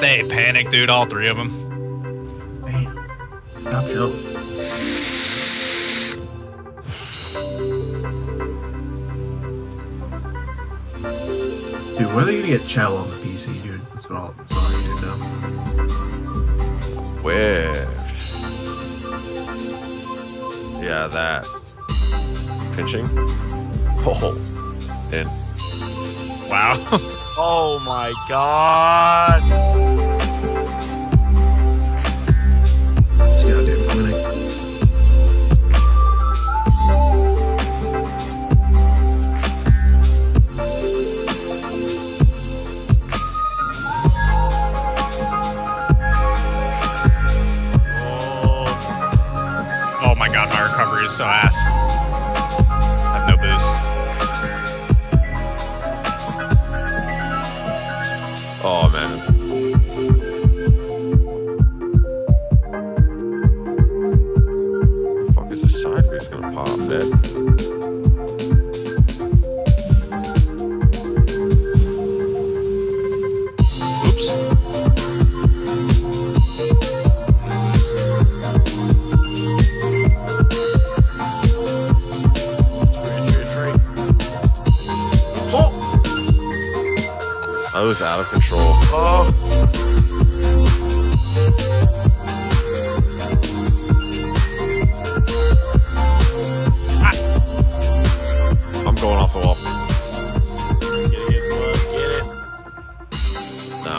They panicked, dude. All three of them. Man, top shelf. Dude, where are they gonna get Chell on the PC, dude? That's all I need to know. Where? Yeah, that. Pinching. Oh. In. Wow. Oh my god! Let's go, dude. I'm gonna... Oh my god, my recovery is so ass. I have no boost. Oh man. The fuck is this side base gonna pop, man? Oops. I was out of control. Oh! I'm going off the wall. Get it, bud. Get it. No.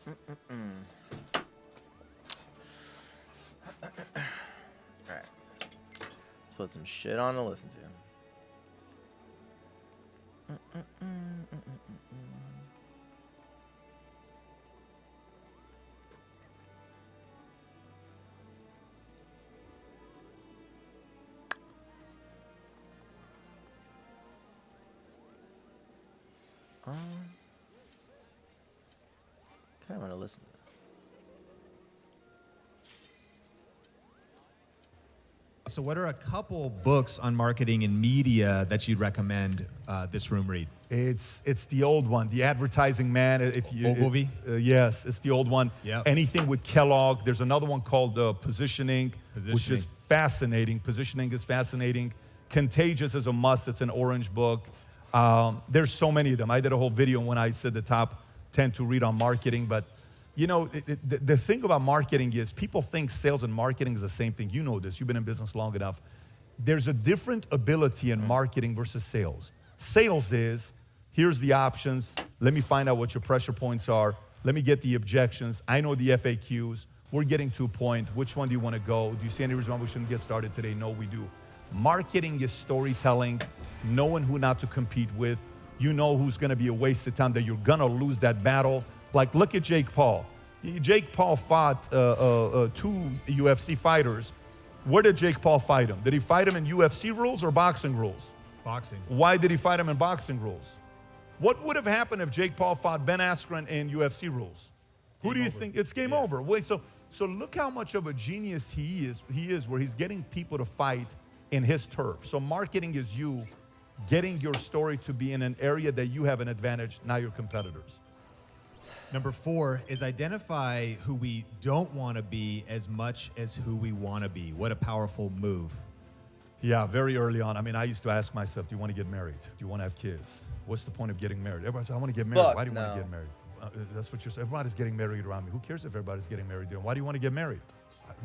Alright. Let's put some shit on to listen to. Kind of want to listen to this. So what are a couple books on marketing and media that you'd recommend this room read? It's the old one, The Advertising Man. If you, Ogilvy? Yes, it's the old one. Yep. Anything with Kellogg. There's another one called Positioning, which Positioning. is fascinating. Positioning is fascinating. Contagious is a must. It's an orange book. There's so many of them. I did a whole video when I said the top 10 to read on marketing. But, you know, the thing about marketing is people think sales and marketing is the same thing. You know this. You've been in business long enough. There's a different ability in marketing versus sales. Sales is, here's the options. Let me find out what your pressure points are. Let me get the objections. I know the FAQs. We're getting to a point. Which one do you want to go? Do you see any reason why we shouldn't get started today? No, we do. Marketing is storytelling, knowing who not to compete with. You know who's going to be a waste of time, that you're going to lose that battle. Like, look at Jake Paul. Jake Paul fought 2 UFC fighters. Where did Jake Paul fight him? Did he fight him in UFC rules or boxing rules? Boxing. Why did he fight him in boxing rules? What would have happened if Jake Paul fought Ben Askren in UFC rules? Who do you think? It's game over. Wait, so look how much of a genius he is where he's getting people to fight in his turf. So marketing is you getting your story to be in an area that you have an advantage, not your competitors. Number 4 is identify who we don't want to be as much as who we want to be. What a powerful move. Yeah, very early on. I mean, I used to ask myself, do you want to get married? Do you want to have kids? What's the point of getting married? Everybody says, I want to get married. Fuck Why do you want no. to get married? That's what you're saying. Everybody's getting married around me. Who cares if everybody's getting married? Why do you want to get married?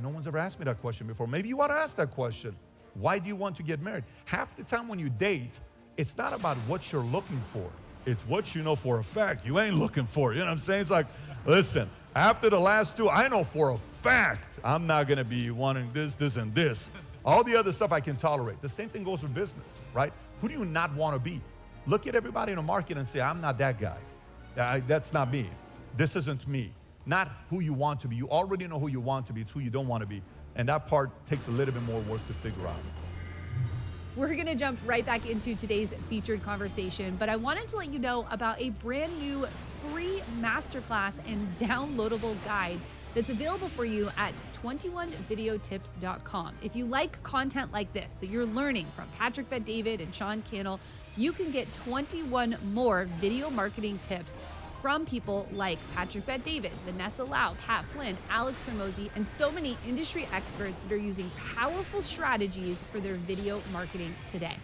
No one's ever asked me that question before. Maybe you want to ask that question. Why do you want to get married? Half the time when you date, it's not about what you're looking for. It's what you know for a fact you ain't looking for. You know what I'm saying? It's like, listen, after the last 2, I know for a fact I'm not going to be wanting this, this, and this. All the other stuff I can tolerate. The same thing goes with business, right? Who do you not want to be? Look at everybody in the market and say, I'm not that guy. That's not me. This isn't me. Not who you want to be. You already know who you want to be. It's who you don't want to be. And that part takes a little bit more work to figure out. We're going to jump right back into today's featured conversation, but I wanted to let you know about a brand new free masterclass and downloadable guide that's available for you at 21videotips.com. If you like content like this that you're learning from Patrick Bet-David and Sean Cannell, you can get 21 more video marketing tips from people like Patrick Bet-David, Vanessa Lau, Pat Flynn, Alex Hormozy, and so many industry experts that are using powerful strategies for their video marketing today.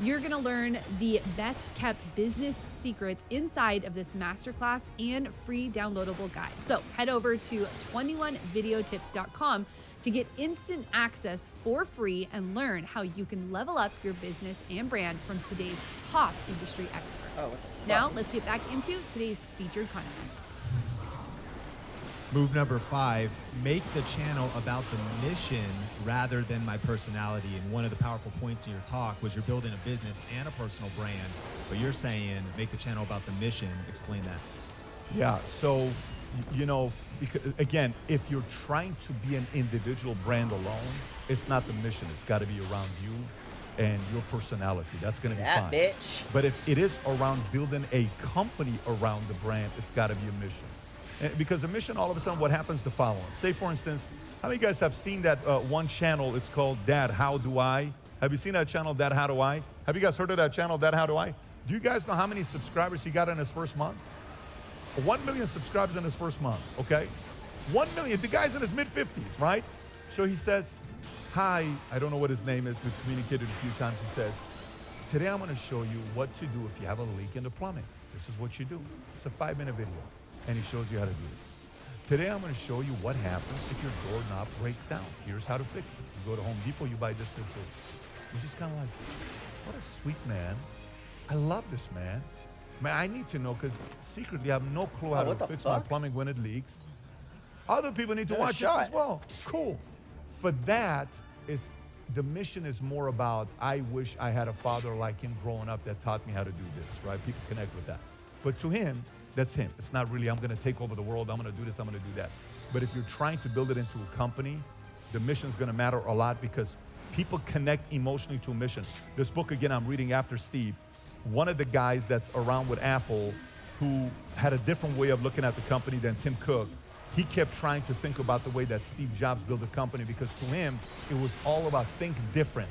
You're gonna learn the best kept business secrets inside of this masterclass and free downloadable guide. So head over to 21videotips.com to get instant access for free and learn how you can level up your business and brand from today's top industry experts. Now let's get back into today's featured content. Move number 5, make the channel about the mission rather than my personality. And one of the powerful points in your talk was you're building a business and a personal brand, but you're saying make the channel about the mission. Explain that. Yeah, so, you know, because, again, if you're trying to be an individual brand alone, it's not the mission. It's got to be around you and your personality. That's going to be fine. Bitch. But if it is around building a company around the brand, it's got to be a mission. Because a mission, all of a sudden, what happens the following. Say, for instance, how many of you guys have seen that one channel? It's called Dad, How Do I? Have you seen that channel, Dad, How Do I? Have you guys heard of that channel, Dad, How Do I? Do you guys know how many subscribers he got in his first month? 1 million subscribers in his first month, okay? 1 million. The guy's in his mid-50s, right? So he says, hi, I don't know what his name is. We've communicated a few times. He says, today I'm going to show you what to do if you have a leak in the plumbing. This is what you do. It's a 5-minute video, and he shows you how to do it. Today I'm going to show you what happens if your doorknob breaks down. Here's how to fix it. You go to Home Depot, you buy this. You're just kind of like, what a sweet man. I love this man. Man, I need to know because secretly I have no clue how what to the fix my fuck? plumbing when it leaks. Other people need to Give it a watch this shot. as well. Cool. For that, the mission is more about, I wish I had a father like him growing up that taught me how to do this, right? People connect with that. But to him, that's him. It's not really, I'm gonna take over the world, I'm gonna do this, I'm gonna do that. But if you're trying to build it into a company, the mission's gonna matter a lot because people connect emotionally to a mission. This book, again, I'm reading after Steve. One of the guys that's around with Apple who had a different way of looking at the company than Tim Cook, he kept trying to think about the way that Steve Jobs built a company because to him, it was all about think different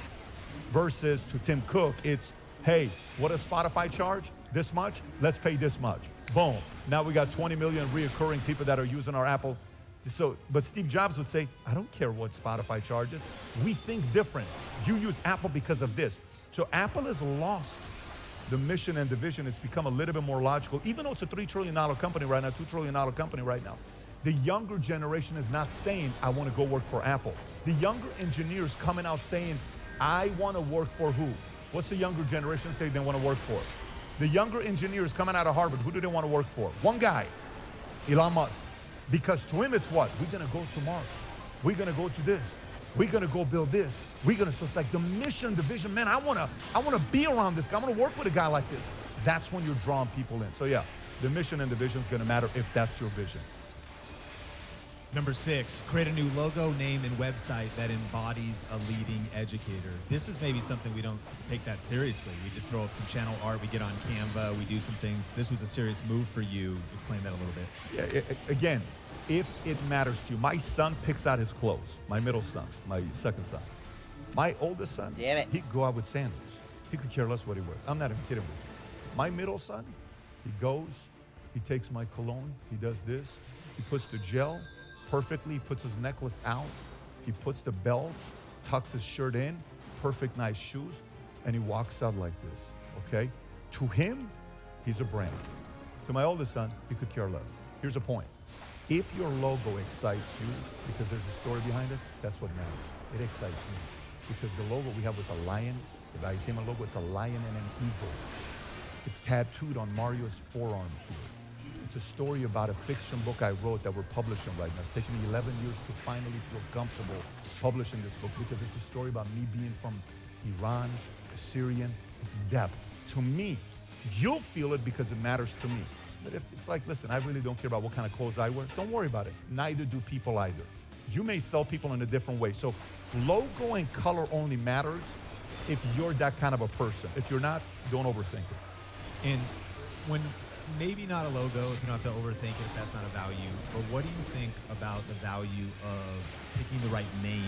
versus to Tim Cook, it's, hey, what does Spotify charge? This much? Let's pay this much. Boom. Now we got 20 million reoccurring people that are using our Apple. So, but Steve Jobs would say, I don't care what Spotify charges. We think different. You use Apple because of this. So Apple has lost the mission and the vision. It's become a little bit more logical, even though it's a $3 trillion company right now, $2 trillion company right now. The younger generation is not saying, I want to go work for Apple. The younger engineers coming out saying, I want to work for who? What's the younger generation say they want to work for? The younger engineers coming out of Harvard, who do they want to work for? One guy, Elon Musk. Because to him it's what? We're going to go to Mars. We're going to go to this. We're going to go build this. So it's like the mission, the vision, man, I want to be around this guy. I want to work with a guy like this. That's when you're drawing people in. So yeah, the mission and the vision is going to matter if that's your vision. Number 6, create a new logo, name, and website that embodies a leading educator. This is maybe something we don't take that seriously. We just throw up some channel art, we get on Canva, we do some things. This was a serious move for you. Explain that a little bit. Yeah, again, if it matters to you. My son picks out his clothes. My middle son, my second son. My oldest son, Damn it. he'd go out with sandals. He could care less what he wears. I'm not even kidding with you. My middle son, he goes, he takes my cologne, he does this, he puts the gel perfectly, he puts his necklace out, he puts the belt, tucks his shirt in, perfect nice shoes, and he walks out like this, okay? To him, he's a brand. To my oldest son, he could care less. Here's a point. If your logo excites you, because there's a story behind it, that's what matters. It excites me. Because the logo we have with a lion, the Vaitema logo, it's a lion and an eagle. It's tattooed on Mario's forearm here. It's a story about a fiction book I wrote that we're publishing right now. It's taken me 11 years to finally feel comfortable publishing this book because it's a story about me being from Iran, Syrian, depth. To me, you'll feel it because it matters to me. But if it's like, listen, I really don't care about what kind of clothes I wear, don't worry about it. Neither do people either. You may sell people in a different way. So logo and color only matters if you're that kind of a person. If you're not, don't overthink it. And when maybe not a logo, if you don't have to overthink it, if that's not a value, but what do you think about the value of picking the right name,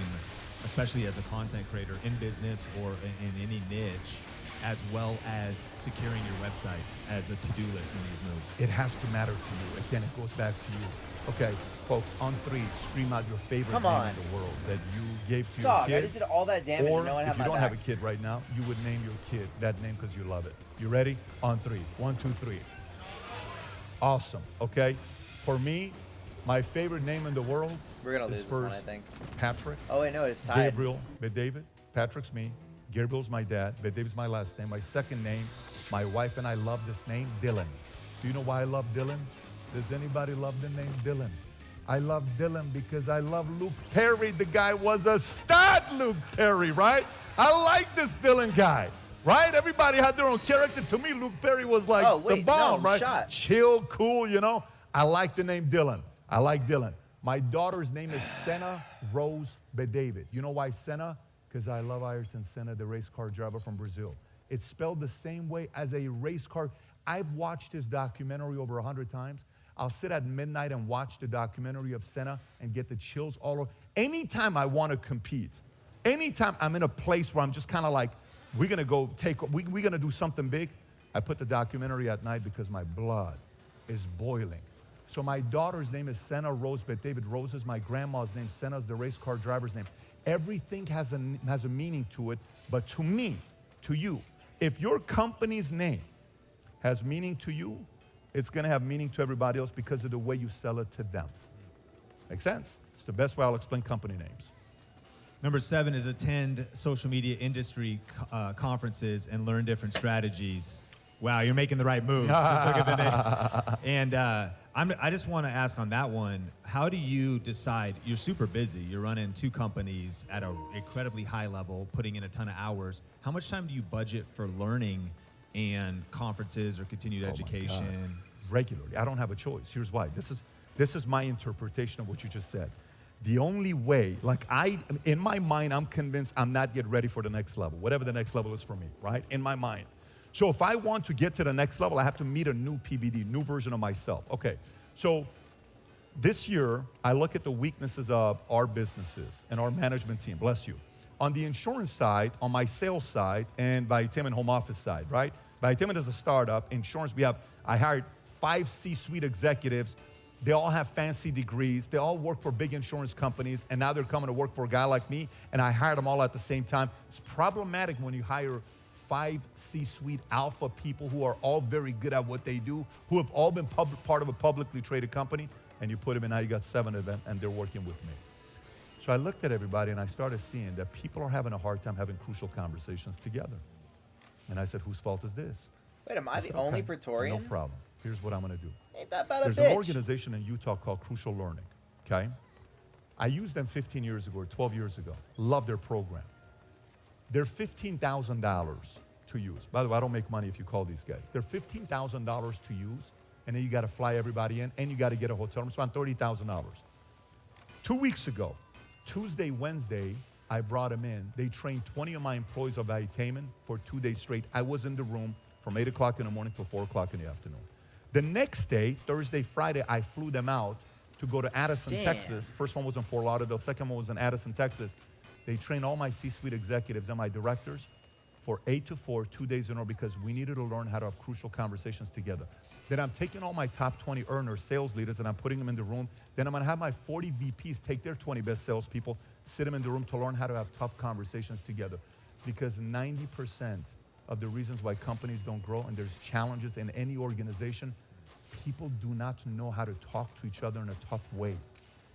especially as a content creator in business or in any niche, as well as securing your website as a to-do list in these moves? It has to matter to you. Again, it goes back to you. Okay, folks, on 3, scream out your favorite Come name on. in the world that you gave to Dog, your I kid. just did all that damage Or and no one had if you my don't back. have a kid right now, you would name your kid that name because you love it. You ready? On 3. 1, 2, 3. Awesome. Okay. For me, my favorite name in the world We're going to is lose this one, I first think. Patrick. Oh, wait, no, it's tied. Gabriel, but David. Patrick's me. Gabriel's my dad. But David's my last name. My second name, my wife and I love this name, Dylan. Do you know why I love Dylan? Does anybody love the name Dylan? I love Dylan because I love Luke Perry. The guy was a stud, Luke Perry, right? I like this Dylan guy, right? Everybody had their own character. To me, Luke Perry was like Oh, wait, the bomb, no, right? shot. Chill, cool, you know? I like the name Dylan. I like Dylan. My daughter's name is Senna Rose Bedavid. You know why Senna? Because I love Ayrton Senna, the race car driver from Brazil. It's spelled the same way as a race car. I've watched his documentary over 100 times. I'll sit at midnight and watch the documentary of Senna and get the chills all over. Anytime I want to compete, anytime I'm in a place where I'm just kind of like, we're going to go we're going to do something big, I put the documentary at night because my blood is boiling. So my daughter's name is Senna Rose David. Rose is my grandma's name. Senna's the race car driver's name. Everything has a meaning to it. But to me, to you, if your company's name has meaning to you, it's going to have meaning to everybody else because of the way you sell it to them. Make sense? It's the best way I'll explain company names. Number 7 is attend social media industry conferences and learn different strategies. Wow, you're making the right moves. Just look at the name. And I just want to ask on that one, how do you decide? You're super busy. You're running 2 companies at an incredibly high level, putting in a ton of hours. How much time do you budget for learning and conferences or continued education? Regularly. I don't have a choice. Here's why. This is my interpretation of what you just said. The only way, in my mind, I'm convinced I'm not yet ready for the next level, whatever the next level is for me, right? In my mind. So if I want to get to the next level, I have to meet a new PBD, new version of myself. Okay, so this year, I look at the weaknesses of our businesses and our management team, bless you. On the insurance side, on my sales side, and Vitamin home office side, right? Vitamin is a startup. Insurance, I hired 5 C-suite executives. They all have fancy degrees. They all work for big insurance companies, and now they're coming to work for a guy like me, and I hired them all at the same time. It's problematic when you hire 5 C-suite alpha people who are all very good at what they do, who have all been part of a publicly traded company, and you put them in, now you got 7 of them, and they're working with me. So I looked at everybody, and I started seeing that people are having a hard time having crucial conversations together. And I said, whose fault is this? Wait, am I the only Praetorian? No problem. Here's what I'm going to do. Ain't that about a bitch? There's an organization in Utah called Crucial Learning, okay? I used them 15 years ago or 12 years ago. Love their program. They're $15,000 to use. By the way, I don't make money if you call these guys. They're $15,000 to use, and then you got to fly everybody in, and you got to get a hotel room. It's around $30,000. 2 weeks ago, Tuesday, Wednesday, I brought them in. They trained 20 of my employees of Vitamin for 2 days straight. I was in the room from 8 o'clock in the morning till 4 o'clock in the afternoon. The next day, Thursday, Friday, I flew them out to go to Addison, Texas. First one was in Fort Lauderdale. Second one was in Addison, Texas. They trained all my C-suite executives and my directors for 8 to 4, 2 days in a row, because we needed to learn how to have crucial conversations together. Then I'm taking all my top 20 earners, sales leaders, and I'm putting them in the room. Then I'm gonna have my 40 VPs take their 20 best salespeople, sit them in the room to learn how to have tough conversations together. Because 90% of the reasons why companies don't grow, and there's challenges in any organization, people do not know how to talk to each other in a tough way.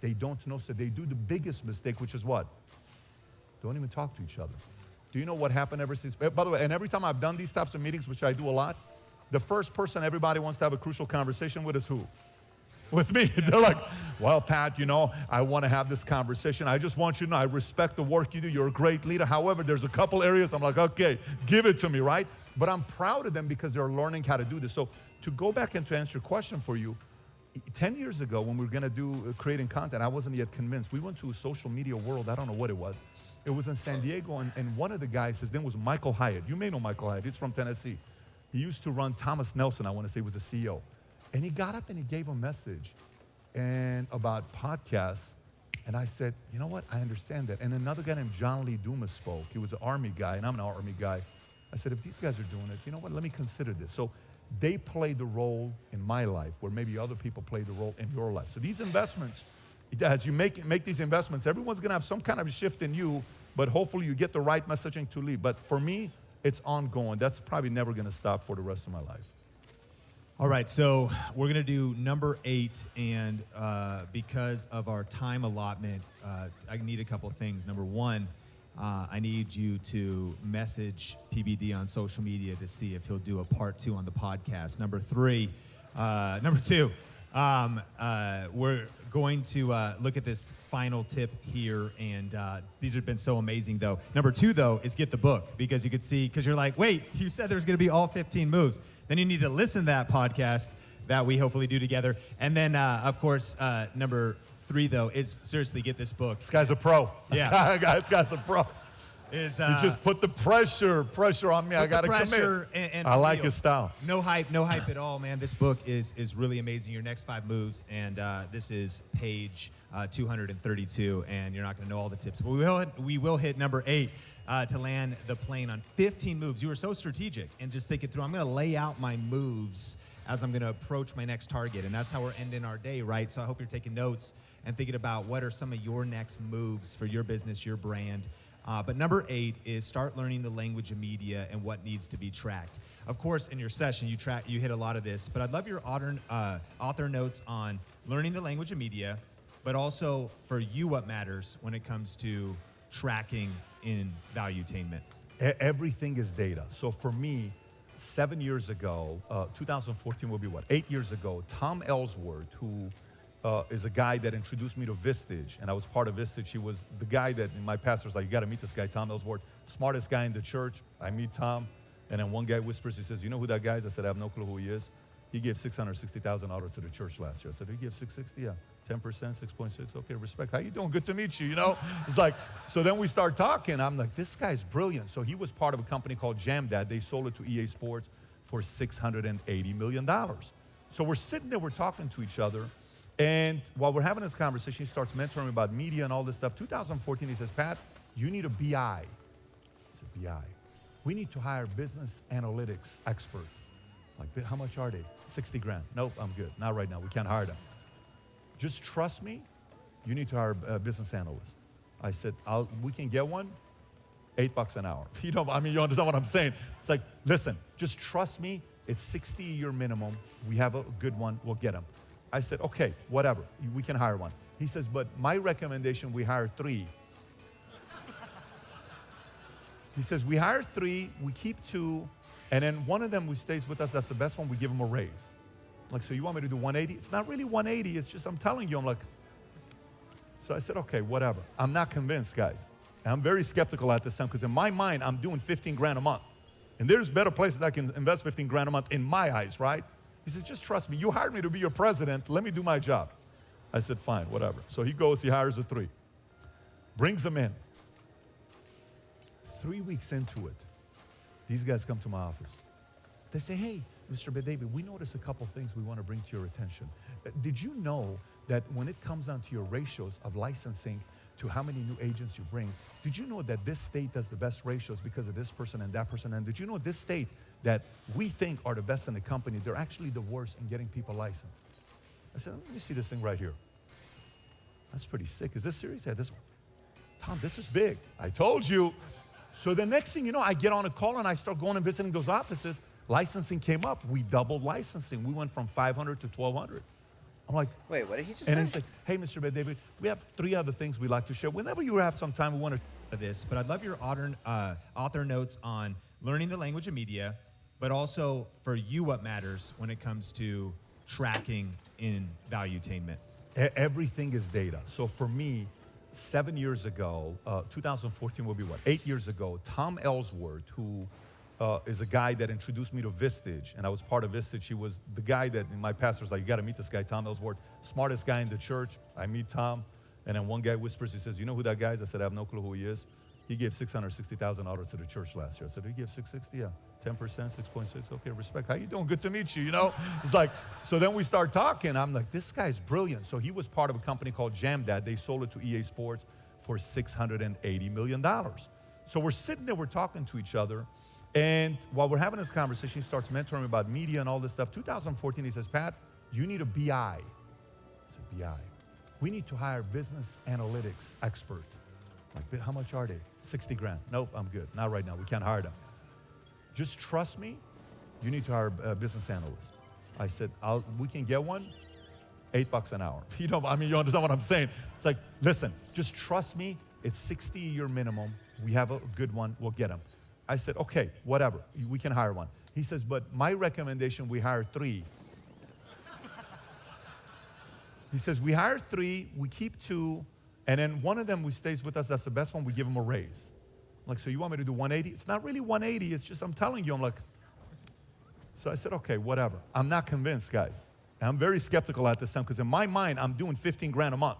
They don't know, so they do the biggest mistake, which is what? Don't even talk to each other. Do you know what happened ever since? By the way, and every time I've done these types of meetings, which I do a lot, the first person everybody wants to have a crucial conversation with is who? With me. They're like, well, Pat, you know, I want to have this conversation. I just want you to know I respect the work you do. You're a great leader. However, there's a couple areas I'm like, okay, give it to me, right? But I'm proud of them because they're learning how to do this. So to go back and to answer your question for you, 10 years ago when we were going to do creating content, I wasn't yet convinced. We went to a social media world. I don't know what it was. It was in San Diego, and one of the guys, his name was Michael Hyatt. You may know Michael Hyatt. He's from Tennessee. He used to run Thomas Nelson, I want to say, was the CEO. And he got up and he gave a message and about podcasts. And I said, you know what? I understand that. And another guy named John Lee Dumas spoke. He was an Army guy, and I'm an Army guy. I said, if these guys are doing it, you know what? Let me consider this. So they played the role in my life where maybe other people played the role in your life. So these investments, as you make these investments, everyone's going to have some kind of a shift in you, but hopefully you get the right messaging to lead. But for me, it's ongoing. That's probably never going to stop for the rest of my life. All right, so we're going to do number 8, and because of our time allotment, I need a couple things. Number 1, I need you to message PBD on social media to see if he'll do a part 2 on the podcast. Number 2, we're going to look at this final tip here, and these have been so amazing, though. Number 2, though, is get the book, because you could see, because you're like, wait, you said there's going to be all 15 moves. Then you need to listen to that podcast that we hopefully do together. And then, of course, number 3, though, is seriously get this book. This guy's a pro. Yeah. This guy's a pro. You just put the pressure on me. I got to commit. And I like his style. No hype at all, man. This book is really amazing. Your next 5 moves, and this is page 232, and you're not going to know all the tips. But we will hit number 8 to land the plane on 15 moves. You were so strategic, and just think it through. I'm going to lay out my moves as I'm going to approach my next target, and that's how we're ending our day, right? So I hope you're taking notes and thinking about what are some of your next moves for your business, your brand. But number 8 is start learning the language of media and what needs to be tracked. Of course, in your session, you hit a lot of this, but I'd love your author notes on learning the language of media, but also for you what matters when it comes to tracking in valuetainment. Everything is data. So for me, 7 years ago, 2014 will be what? 8 years ago, Tom Ellsworth, who is a guy that introduced me to Vistage, and I was part of Vistage. He was the guy that my pastor's like, you got to meet this guy, Tom Ellsworth, smartest guy in the church. I meet Tom, and then one guy whispers, he says, you know who that guy is? I said, I have no clue who he is. He gave $660,000 to the church last year. I said, he gave 660? Yeah. 10%, 6.6. Okay, respect. How you doing? Good to meet you, you know? It's like, so then we start talking. I'm like, this guy's brilliant. So he was part of a company called Jamdad. They sold it to EA Sports for $680 million. So we're sitting there, we're talking to each other. And while we're having this conversation, he starts mentoring me about media and all this stuff. 2014, he says, Pat, you need a BI. I said, BI. We need to hire business analytics expert. Like, how much are they? 60 grand. Nope, I'm good. Not right now. We can't hire them. Just trust me. You need to hire a business analyst. I said, we can get one. $8 an hour. You understand what I'm saying? It's like, listen, just trust me. It's 60 a year minimum. We have a good one. We'll get him. I said, okay, whatever. We can hire one. He says, but my recommendation, we hire 3. He says, we hire 3, we keep 2, and then one of them who stays with us, that's the best one, we give him a raise. I'm like, so you want me to do 180? It's not really 180, it's just, I'm telling you, I'm like, so I said, okay, whatever. I'm not convinced, guys. And I'm very skeptical at this time, because in my mind, I'm doing 15 grand a month. And there's better places I can invest 15 grand a month in my eyes, right? He says, just trust me. You hired me to be your president. Let me do my job. I said, fine, whatever. So he goes, he hires a 3. Brings them in. 3 weeks into it, these guys come to my office. They say, hey, Mr. David, we noticed a couple things we want to bring to your attention. Did you know that when it comes down to your ratios of licensing to how many new agents you bring, did you know that this state does the best ratios because of this person and that person? And did you know this state that we think are the best in the company, they're actually the worst in getting people licensed? I said, let me see this thing right here. That's pretty sick. Is this serious? Yeah, this one. Tom, this is big. I told you. So the next thing you know, I get on a call and I start going and visiting those offices. Licensing came up. We doubled licensing. We went from 500 to 1,200. I'm like, Wait, what did he just and say? he's like, hey, Mr. David, we have 3 other things we'd like to share. Whenever you have some time, we want to. This, but I'd love your author notes on learning the language of media, but also for you what matters when it comes to tracking in valuetainment. Everything is data. So for me, 7 years ago, 2014 will be what? 8 years ago, Tom Ellsworth, who is a guy that introduced me to Vistage, and I was part of Vistage. He was the guy that my pastor's like, you got to meet this guy, Tom Ellsworth, smartest guy in the church. I meet Tom, and then one guy whispers, he says, you know who that guy is? I said, I have no clue who he is. He gave $660,000 to the church last year. I said, he gave 660? Yeah. 10%, 6.6. Okay, respect. How you doing? Good to meet you, you know? It's like, so then we start talking. I'm like, this guy's brilliant. So he was part of a company called Jamdad. They sold it to EA Sports for $680 million. So we're sitting there, we're talking to each other. And while we're having this conversation, he starts mentoring me about media and all this stuff. 2014, he says, Pat, you need a BI. I said, BI. We need to hire business analytics expert. Like, how much are they? 60 grand. Nope, I'm good. Not right now. We can't hire them. Just trust me. You need to hire a business analyst. I said, we can get one. $8 an hour. You understand what I'm saying? It's like, listen, just trust me. It's 60 a year minimum. We have a good one. We'll get him. I said, okay, whatever. We can hire one. He says, but my recommendation, we hire 3. He says, we hire 3, we keep 2, and then one of them who stays with us, that's the best one, we give him a raise. I'm like, so you want me to do 180? It's not really 180, it's just, I'm telling you, I'm like, so I said, okay, whatever. I'm not convinced, guys. And I'm very skeptical at this time, because in my mind, I'm doing 15 grand a month.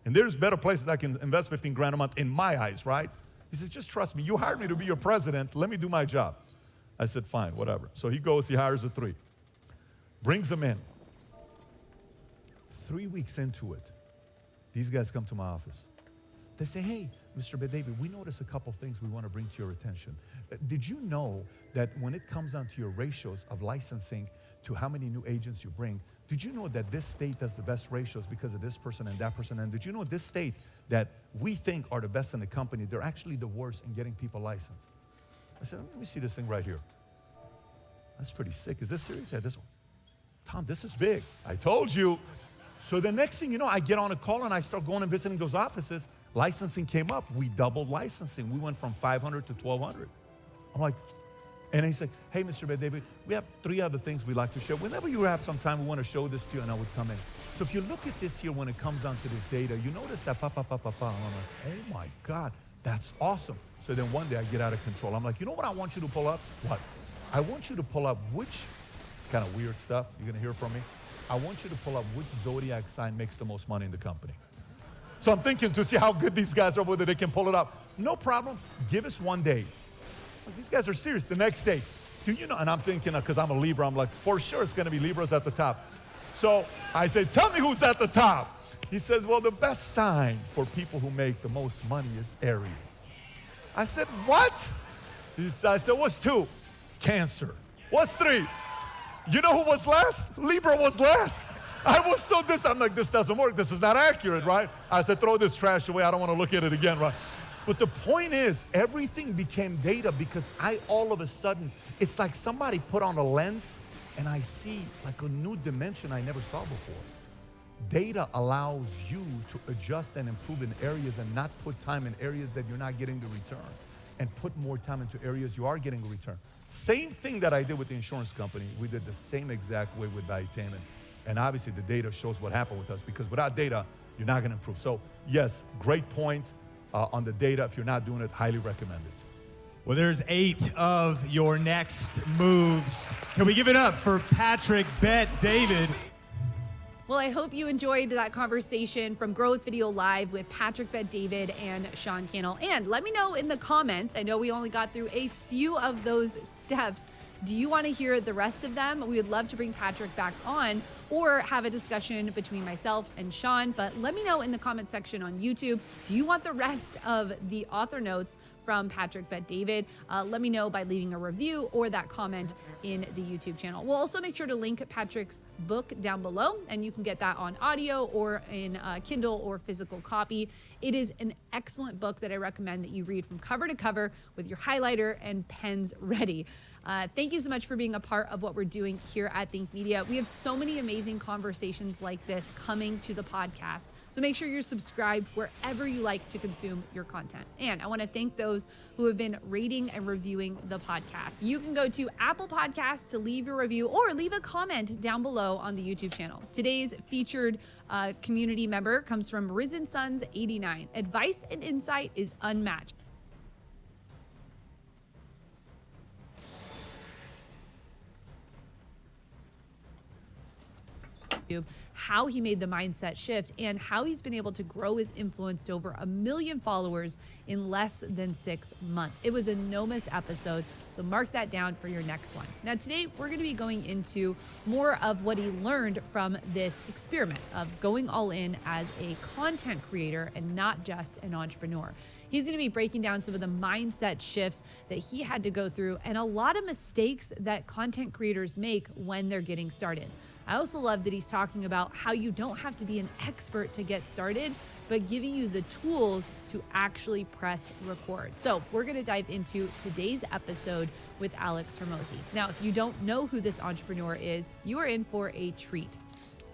And there's better places I can invest 15 grand a month in my eyes, right? He says, just trust me. You hired me to be your president. Let me do my job. I said, fine, whatever. So he goes, he hires a 3. Brings them in. 3 weeks into it, these guys come to my office. They say, hey, Mr. David, we noticed a couple things we want to bring to your attention. Did you know that when it comes down to your ratios of licensing to how many new agents you bring, did you know that this state does the best ratios because of this person and that person? And did you know this state that we think are the best in the company, they're actually the worst in getting people licensed? I said, let me see this thing right here. That's pretty sick. Is this serious? Yeah, this one. Tom, this is big. I told you. So the next thing you know, I get on a call and I start going and visiting those offices. Licensing came up. We doubled licensing. We went from 500 to 1,200. I'm like, And he's like, hey, Mr. Bet David, we have 3 other things we'd like to share. Whenever you have some time, we want to show this to you, and I would come in. So if you look at this here, when it comes down to this data, you notice that and I'm like, oh my God, that's awesome. So then one day I get out of control. I'm like, you know what I want you to pull up? What? I want you to pull up it's kind of weird stuff, you're gonna hear from me. I want you to pull up which zodiac sign makes the most money in the company. So I'm thinking to see how good these guys are, whether they can pull it up. No problem, give us one day. Well, these guys are serious. The next day, do you know, and I'm thinking, because I'm a Libra, I'm like, for sure it's gonna be Libras at the top. So I say, tell me who's at the top. He says, well, the best sign for people who make the most money is Aries. I said, what? I said, what's 2? Cancer. What's 3? You know who was last? Libra was last. I was so I'm like, this doesn't work. This is not accurate, right? I said, throw this trash away. I don't want to look at it again, right? But the point is, everything became data because all of a sudden, it's like somebody put on a lens and I see like a new dimension I never saw before. Data allows you to adjust and improve in areas and not put time in areas that you're not getting the return, and put more time into areas you are getting a return. Same thing that I did with the insurance company, we did the same exact way with Valuetainment. And obviously the data shows what happened with us, because without data, you're not gonna improve. So yes, great point on the data. If you're not doing it, highly recommend it. Well, there's 8 of your next moves. Can we give it up for Patrick Bet David? Well, I hope you enjoyed that conversation from Growth Video Live with Patrick Bet David and Sean Cannell. And let me know in the comments, I know we only got through a few of those steps. Do you want to hear the rest of them? We would love to bring Patrick back on or have a discussion between myself and Sean, but let me know in the comment section on YouTube. Do you want the rest of the author notes from Patrick Bet David? Let me know by leaving a review or that comment in the YouTube channel. We'll also make sure to link Patrick's book down below, and you can get that on audio or in Kindle or physical copy. It is an excellent book that I recommend that you read from cover to cover with your highlighter and pens ready. Thank you so much for being a part of what we're doing here at Think Media. We have so many amazing conversations like this coming to the podcast. So make sure you're subscribed wherever you like to consume your content. And I want to thank those who have been rating and reviewing the podcast. You can go to Apple Podcasts to leave your review or leave a comment down below on the YouTube channel. Today's featured community member comes from Risen Sons 89. Advice and insight is unmatched. How he made the mindset shift and how he's been able to grow his influence to over 1 million followers in less than 6 months. It was a no-miss episode, so mark that down for your next one. Now today, we're going to be going into more of what he learned from this experiment of going all in as a content creator and not just an entrepreneur. He's going to be breaking down some of the mindset shifts that he had to go through and a lot of mistakes that content creators make when they're getting started. I also love that he's talking about how you don't have to be an expert to get started, but giving you the tools to actually press record. So we're going to dive into today's episode with Alex Hormozi. Now, if you don't know who this entrepreneur is, you are in for a treat.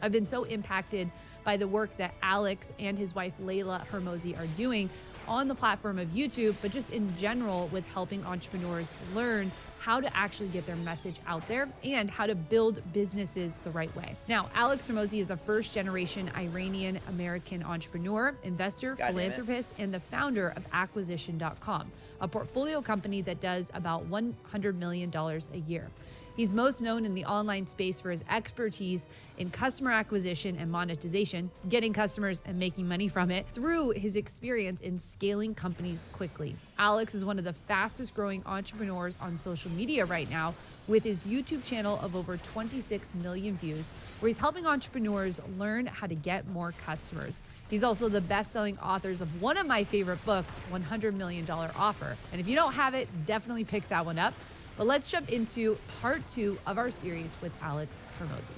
I've been so impacted by the work that Alex and his wife Layla Hormozi are doing on the platform of YouTube, but just in general with helping entrepreneurs learn how to actually get their message out there and how to build businesses the right way. Now, Alex Hormozi is a first-generation Iranian-American entrepreneur, investor, philanthropist, and the founder of Acquisition.com, a portfolio company that does about $100 million a year. He's most known in the online space for his expertise in customer acquisition and monetization, getting customers and making money from it through his experience in scaling companies quickly. Alex is one of the fastest growing entrepreneurs on social media right now, with his YouTube channel of over 26 million views, where he's helping entrepreneurs learn how to get more customers. He's also the best-selling authors of one of my favorite books, $100 Million Offer. And if you don't have it, definitely pick that one up. But let's jump into part 2 of our series with Alex Hormozi.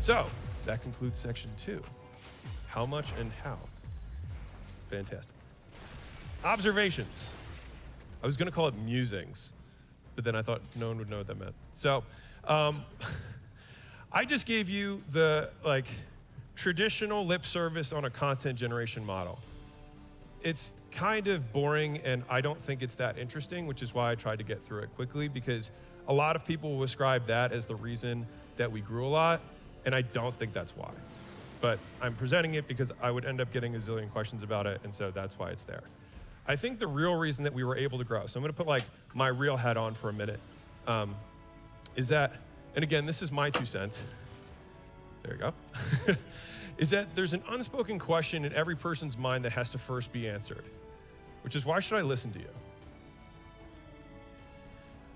So that concludes section 2. How much and how? Fantastic. Observations. I was going to call it musings, but then I thought no one would know what that meant. So I just gave you the traditional lip service on a content generation model. it's kind of boring, and I don't think it's that interesting, which is why I tried to get through it quickly, because a lot of people will ascribe that as the reason that we grew a lot, and I don't think that's why. But I'm presenting it because I would end up getting a zillion questions about it, and so that's why it's there. I think the real reason that we were able to grow, so I'm gonna put like my real hat on for a minute, is that, and again, this is my 2 cents. There you go. Is that there's an unspoken question in every person's mind that has to first be answered, which is, why should I listen to you?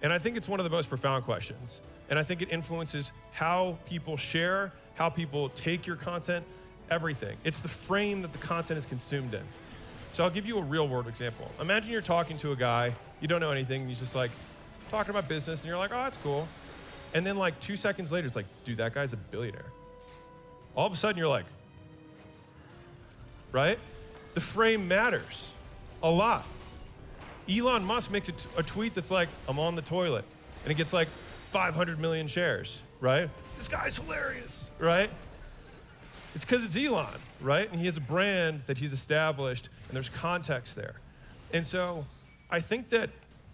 And I think it's one of the most profound questions. And I think it influences how people share, how people take your content, everything. It's the frame that the content is consumed in. So I'll give you a real world example. Imagine you're talking to a guy, you don't know anything, and he's just like talking about business, and you're like, oh, that's cool. And then like 2 seconds later, it's like, dude, that guy's a billionaire. All of a sudden you're like, right? The frame matters a lot. Elon Musk makes a tweet that's like, I'm on the toilet, and it gets like 500 million shares, right? This guy's hilarious, right? It's because it's Elon, right? And he has a brand that he's established, and there's context there. And so I think that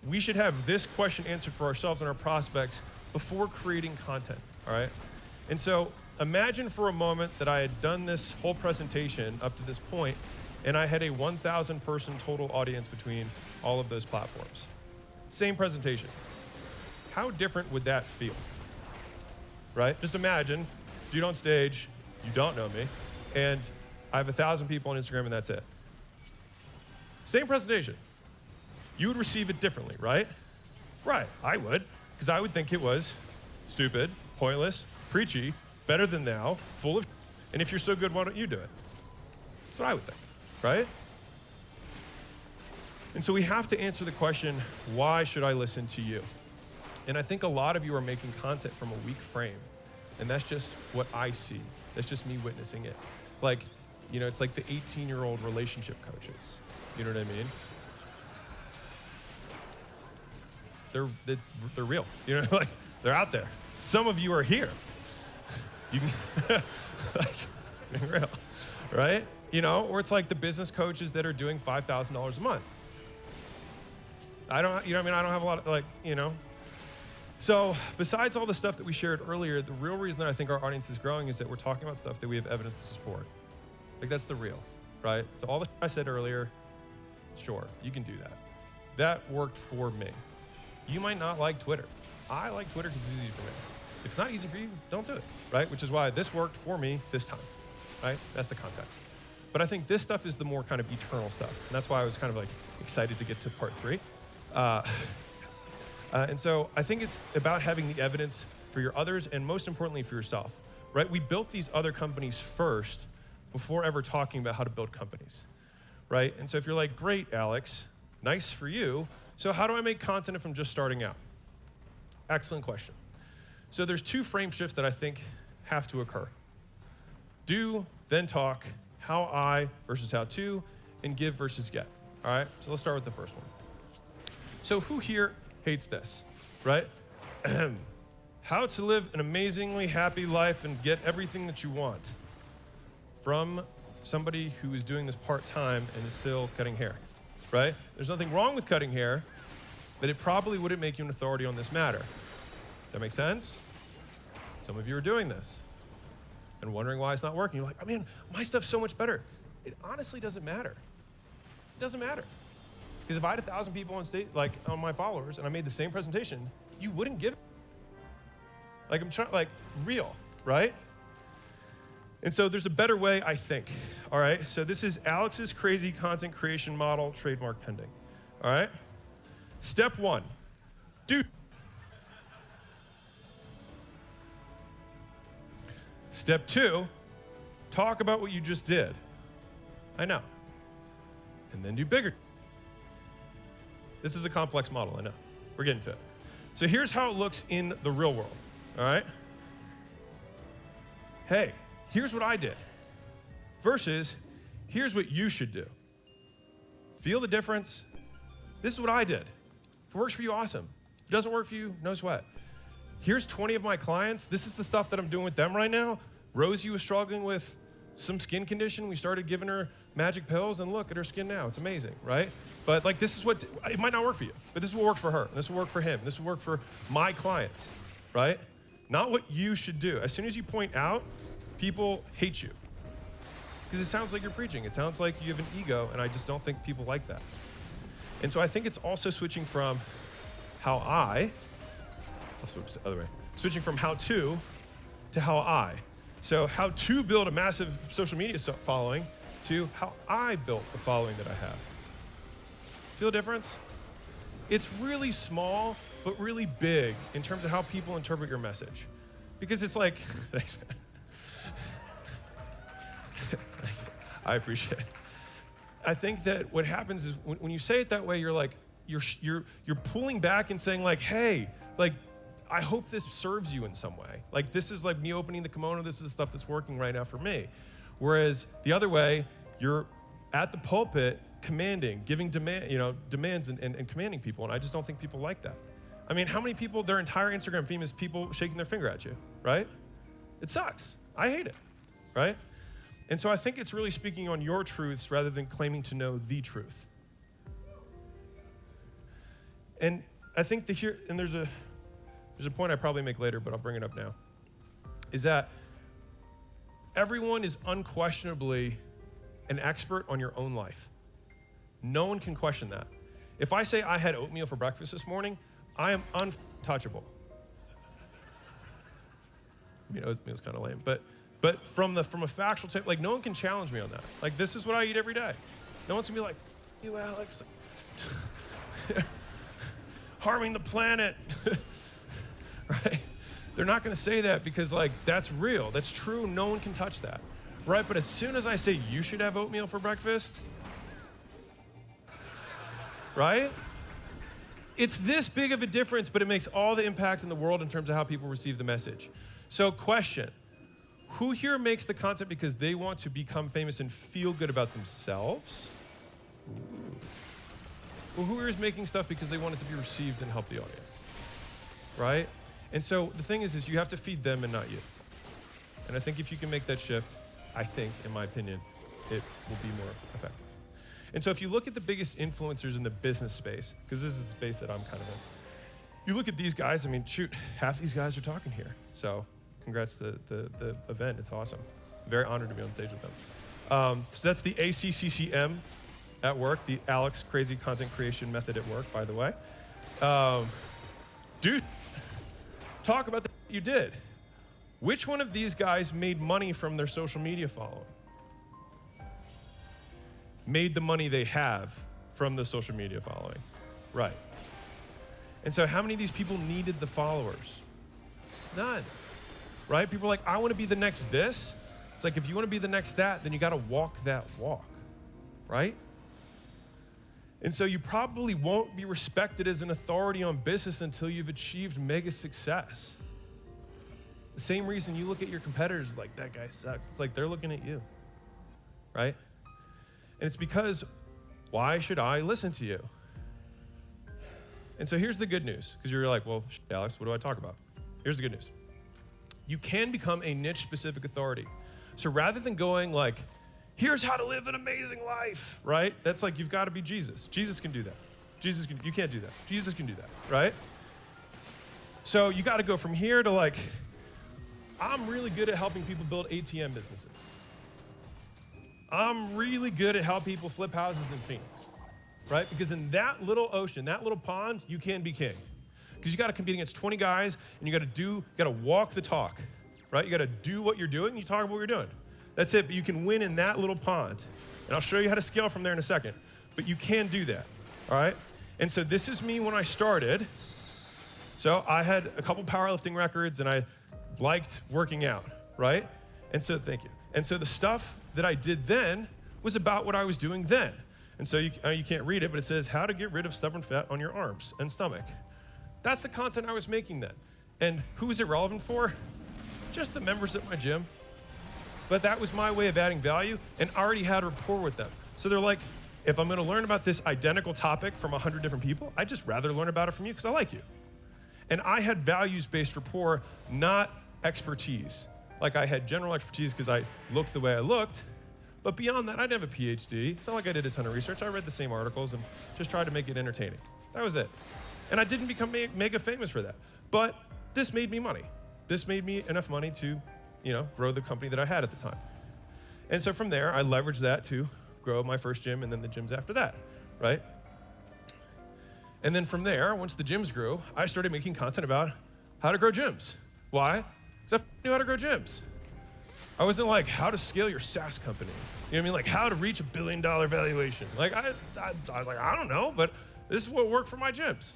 we should have this question answered for ourselves and our prospects before creating content, all right? And so imagine for a moment that I had done this whole presentation up to this point, and I had a 1,000 person total audience between all of those platforms. Same presentation. How different would that feel? Right? Just imagine, dude on stage, you don't know me, and I have 1,000 people on Instagram and that's it. Same presentation. You would receive it differently, right? Right, I would, because I would think it was stupid, pointless, preachy, better than thou, full of, and if you're so good, why don't you do it? That's what I would think, right? And so we have to answer the question, why should I listen to you? And I think a lot of you are making content from a weak frame, and that's just what I see. That's just me witnessing it. Like, you know, it's like the 18-year-old relationship coaches. You know what I mean? They're real. You know, like, they're out there. Some of you are here. You can, like, being real, right? You know, or it's like the business coaches that are doing $5,000 a month. I don't, you know what I mean? I don't have a lot of, like, you know. So besides all the stuff that we shared earlier, the real reason that I think our audience is growing is that we're talking about stuff that we have evidence to support. Like, that's the real, right? So all the I said earlier, sure, you can do that. That worked for me. You might not like Twitter. I like Twitter because it's easy for me. If it's not easy for you, don't do it, right? Which is why this worked for me this time, right? That's the context. But I think this stuff is the more kind of eternal stuff. And that's why I was kind of like excited to get to part 3. And so I think it's about having the evidence for your others and most importantly for yourself, right? We built these other companies first before ever talking about how to build companies, right? And so if you're like, great, Alex, nice for you. So how do I make content if I'm just starting out? Excellent question. So there's 2 frame shifts that I think have to occur. Do, then talk, how I versus how to, and give versus get, all right? So let's start with the first one. So who here hates this, right? How to live an amazingly happy life and get everything that you want from somebody who is doing this part-time and is still cutting hair, right? There's nothing wrong with cutting hair, but it probably wouldn't make you an authority on this matter. Does that make sense? Some of you are doing this and wondering why it's not working. You're like, oh man, my stuff's so much better. It honestly doesn't matter. It doesn't matter. Because if I had 1,000 people on stage, like on my followers, and I made the same presentation, you wouldn't give it. Like, I'm trying, like, real, right? And so there's a better way, I think. All right, so this is Alex's crazy content creation model, trademark pending. All right? Step 1, do. Step 2, talk about what you just did. I know. And then do bigger. This is a complex model, I know. We're getting to it. So here's how it looks in the real world, all right? Hey, here's what I did versus here's what you should do. Feel the difference? This is what I did. If it works for you, awesome. If it doesn't work for you, no sweat. Here's 20 of my clients. This is the stuff that I'm doing with them right now. Rosie was struggling with some skin condition. We started giving her magic pills, and look at her skin now. It's amazing, right? But like, this is what, it might not work for you, but this will work for her. And this will work for him. This will work for my clients, right? Not what you should do. As soon as you point out, people hate you. Because it sounds like you're preaching. It sounds like you have an ego, and I just don't think people like that. And so I think it's also switching from how I'll switch the other way. Switching from how to how I. So how to build a massive social media following to how I built the following that I have. Feel the difference? It's really small, but really big in terms of how people interpret your message. Because it's like, thanks, man. I appreciate it. I think that what happens is when you say it that way, you're like, you're pulling back and saying like, hey, like, I hope this serves you in some way. Like, this is like me opening the kimono. This is stuff that's working right now for me. Whereas the other way, you're at the pulpit commanding, giving demands and commanding people. And I just don't think people like that. I mean, how many people, their entire Instagram feed is people shaking their finger at you, right? It sucks. I hate it, right? And so I think it's really speaking on your truths rather than claiming to know the truth. And I think there's a point I probably make later, but I'll bring it up now, is that everyone is unquestionably an expert on your own life. No one can question that. If I say I had oatmeal for breakfast this morning, I am untouchable. I mean, oatmeal's kind of lame, but from a factual type, like, no one can challenge me on that. Like, this is what I eat every day. No one's gonna be like, you, Alex, harming the planet. Right? They're not gonna say that because, like, that's real, that's true, no one can touch that, right? But as soon as I say you should have oatmeal for breakfast, right? It's this big of a difference, but it makes all the impact in the world in terms of how people receive the message. So question, who here makes the content because they want to become famous and feel good about themselves? Ooh. Or who here is making stuff because they want it to be received and help the audience, right? And so the thing is you have to feed them and not you. And I think if you can make that shift, I think, in my opinion, it will be more effective. And so if you look at the biggest influencers in the business space, because this is the space that I'm kind of in, you look at these guys, I mean, shoot, half these guys are talking here. So congrats to the event, it's awesome. Very honored to be on stage with them. So that's the ACCCM at work, the Alex Crazy Content Creation Method at work, by the way. Dude, talk about the you did. Which one of these guys made money from their social media following? Made the money they have from the social media following. Right. And so how many of these people needed the followers? None. Right? People are like, I want to be the next this. It's like, if you want to be the next that, then you got to walk that walk. Right? And so you probably won't be respected as an authority on business until you've achieved mega success. The same reason you look at your competitors like, that guy sucks. It's like they're looking at you. Right? And it's because, why should I listen to you? And so here's the good news, because you're like, well, Alex, what do I talk about? Here's the good news. You can become a niche-specific authority. So rather than going like, here's how to live an amazing life, right? That's like, you've got to be Jesus. Jesus can do that. You can't do that. Jesus can do that, right? So you got to go from here to like, I'm really good at helping people build ATM businesses. I'm really good at how people flip houses in Phoenix, right? Because in that little ocean, that little pond, you can be king. Because you got to compete against 20 guys, and you got to walk the talk, right? You got to do what you're doing, and you talk about what you're doing. That's it, but you can win in that little pond. And I'll show you how to scale from there in a second. But you can do that, all right? And so this is me when I started. So I had a couple powerlifting records, and I liked working out, right? And so, thank you. And so the stuff that I did then was about what I was doing then. And so you can't read it, but it says how to get rid of stubborn fat on your arms and stomach. That's the content I was making then. And who was it relevant for? Just the members at my gym. But that was my way of adding value, and I already had rapport with them. So they're like, if I'm gonna learn about this identical topic from 100 different people, I'd just rather learn about it from you because I like you. And I had values-based rapport, not expertise. Like I had general expertise because I looked the way I looked, but beyond that, I didn't have a PhD. It's not like I did a ton of research. I read the same articles and just tried to make it entertaining. That was it. And I didn't become mega famous for that. But this made me money. This made me enough money to, grow the company that I had at the time. And so from there, I leveraged that to grow my first gym and then the gyms after that, right? And then from there, once the gyms grew, I started making content about how to grow gyms. Why? Because I knew how to grow gyms. I wasn't like how to scale your SaaS company. You know what I mean? Like how to reach $1 billion valuation. Like I was like, I don't know, but this is what worked for my gyms.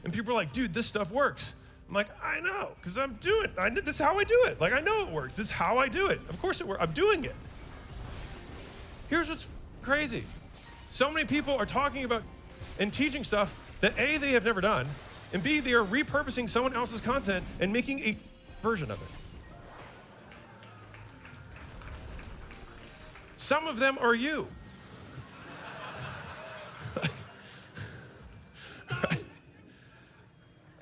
And people are like, dude, this stuff works. I'm like, I know, because I'm doing it. This is how I do it. Like I know it works. This is how I do it. Of course it works. I'm doing it. Here's what's crazy. So many people are talking about and teaching stuff that A, they have never done, and B, they are repurposing someone else's content and making a version of it. Some of them are you.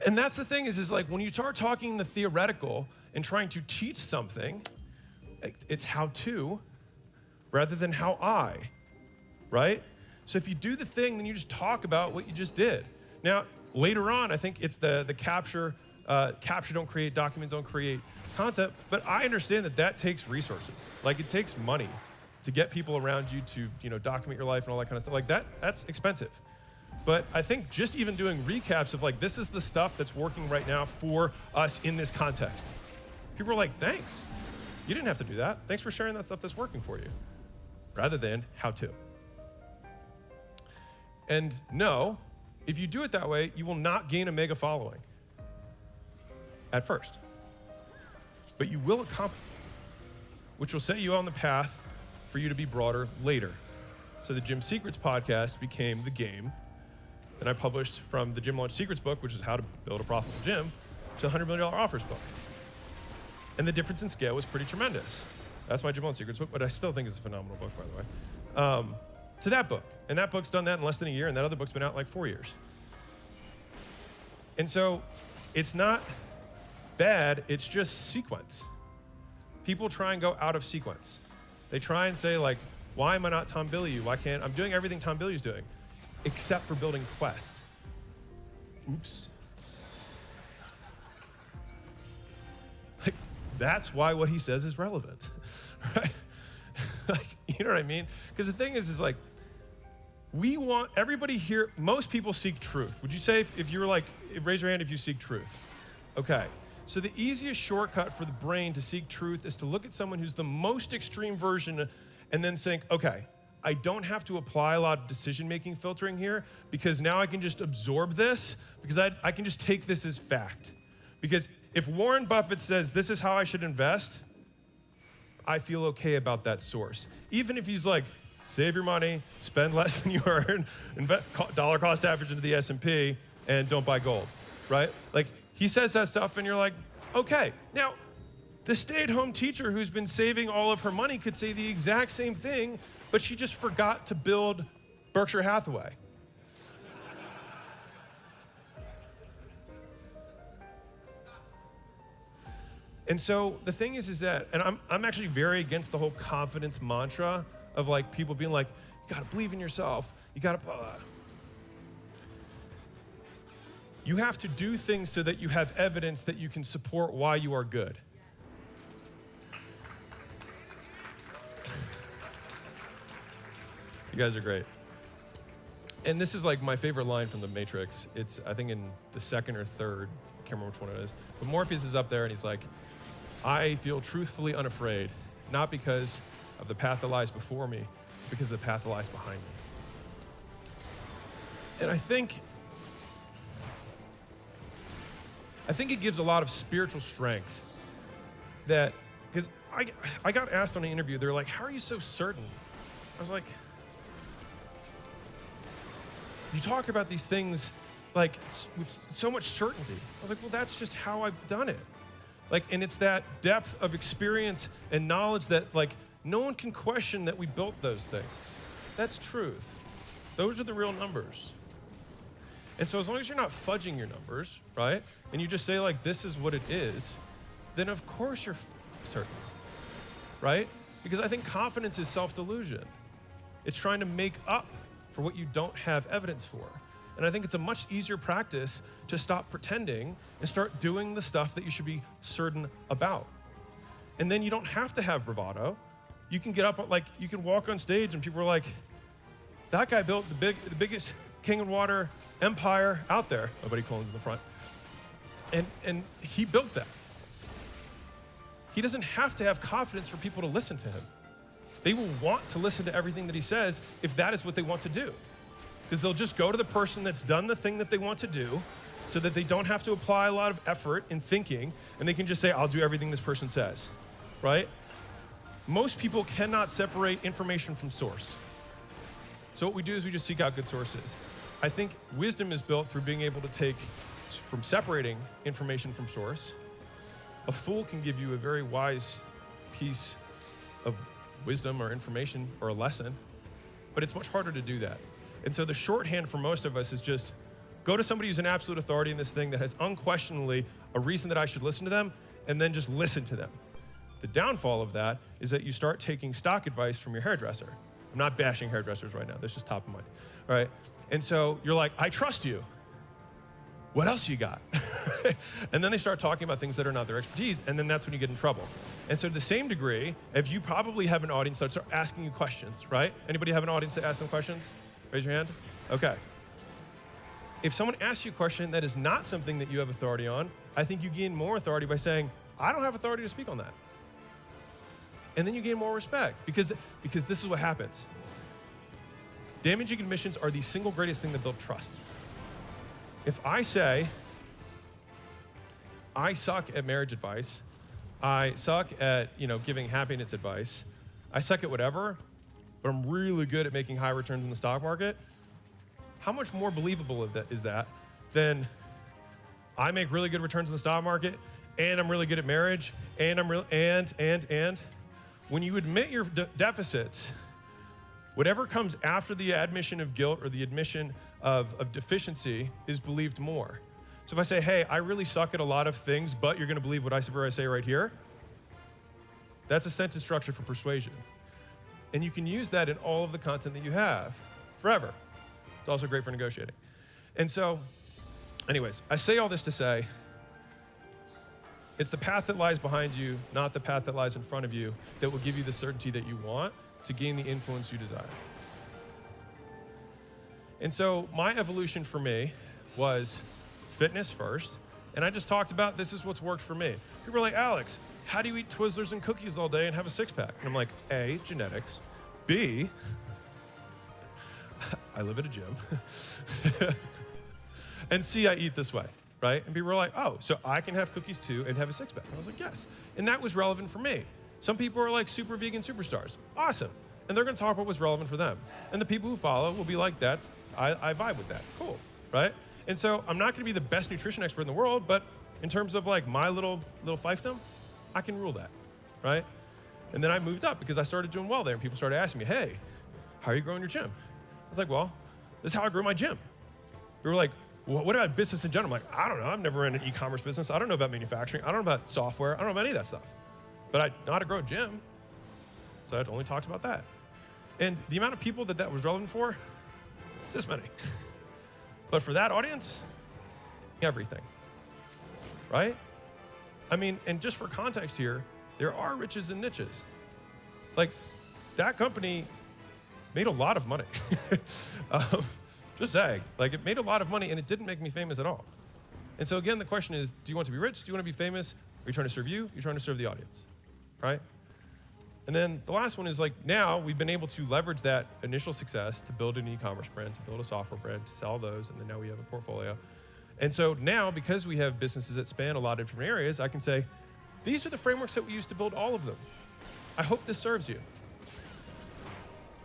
And that's the thing is like when you start talking the theoretical and trying to teach something, it's how to rather than how I, right? So if you do the thing, then you just talk about what you just did. Now, later on, I think it's the capture don't create, document don't create concept, but I understand that takes resources. Like it takes money to get people around you to, document your life and all that kind of stuff. Like that's expensive. But I think just even doing recaps of like, this is the stuff that's working right now for us in this context. People are like, thanks. You didn't have to do that. Thanks for sharing that stuff that's working for you. Rather than how to. And no, if you do it that way, you will not gain a mega following at first. But you will accomplish, which will set you on the path for you to be broader later. So the Gym Secrets podcast became the game. And I published from the Gym Launch Secrets book, which is how to build a profitable gym, to the $100 million offers book. And the difference in scale was pretty tremendous. That's my Gym Launch Secrets book, but I still think it's a phenomenal book, by the way. To that book. And that book's done that in less than a year, and that other book's been out like 4 years. And so it's not bad, it's just sequence. People try and go out of sequence. They try and say like, why am I not Tom Bilyeu? Why can't, I'm doing everything Tom Bilyeu's doing, except for building Quest. Oops. Like, that's why what he says is relevant, right? Like, you know what I mean? Because the thing is like, we want everybody here, most people seek truth. Would you say if you're like, raise your hand if you seek truth? Okay. So the easiest shortcut for the brain to seek truth is to look at someone who's the most extreme version and then think, okay, I don't have to apply a lot of decision-making filtering here because now I can just absorb this because I can just take this as fact. Because if Warren Buffett says this is how I should invest, I feel okay about that source. Even if he's like, save your money, spend less than you earn, dollar cost average into the S&P, and don't buy gold, right? Like, he says that stuff and you're like, okay. Now, the stay-at-home teacher who's been saving all of her money could say the exact same thing, but she just forgot to build Berkshire Hathaway. And so the thing is that, and I'm actually very against the whole confidence mantra of like people being like, you gotta believe in yourself, you gotta, you have to do things so that you have evidence that you can support why you are good. You guys are great. And this is like my favorite line from The Matrix. It's, I think, in the second or third, I can't remember which one it is. But Morpheus is up there and he's like, I feel truthfully unafraid, not because of the path that lies before me, but because of the path that lies behind me. And I think it gives a lot of spiritual strength that, because I got asked on an interview, they're like, how are you so certain? I was like, you talk about these things like with so much certainty. I was like, well, that's just how I've done it. Like, and it's that depth of experience and knowledge that like no one can question that we built those things. That's truth. Those are the real numbers. And so as long as you're not fudging your numbers, right? And you just say like, this is what it is, then of course you're certain, right? Because I think confidence is self-delusion. It's trying to make up for what you don't have evidence for. And I think it's a much easier practice to stop pretending and start doing the stuff that you should be certain about. And then you don't have to have bravado. You can get up, like, you can walk on stage and people are like, that guy built the biggest King and Water empire out there. Nobody calls in the front. And he built that. He doesn't have to have confidence for people to listen to him. They will want to listen to everything that he says if that is what they want to do. Because they'll just go to the person that's done the thing that they want to do so that they don't have to apply a lot of effort in thinking, and they can just say, I'll do everything this person says, right? Most people cannot separate information from source. So what we do is we just seek out good sources. I think wisdom is built through being able to take from separating information from source. A fool can give you a very wise piece of wisdom or information or a lesson, but it's much harder to do that. And so the shorthand for most of us is just go to somebody who's an absolute authority in this thing that has unquestionably a reason that I should listen to them, and then just listen to them. The downfall of that is that you start taking stock advice from your hairdresser. I'm not bashing hairdressers right now, that's just top of mind, all right? And so you're like, I trust you. What else you got? And then they start talking about things that are not their expertise, and then that's when you get in trouble. And so to the same degree, if you probably have an audience that starts asking you questions, right? Anybody have an audience that asks them questions? Raise your hand. Okay. If someone asks you a question that is not something that you have authority on, I think you gain more authority by saying, I don't have authority to speak on that. And then you gain more respect because this is what happens. Damaging admissions are the single greatest thing that build trust. If I say, I suck at marriage advice, I suck at giving happiness advice, I suck at whatever, but I'm really good at making high returns in the stock market, how much more believable is that than I make really good returns in the stock market, and I'm really good at marriage, and I'm when you admit your deficits, whatever comes after the admission of guilt or the admission of deficiency is believed more. So if I say, hey, I really suck at a lot of things, but you're gonna believe whatever I say right here, that's a sentence structure for persuasion. And you can use that in all of the content that you have forever. It's also great for negotiating. And so, anyways, I say all this to say, it's the path that lies behind you, not the path that lies in front of you, that will give you the certainty that you want to gain the influence you desire. And so my evolution for me was fitness first, and I just talked about this is what's worked for me. People are like, Alex, how do you eat Twizzlers and cookies all day and have a six-pack? And I'm like, A, genetics. B, I live at a gym. And C, I eat this way, right? And people were like, oh, so I can have cookies too and have a six-pack. And I was like, yes. And that was relevant for me. Some people are like super vegan superstars. Awesome. And they're gonna talk about what's relevant for them. And the people who follow will be like, I vibe with that. Cool, right? And so I'm not gonna be the best nutrition expert in the world, but in terms of like my little fiefdom, I can rule that, right? And then I moved up because I started doing well there, and people started asking me, hey, how are you growing your gym? I was like, well, this is how I grew my gym. They were like, well, what about business in general? I'm like, I don't know, I've never ran an e-commerce business. I don't know about manufacturing. I don't know about software. I don't know about any of that stuff. But I know how to grow a gym. So I only talked about that. And the amount of people that was relevant for, this many. But for that audience, everything, right? I mean, and just for context here, there are riches and niches. Like, that company made a lot of money. Just saying, like, it made a lot of money and it didn't make me famous at all. And so again, the question is, do you want to be rich? Do you want to be famous? Are you trying to serve you? Are you trying to serve the audience, right? And then the last one is like, now we've been able to leverage that initial success to build an e-commerce brand, to build a software brand, to sell those, and then now we have a portfolio. And so now, because we have businesses that span a lot of different areas, I can say, these are the frameworks that we use to build all of them. I hope this serves you.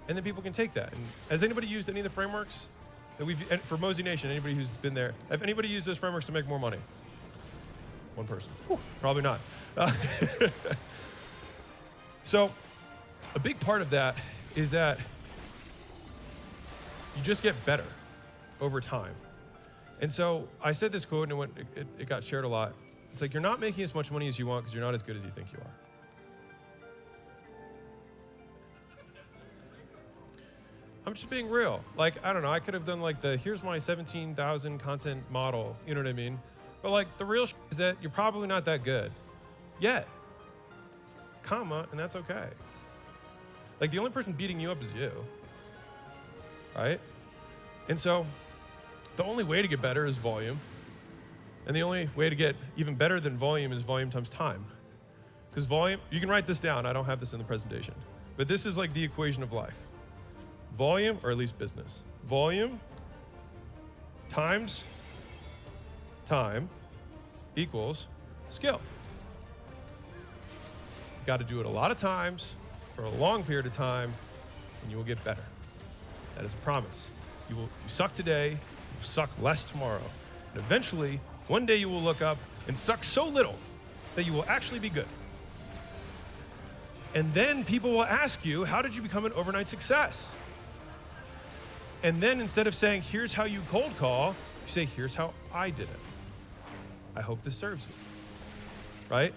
And then people can take that. And has anybody used any of the frameworks that and for Mosey Nation, anybody who's been there, have anybody used those frameworks to make more money? One person. Whew, probably not. So a big part of that is that you just get better over time. And so I said this quote and it got shared a lot. It's like, you're not making as much money as you want because you're not as good as you think you are. I'm just being real. Like, I don't know, I could have done like here's my 17,000 content model, you know what I mean? But like the real is that you're probably not that good yet, comma, and that's okay. Like the only person beating you up is you, right? And so the only way to get better is volume. And the only way to get even better than volume is volume times time. Because volume, you can write this down, I don't have this in the presentation, but this is like the equation of life. Volume, or at least business. Volume times time equals skill. You got to do it a lot of times for a long period of time, and you will get better. That is a promise. If you suck today, you will suck less tomorrow. And eventually, one day you will look up and suck so little that you will actually be good. And then people will ask you, how did you become an overnight success? And then instead of saying, here's how you cold call, you say, here's how I did it. I hope this serves you, right?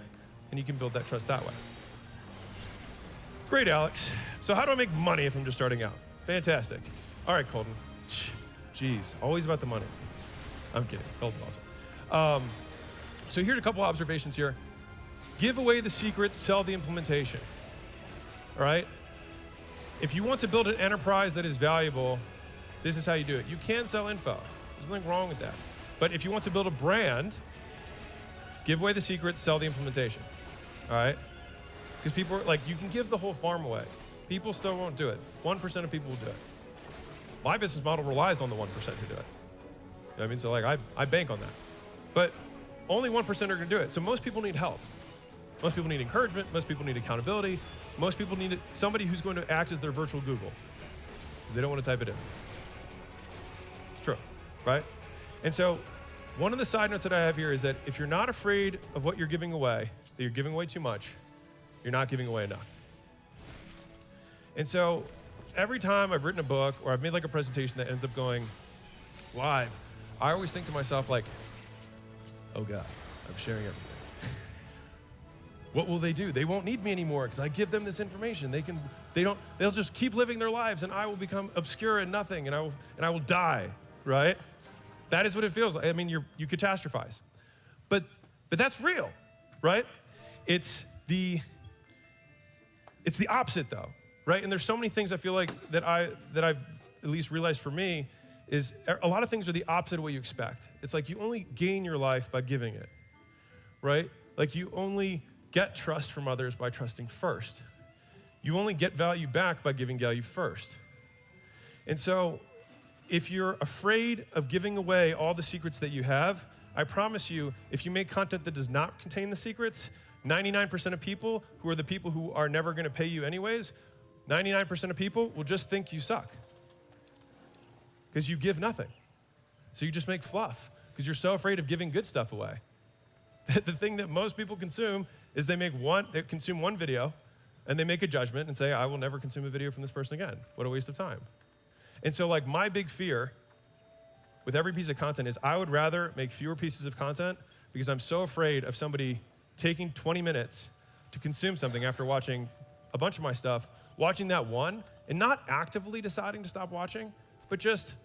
And you can build that trust that way. Great, Alex. So how do I make money if I'm just starting out? Fantastic. All right, Colton. Jeez, always about the money. I'm kidding. Colton's awesome. So here's a couple observations here. Give away the secrets, sell the implementation. All right? If you want to build an enterprise that is valuable, this is how you do it. You can sell info. There's nothing wrong with that. But if you want to build a brand, give away the secrets, sell the implementation. All right? Because people are like, you can give the whole farm away. People still won't do it. 1% of people will do it. My business model relies on the 1% who do it. You know what I mean? So like I bank on that. But only 1% are gonna do it. So most people need help. Most people need encouragement. Most people need accountability. Most people need somebody who's going to act as their virtual Google. They don't want to type it in. It's true, right? And so one of the side notes that I have here is that if you're not afraid of what you're giving away, that you're giving away too much, you're not giving away enough. And so every time I've written a book or I've made like a presentation that ends up going live, I always think to myself like, oh God, I'm sharing everything. What will they do? They won't need me anymore because I give them this information. They'll just keep living their lives and I will become obscure and nothing and I will die, right? That is what it feels like. I mean, you catastrophize. But that's real, right? It's the opposite though, right? And there's so many things I feel like that I've at least realized for me is a lot of things are the opposite of what you expect. It's like you only gain your life by giving it, right? Like you only get trust from others by trusting first. You only get value back by giving value first. And so if you're afraid of giving away all the secrets that you have, I promise you, if you make content that does not contain the secrets, 99% of people who are the people who are never gonna pay you anyways, 99% of people will just think you suck because you give nothing. So you just make fluff because you're so afraid of giving good stuff away. The thing that most people consume is they consume one video and they make a judgment and say, I will never consume a video from this person again. What a waste of time. And so like my big fear with every piece of content is I would rather make fewer pieces of content because I'm so afraid of somebody taking 20 minutes to consume something after watching a bunch of my stuff, watching that one and not actively deciding to stop watching, but just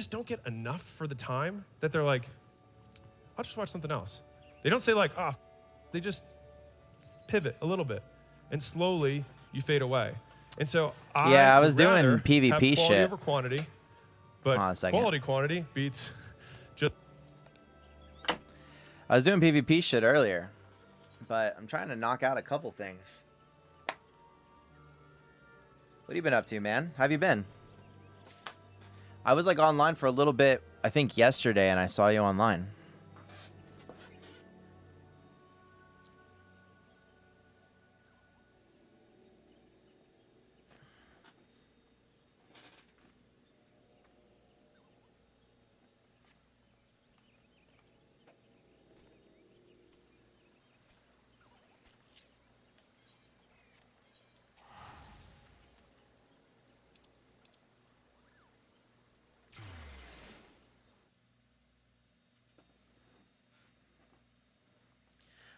don't get enough for the time that they're like, I'll just watch something else. They don't say like, they just pivot a little bit and slowly you fade away. And so I was doing rather PvP have quality shit over quantity, but quality quantity beats just. I was doing PvP shit earlier, but I'm trying to knock out a couple things. What have you been up to, man? How have you been? I was like online for a little bit, I think yesterday, and I saw you online.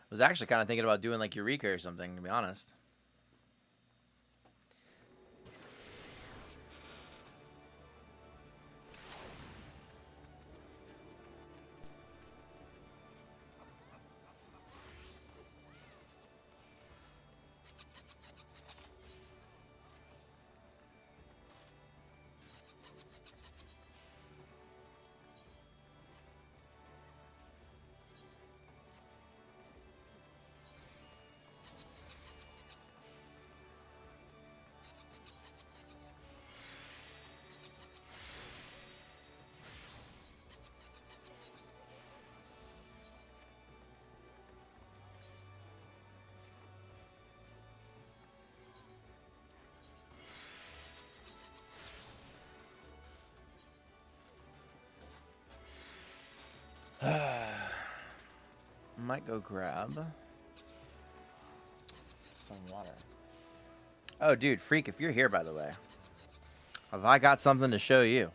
I was actually kind of thinking about doing like Eureka or something, to be honest. might go grab some water. Oh, dude, Freak, if you're here, by the way, have I got something to show you?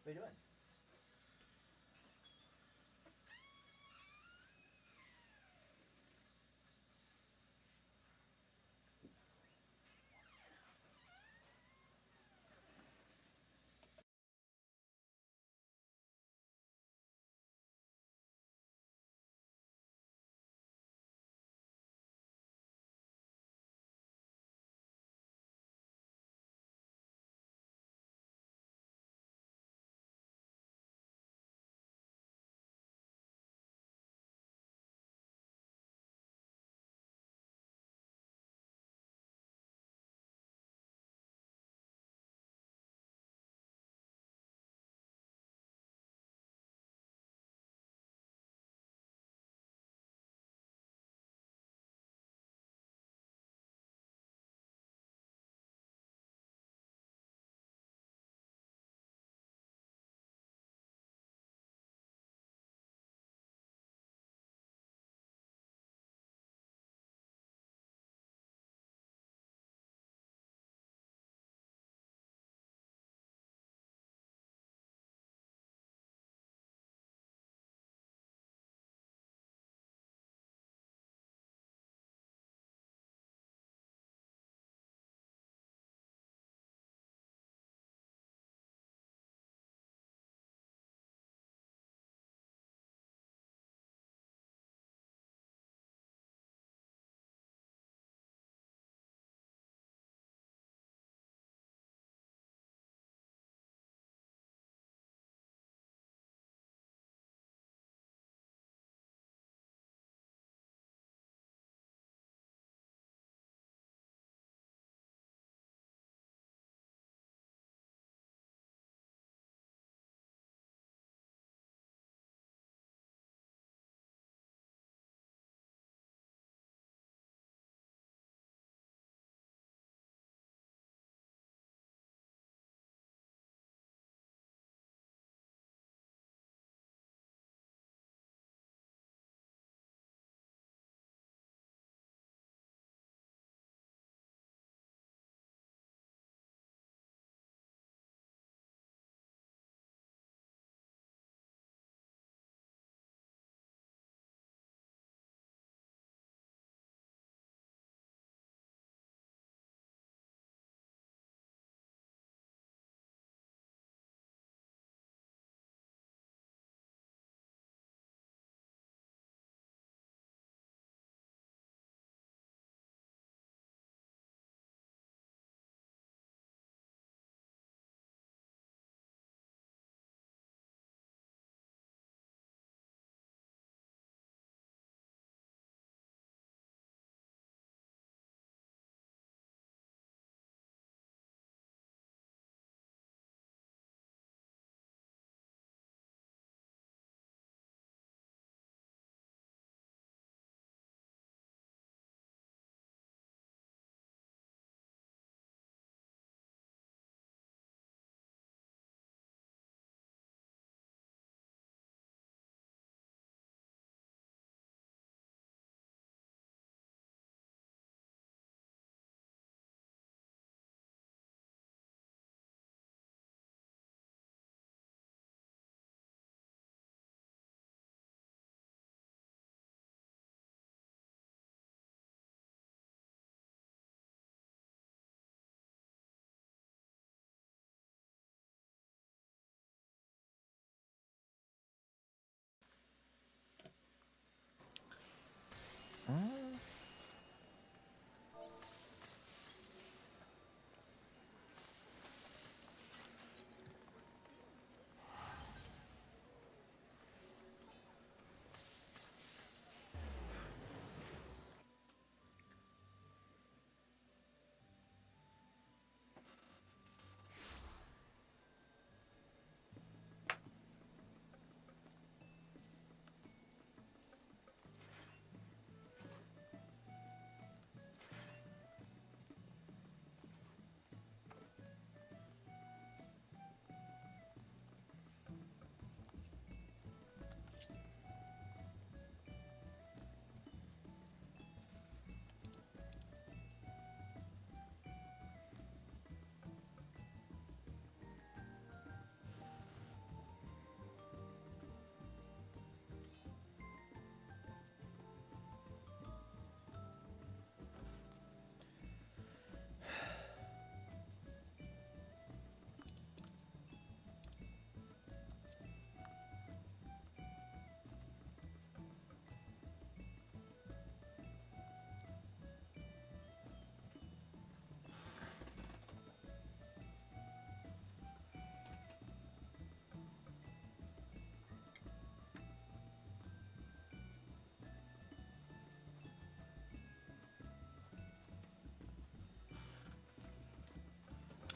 What are you doing?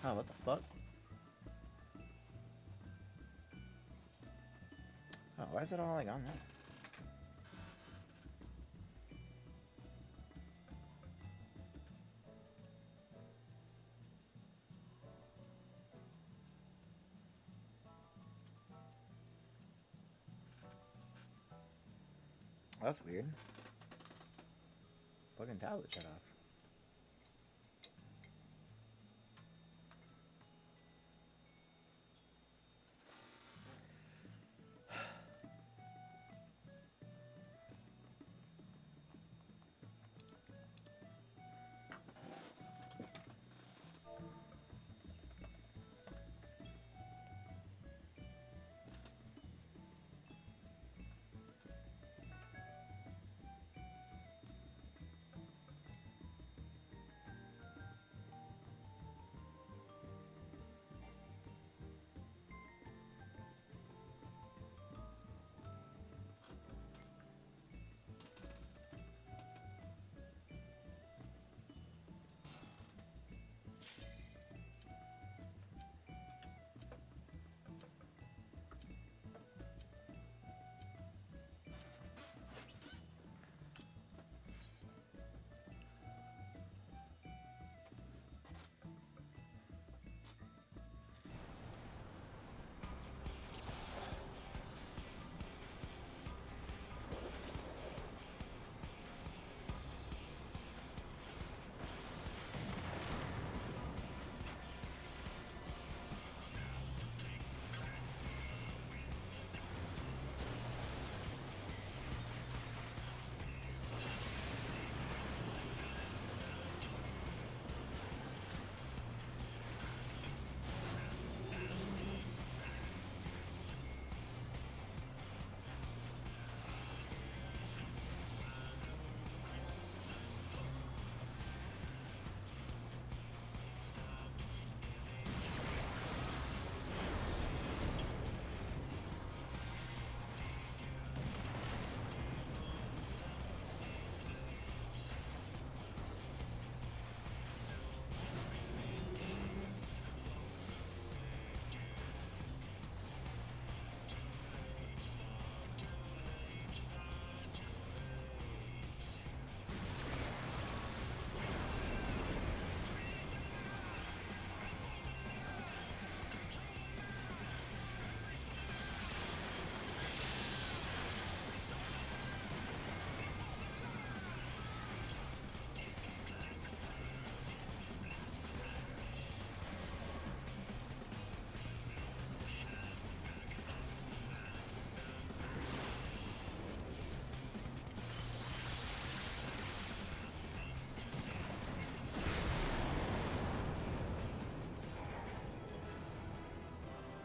Oh, what the fuck? Oh, why is it all like on that? That's weird. Fucking tablet shut off.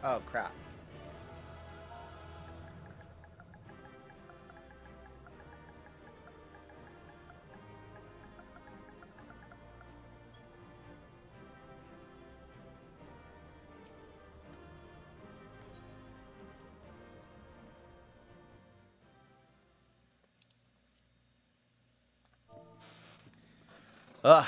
Oh, crap. Ugh.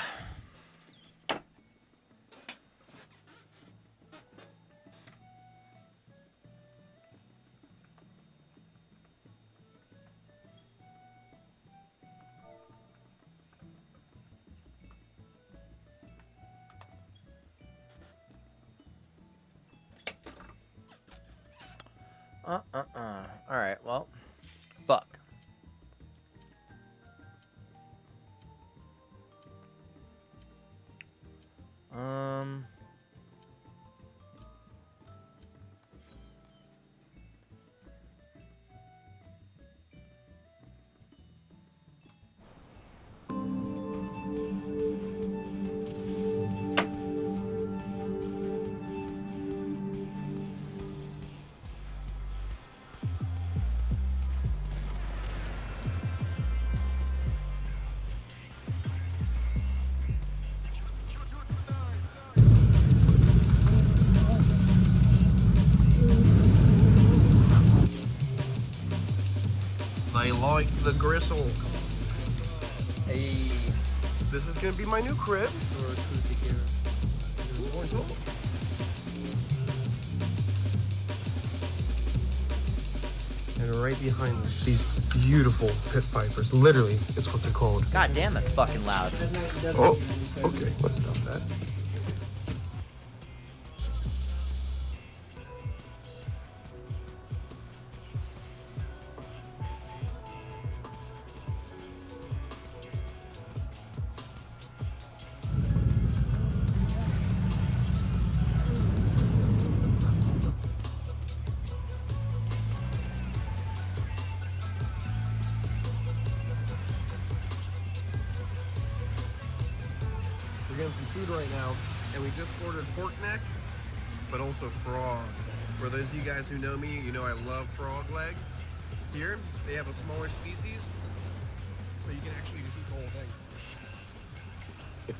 Alright, well. Fuck. They like the gristle. Hey. This is gonna be my new crib. That's all. And right behind us, these beautiful pit vipers. Literally, it's what they're called. God damn, that's fucking loud. Oh, okay, let's stop that. We're getting some food right now, and we just ordered pork neck, but also frog. For those of you guys who know me, you know I love frog legs. Here, they have a smaller species, so you can actually just eat the whole thing. It's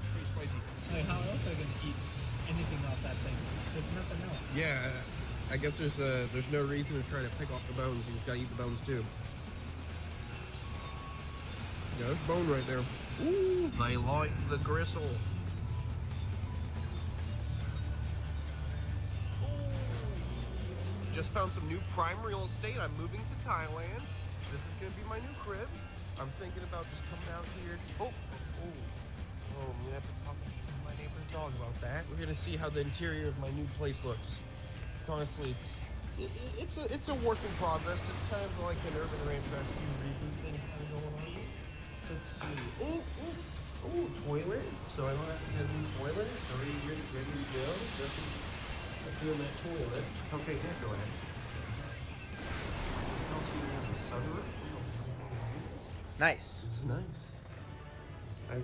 pretty spicy. Hey, how else are they gonna eat anything off that thing? There's nothing else. Yeah, I guess there's no reason to try to pick off the bones. You just gotta eat the bones too. Yeah, there's bone right there. Ooh, they like the gristle. Just found some new prime real estate. I'm moving to Thailand. This is gonna be my new crib. I'm thinking about just coming out here. Oh, I'm gonna have to talk to my neighbor's dog about that. We're gonna see how the interior of my new place looks. It's honestly, it's a work in progress. It's kind of like an Urban Ranch Rescue reboot thing kind of going on. Let's see. Oh, toilet. So I don't have to get a new toilet. It's already ready to go. Nothing in that toilet. Okay, yeah, go ahead. This house even has a sunroof. Nice. This is nice. I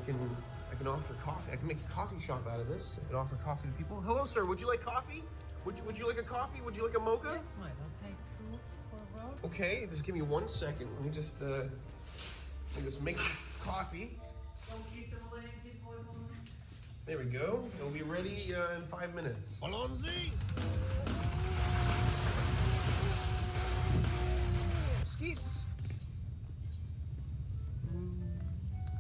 can offer coffee. I can make a coffee shop out of this. I can offer coffee to people. Hello, sir. Would you like coffee? Would you like a coffee? Would you like a mocha? Yes, mate. I'll take two for a road. Okay, just give me 1 second. Let me just make some coffee. There we go. It'll be ready in 5 minutes. Alonzi! Skeets!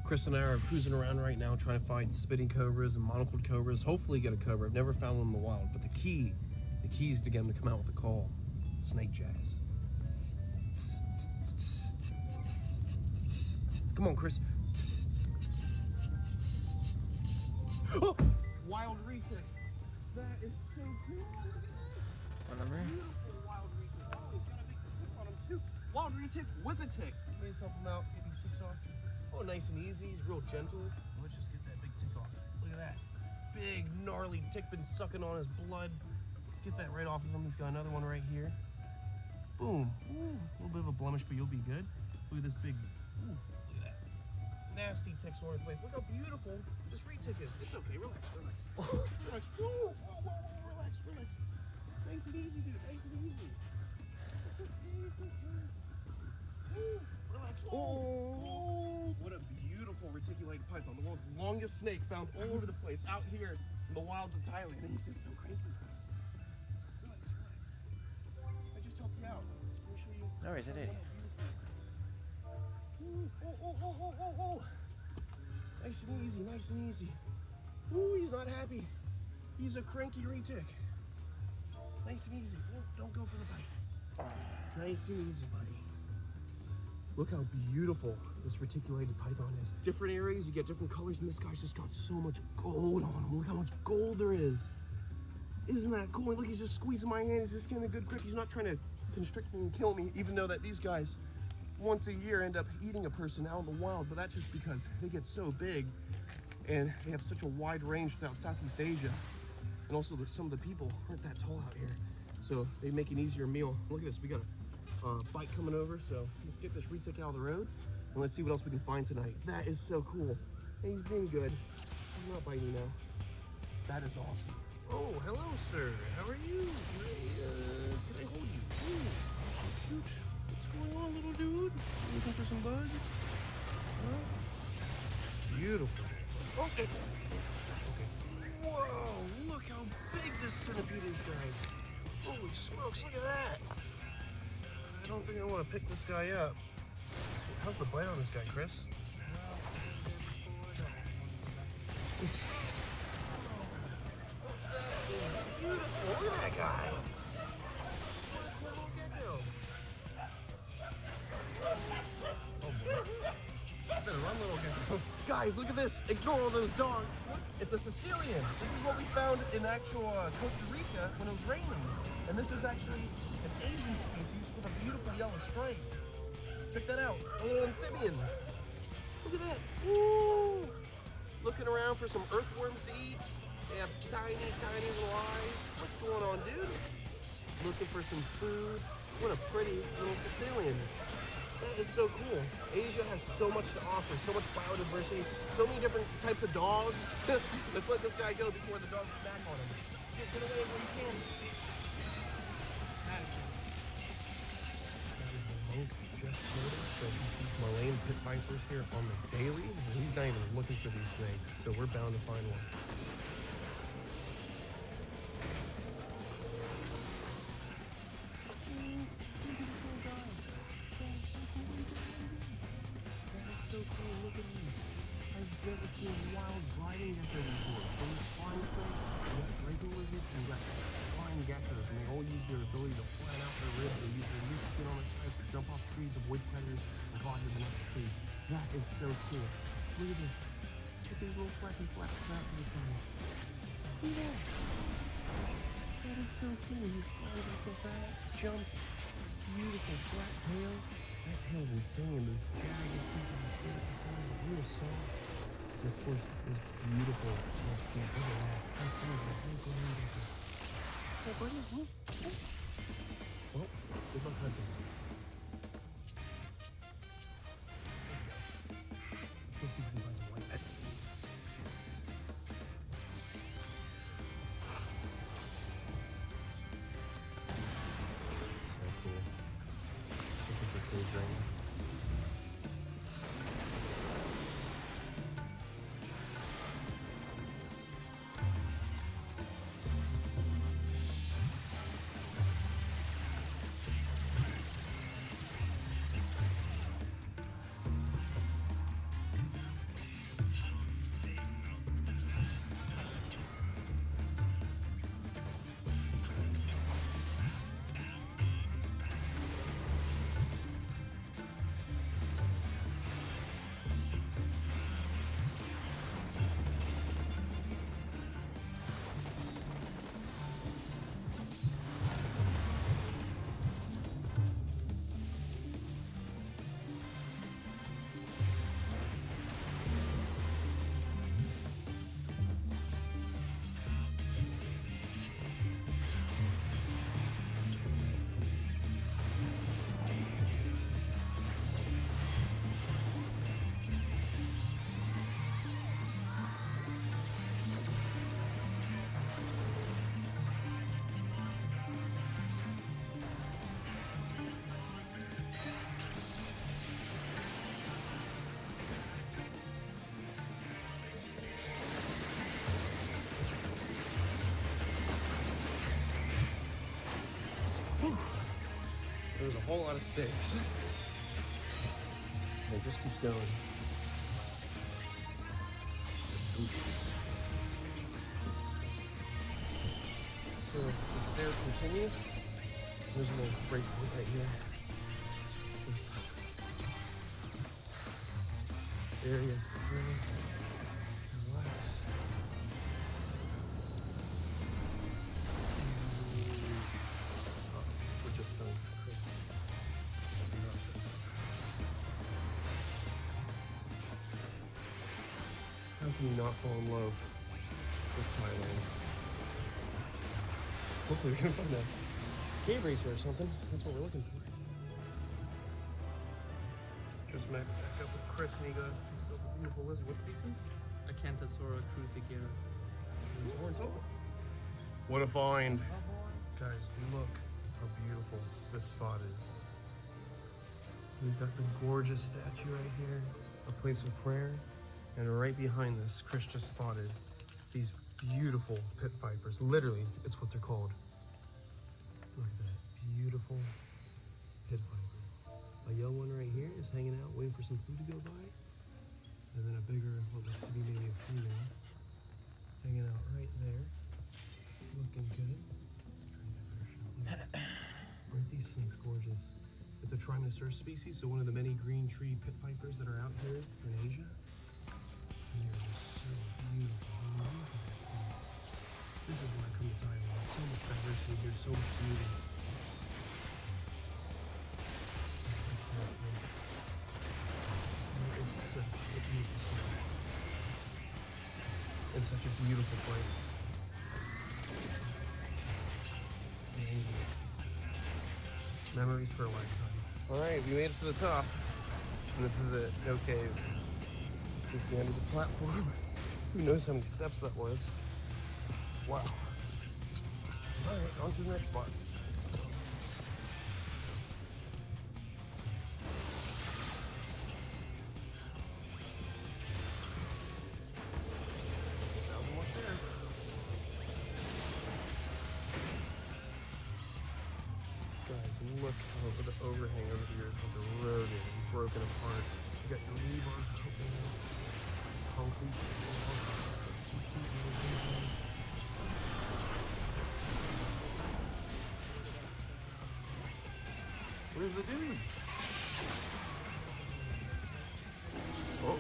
Chris and I are cruising around right now trying to find spitting cobras and monocled cobras. Hopefully get a cobra. I've never found one in the wild, but the key is to get them to come out with a call. Snake jazz. Come on, Chris. Oh! Wild retic. That is so cool. Look at that. What number? Beautiful wild retic. Oh, he's got a big tick on him too. Wild retic with a tick. Let me just help him out. Get these ticks off. Oh, nice and easy. He's real gentle. Let's just get that big tick off. Look at that. Big, gnarly tick been sucking on his blood. Get that right off of him. He's got another one right here. Boom. Ooh, a little bit of a blemish, but you'll be good. Look at this big. Ooh, look at that. Nasty ticks all over the place. Look how beautiful this retic is. It's okay. Relax. Relax. Whoa, relax. Nice and easy, dude. Nice and easy. It's okay. It's okay. Ooh, relax. Oh, what a beautiful reticulated python. The world's longest snake found all over the place out here in the wilds of Thailand. And he's just so cranky. Relax. I just helped you out. Let me show you. No worries, I did. Oh. Nice and easy. Ooh, he's not happy. He's a cranky retic. Nice and easy. Don't go for the bite. Nice and easy, buddy. Look how beautiful this reticulated python is. Different areas, you get different colors, and this guy's just got so much gold on him. Look how much gold there is. Isn't that cool? Look, he's just squeezing my hand. He's just getting a good grip. He's not trying to constrict me and kill me, even though that these guys once a year end up eating a person out in the wild, but that's just because they get so big and they have such a wide range throughout Southeast Asia. And also some of the people aren't that tall out here, so they make an easier meal. Look at this, we got a bike coming over, so let's get this retic out of the road and let's see what else we can find tonight. That is so cool. And he's being good. He's not biting now. That is awesome. Oh, hello, sir. How are you? Can I hold you? Ooh, shoot. What's going on, little dude? You looking for some bugs? Huh? Beautiful. Okay. Whoa, look how big this centipede is, guys. Holy smokes, look at that. I don't think I want to pick this guy up. How's the bite on this guy, Chris? beautiful. Look at that guy. Little gecko. Oh boy. Better run, little gecko. Guys, look at this. Ignore all those dogs. It's a Sicilian. This is what we found in actual Costa Rica when it was raining. And this is actually an Asian species with a beautiful yellow stripe. Check that out. A little amphibian. Look at that. Woo! Looking around for some earthworms to eat. They have tiny, tiny little eyes. What's going on, dude? Looking for some food. What a pretty little Sicilian. That is so cool. Asia has so much to offer, so much biodiversity, so many different types of dogs. Let's let this guy go before the dogs snack on him. Get away where you can. That is the monk who just noticed that he sees Malayan pit vipers here on the daily, and he's not even looking for these snakes, so we're bound to find one. So cool, look at me. I've never seen wild gliding geckos before. Some flying snakes, we got Draco lizards, and we got flying geckos, and they all use their ability to flatten out their ribs. They use their loose skin on the sides to jump off trees, avoid predators, and go onto the next tree. That is so cool. Look at this. Look at these little flappy flaps out to the side. Look at that. That is so cool. He just flies in so fast, jumps. Beautiful flat tail. That tail's insane. Those jagged pieces of skin at the side, real soft. And of course, those beautiful little feet. Look at that. How cool is that? Look at that. Oh, buddy. Well, good luck hunting. Let's go see if we can find some whiteheads. So cool. Looking for cool drain. There's a whole lot of stairs. And it just keeps going. So the stairs continue. There's a little break point right here. Areas to pray. Relax. Oh, we're just done. How can you not fall in love with Thailand? Hopefully we can find a cave racer or something. That's what we're looking for. Just back up with Chris and he got himself a beautiful lizard. What species? Acanthosaura crucificator. His horns. Oh. What a find. Guys, look how beautiful this spot is. We've got the gorgeous statue right here, a place of prayer, and right behind this, Chris just spotted these beautiful pit vipers. Literally, it's what they're called. Look at that, beautiful pit viper. A young one right here is hanging out, waiting for some food to go by. And then a bigger, what looks to be maybe a female, hanging out right there. looking good. Aren't these snakes gorgeous? It's a Trimenosaurus species, so one of the many green tree pit vipers that are out here in Asia. And they're just so beautiful. I mean, look at that snake. This is why I come to Thailand. There's so much diversity here, so much beauty. It is such a beautiful snake. And such a beautiful place. Amazing. Memories for a lifetime. Alright, we made it to the top. And this is it. No cave. This is the end of the platform. Who knows how many steps that was? Wow. Alright, on to the next spot. Guys, look how the overhang over the years has eroded and broken apart. You got your rebar open, concrete just pieces of everything. Where's the dude? Oh.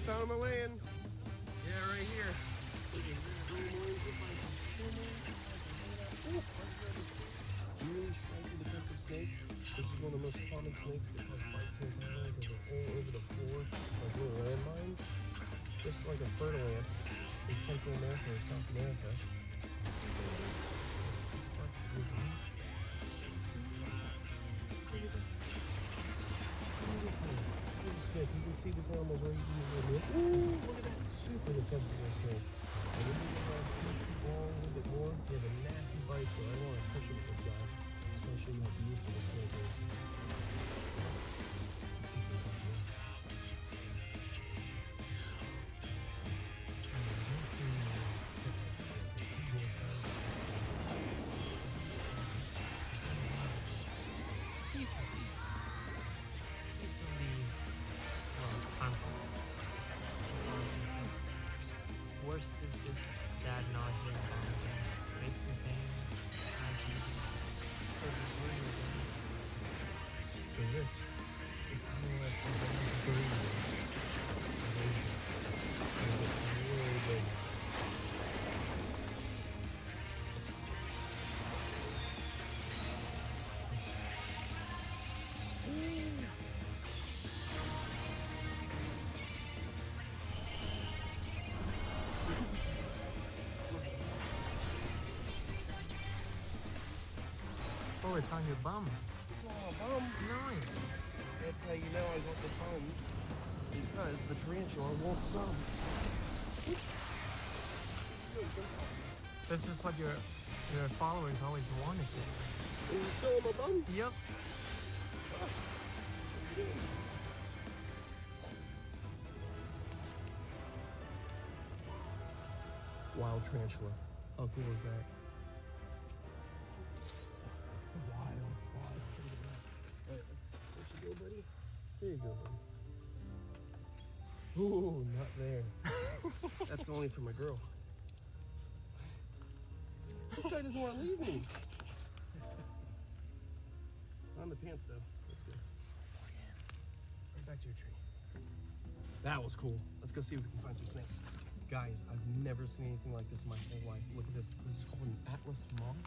Found my land. Yeah, right here. Really striking defensive snake. This is one of the most common snakes that cause bites here in Thailand because they're all over the floor like little landmines. Just like a fertile ants in Central America or South America. Snake. You can see this animal's right here. Ooh, look at that. Super defensive snake. And then you can keep on a little bit more. You have a nasty bite, so I don't want to push it with this guy. I want to show you how beautiful this snake is. Let's see if we can do it. Worst is just dad not getting bombed. It makes you pain. So this is the one that's really big. Oh, it's on your bum. It's on my bum. Nice. That's how you know I got the bums. Because the tarantula wants some. This is what your followers always wanted to see. Is it still on my bum? Yep. Wild tarantula. How cool is that? Wild. Alright, let's you go, buddy. There you go, buddy. Ooh, not there. That's only for my girl. This guy doesn't want to leave me. On the pants, though. That's good. Right back to your tree. That was cool. Let's go see if we can find some snakes. Guys, I've never seen anything like this in my whole life. Look at this. This is called an Atlas moth.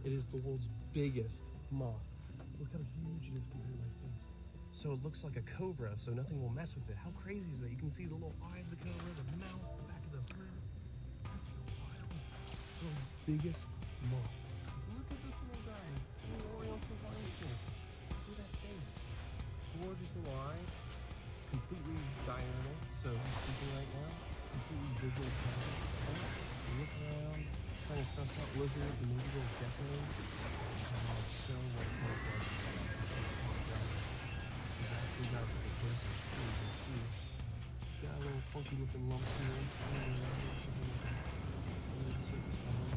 It is the world's biggest moth. Look how huge it is compared to my face. So it looks like a cobra, so nothing will mess with it. How crazy is that? You can see the little eye of the cobra, the mouth, the back of the hood. That's so wild. The world's biggest moth. Just look at this little guy. Little oriental vine snake. Look at that face. Gorgeous little eyes. diurnal, so he's sleeping right now. Completely visual coverage. Look around, trying to suss out lizards and maybe little geckos. So what it smells like. He's actually got a couple places too, you can see. He's got a little funky looking lumps here. Something like that. Under the surface behind.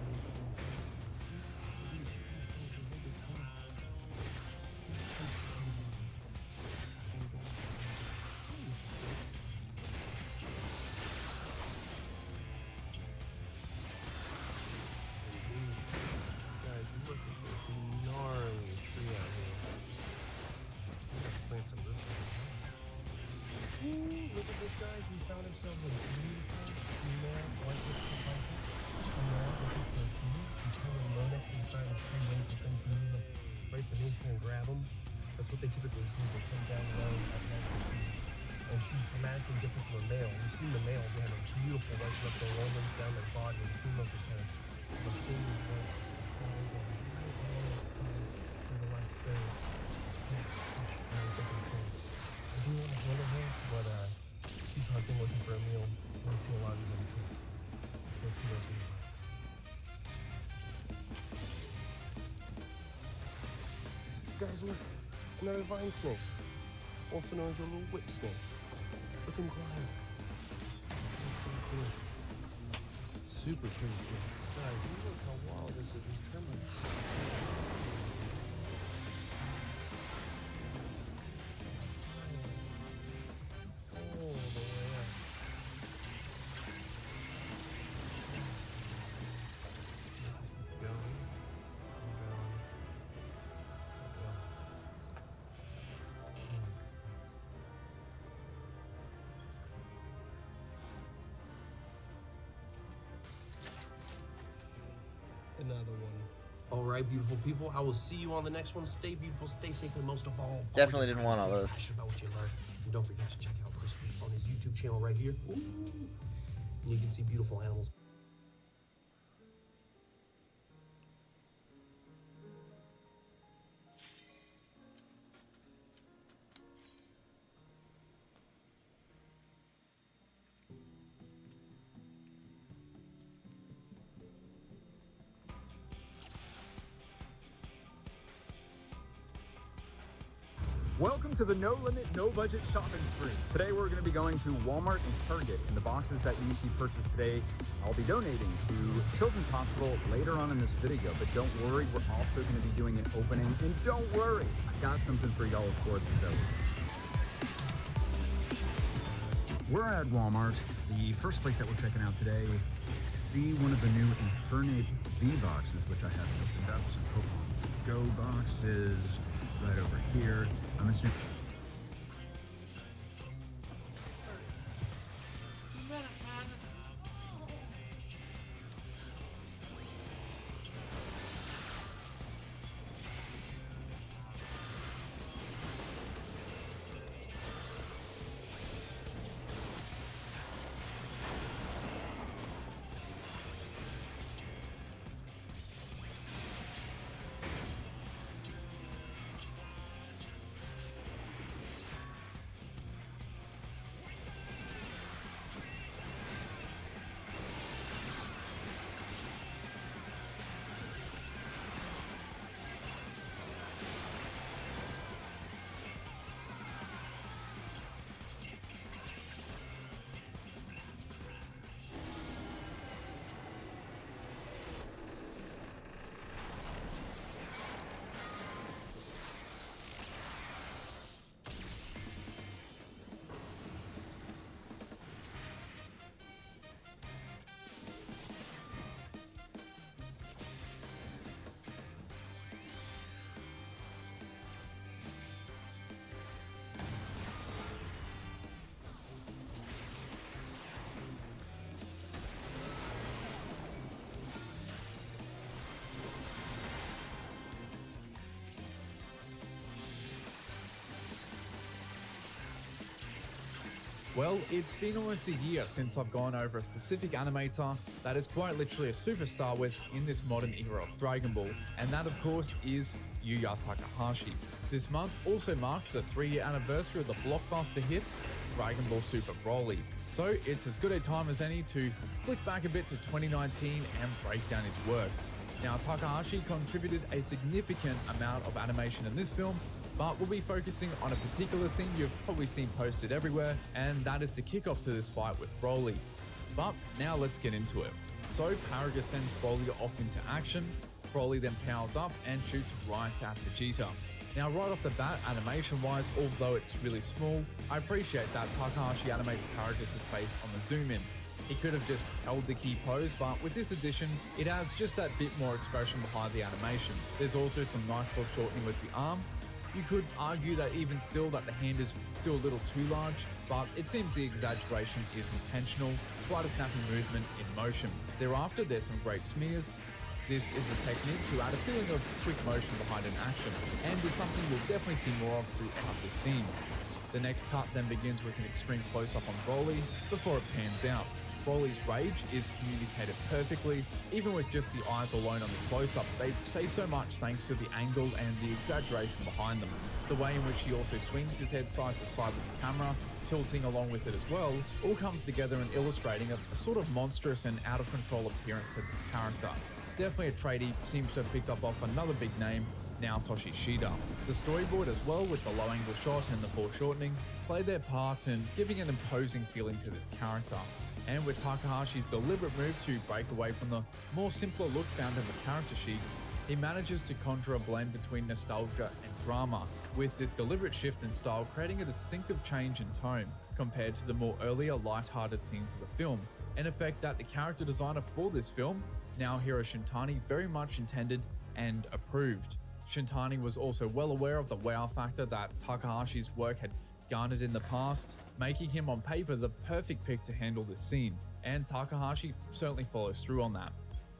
No giant something like that. These guys are hold their tongue. Guys, look at this gnarly tree out here. I'm gonna plant some of this one. Ooh, look at this, guys. We found ourselves a beautiful female white lipped python. And now looking for a few. We turn them low next to the side of the tree, waiting for things to move up right beneath her and grab them. That's what they typically do. They come down low at night for food. And she's dramatically different from a male. You've seen the males, they have a beautiful white lip, their lines down their body, and the females just have the thing is white. For the last day. Makes such something sense. I do want to handle her, but she's hunting looking for a meal. We've seen a lot of these on the trip. So let's see what else we can find. Guys, look, another vine snake. Also known as a little whip snake. Look him glide. That's so cool. Super pretty cool. Guys, look how wild this is, these termites. All the way up. Let's keep going. Another one. All right, beautiful people. I will see you on the next one. Stay beautiful, stay safe, and most of all, Definitely didn't want all stay those. passionate about what you learned. And don't forget to check out Chris Reed on his YouTube channel right here. Ooh. And you can see beautiful animals. Welcome to the No Limit, No Budget shopping spree. Today we're going to be going to Walmart and Target, and the boxes that you see purchased today I'll be donating to Children's Hospital later on in this video. But don't worry, we're also going to be doing an opening, and don't worry, I got something for y'all, of course, as always. We're at Walmart, the first place that we're checking out today. See one of the new Infernape V boxes, which I haven't opened up. Some Pokemon Go boxes right over here. I'm assuming. Well, it's been almost a year since I've gone over a specific animator that is quite literally a superstar in this modern era of Dragon Ball, and that of course is Yuya Takahashi. This month also marks the 3-year anniversary of the blockbuster hit Dragon Ball Super Broly. So it's as good a time as any to flick back a bit to 2019 and break down his work. Now, Takahashi contributed a significant amount of animation in this film, but we'll be focusing on a particular scene you've probably seen posted everywhere, and that is the kickoff to this fight with Broly. But now let's get into it. So Paragus sends Broly off into action. Broly then powers up and shoots right at Vegeta. Now, right off the bat, animation-wise, although it's really small, I appreciate that Takahashi animates Paragus' face on the zoom in. He could have just held the key pose, but with this addition, it adds just that bit more expression behind the animation. There's also some nice foreshortening with the arm. You could argue that even still that the hand is still a little too large, but it seems the exaggeration is intentional, quite a snappy movement in motion. Thereafter, there's some great smears. This is a technique to add a feeling of quick motion behind an action, and is something we'll definitely see more of throughout the scene. The next cut then begins with an extreme close-up on Broly before it pans out. Broly's rage is communicated perfectly. Even with just the eyes alone on the close-up, they say so much thanks to the angle and the exaggeration behind them. The way in which he also swings his head side to side with the camera, tilting along with it as well, all comes together in illustrating a sort of monstrous and out-of-control appearance to this character. Definitely a trait he seems to have picked up off another big name, Naotoshi Shida. The storyboard as well, with the low angle shot and the foreshortening, played their part in giving an imposing feeling to this character. And with Takahashi's deliberate move to break away from the more simpler look found in the character sheets, he manages to conjure a blend between nostalgia and drama, with this deliberate shift in style creating a distinctive change in tone compared to the more earlier light-hearted scenes of the film, an effect that the character designer for this film, Naohiro Shintani, very much intended and approved. Shintani was also well aware of the wow factor that Takahashi's work had garnered in the past, making him on paper the perfect pick to handle this scene, and Takahashi certainly follows through on that.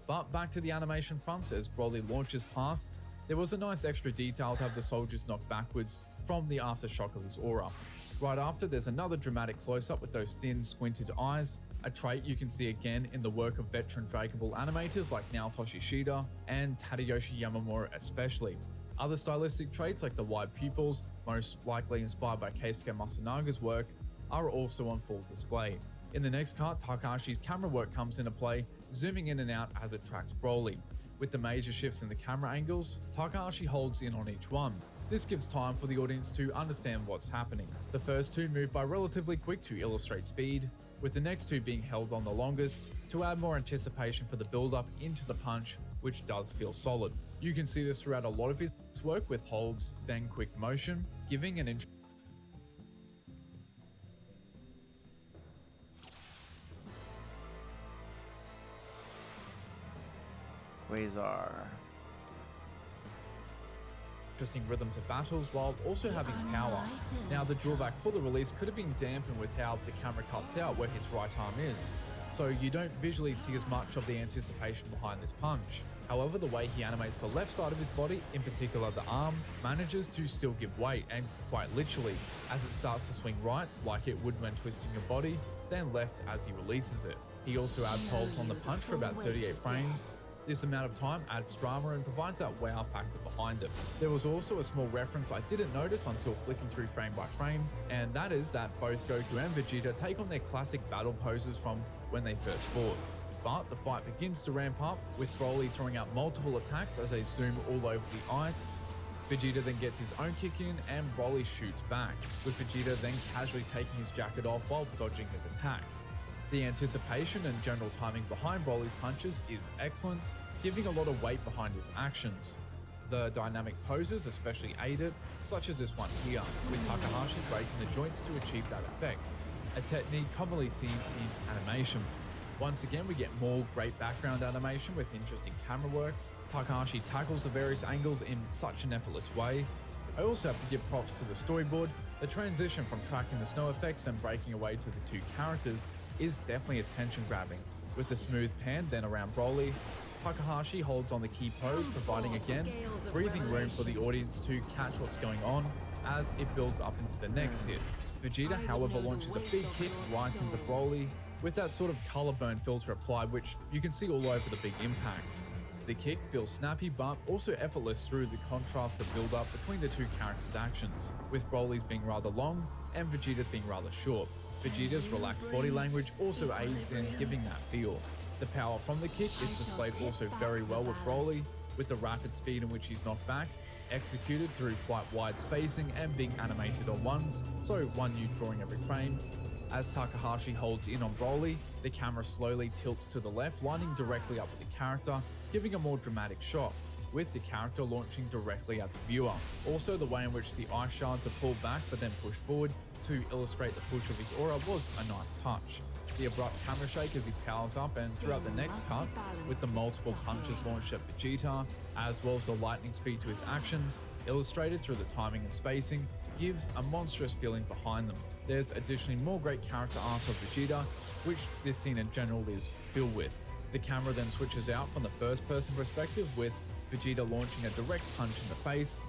But back to the animation front, as Broly launches past, there was a nice extra detail to have the soldiers knocked backwards from the aftershock of his aura. Right after, there's another dramatic close-up with those thin, squinted eyes, a trait you can see again in the work of veteran Dragon Ball animators like Naotoshi Shida and Tadayoshi Yamamura especially. Other stylistic traits like the wide pupils, most likely inspired by Keisuke Masanaga's work, are also on full display. In the next cut, Takahashi's camera work comes into play, zooming in and out as it tracks Broly. With the major shifts in the camera angles, Takahashi holds in on each one. This gives time for the audience to understand what's happening. The first two move by relatively quick to illustrate speed, with the next two being held on the longest to add more anticipation for the build-up into the punch, which does feel solid. You can see this throughout a lot of his work with holds, then quick motion, giving an Quasar. interesting rhythm to battles while also having power. Now, the drawback for the release could have been dampened with how the camera cuts out where his right arm is, so you don't visually see as much of the anticipation behind this punch. However, the way he animates the left side of his body, in particular the arm, manages to still give weight, and quite literally, as it starts to swing right, like it would when twisting your body, then left as he releases it. He also adds holds on the punch for about 38 frames. This amount of time adds drama and provides that wow factor behind it. There was also a small reference I didn't notice until flicking through frame by frame, and that is that both Goku and Vegeta take on their classic battle poses from when they first fought. But the fight begins to ramp up, with Broly throwing out multiple attacks as they zoom all over the ice. Vegeta then gets his own kick in, and Broly shoots back, with Vegeta then casually taking his jacket off while dodging his attacks. The anticipation and general timing behind Broly's punches is excellent, giving a lot of weight behind his actions. The dynamic poses especially aid it, such as this one here, with Takahashi breaking the joints to achieve that effect, a technique commonly seen in animation. Once again, we get more great background animation with interesting camera work. Takahashi tackles the various angles in such an effortless way. I also have to give props to the storyboard. The transition from tracking the snow effects and breaking away to the two characters is definitely attention grabbing. With the smooth pan then around Broly, Takahashi holds on the key pose, providing again breathing room for the audience to catch what's going on as it builds up into the next hit. Vegeta, however, launches a big kick right into Broly with that sort of color burn filter applied, which you can see all over the big impacts. The kick feels snappy but also effortless through the contrast of build-up between the two characters' actions, with Broly's being rather long and Vegeta's being rather short. Vegeta's relaxed body language also aids in giving that feel. The power from the kick is displayed also very well with Broly, with the rapid speed in which he's knocked back, executed through quite wide spacing and being animated on ones, so one you drawing every frame. As Takahashi holds in on Broly, the camera slowly tilts to the left, lining directly up with the character, giving a more dramatic shot, with the character launching directly at the viewer. Also, the way in which the ice shards are pulled back but then pushed forward to illustrate the push of his aura was a nice touch. The abrupt camera shake as he powers up, and throughout the next cut, with the multiple punches launched at Vegeta, as well as the lightning speed to his actions, illustrated through the timing and spacing, gives a monstrous feeling behind them. There's additionally more great character art of Vegeta, which this scene in general is filled with. The camera then switches out from the first person perspective, with Vegeta launching a direct punch in the face,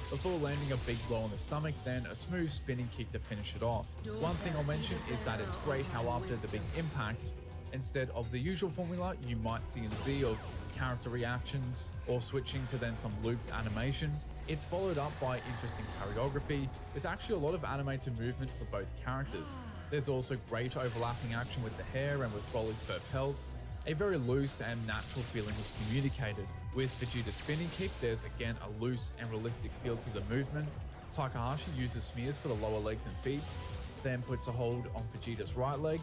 before landing a big blow on the stomach, then a smooth spinning kick to finish it off. One thing I'll mention is that it's great how after the big impact, instead of the usual formula you might see in Z of character reactions or switching to then some looped animation, it's followed up by interesting choreography with actually a lot of animated movement for both characters. There's also great overlapping action with the hair and with Broly's fur pelt. A very loose and natural feeling was communicated. With Vegeta's spinning kick, there's again a loose and realistic feel to the movement. Takahashi uses smears for the lower legs and feet, then puts a hold on Vegeta's right leg,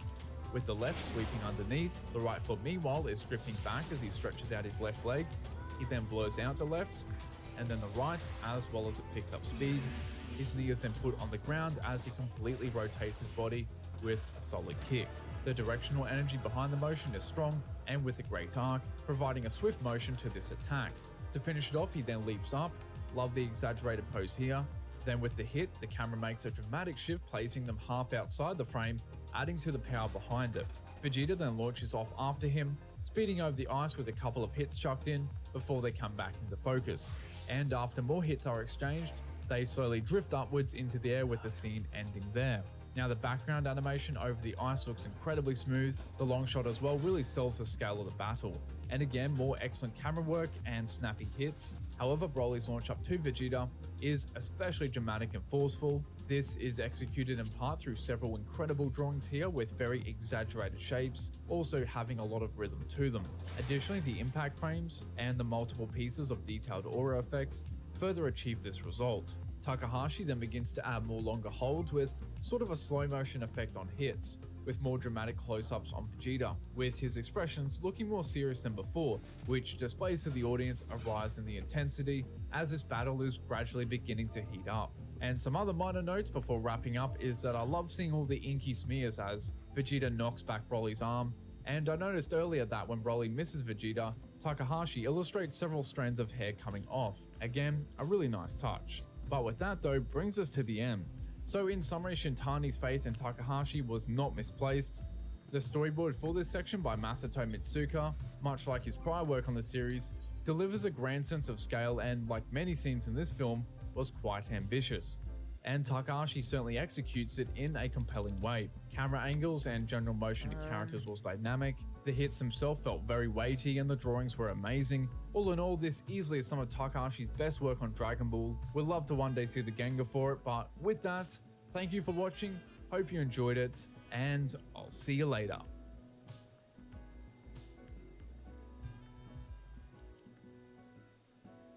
with the left sweeping underneath. The right foot meanwhile is drifting back as he stretches out his left leg. He then blurs out the left, and then the right, as well as it picks up speed. His knee is then put on the ground as he completely rotates his body with a solid kick. The directional energy behind the motion is strong and with a great arc, providing a swift motion to this attack. To finish it off, he then leaps up. Love the exaggerated pose here. Then with the hit, the camera makes a dramatic shift, placing them half outside the frame, adding to the power behind it. Vegeta then launches off after him, speeding over the ice with a couple of hits chucked in before they come back into focus. And after more hits are exchanged, they slowly drift upwards into the air with the scene ending there. Now the background animation over the ice looks incredibly smooth. The long shot as well really sells the scale of the battle. And again, more excellent camera work and snappy hits. However, Broly's launch up to Vegeta is especially dramatic and forceful. This is executed in part through several incredible drawings here with very exaggerated shapes, also having a lot of rhythm to them. Additionally, the impact frames and the multiple pieces of detailed aura effects further achieve this result. Takahashi then begins to add more longer holds with sort of a slow motion effect on hits, with more dramatic close-ups on Vegeta, with his expressions looking more serious than before, which displays to the audience a rise in the intensity as this battle is gradually beginning to heat up. And some other minor notes before wrapping up is that I love seeing all the inky smears as Vegeta knocks back Broly's arm, and I noticed earlier that when Broly misses Vegeta, Takahashi illustrates several strands of hair coming off. Again, a really nice touch. But with that though, brings us to the end. So in summary, Shintani's faith in Takahashi was not misplaced. The storyboard for this section by Masato Mitsuka, much like his prior work on the series, delivers a grand sense of scale and, like many scenes in this film, was quite ambitious. And Takahashi certainly executes it in a compelling way. Camera angles and general motion of characters was dynamic, the hits themselves felt very weighty, and the drawings were amazing. All in all, this easily is some of Takahashi's best work on Dragon Ball. We'd love to one day see the Gengar for it, but with that, thank you for watching, hope you enjoyed it, and I'll see you later.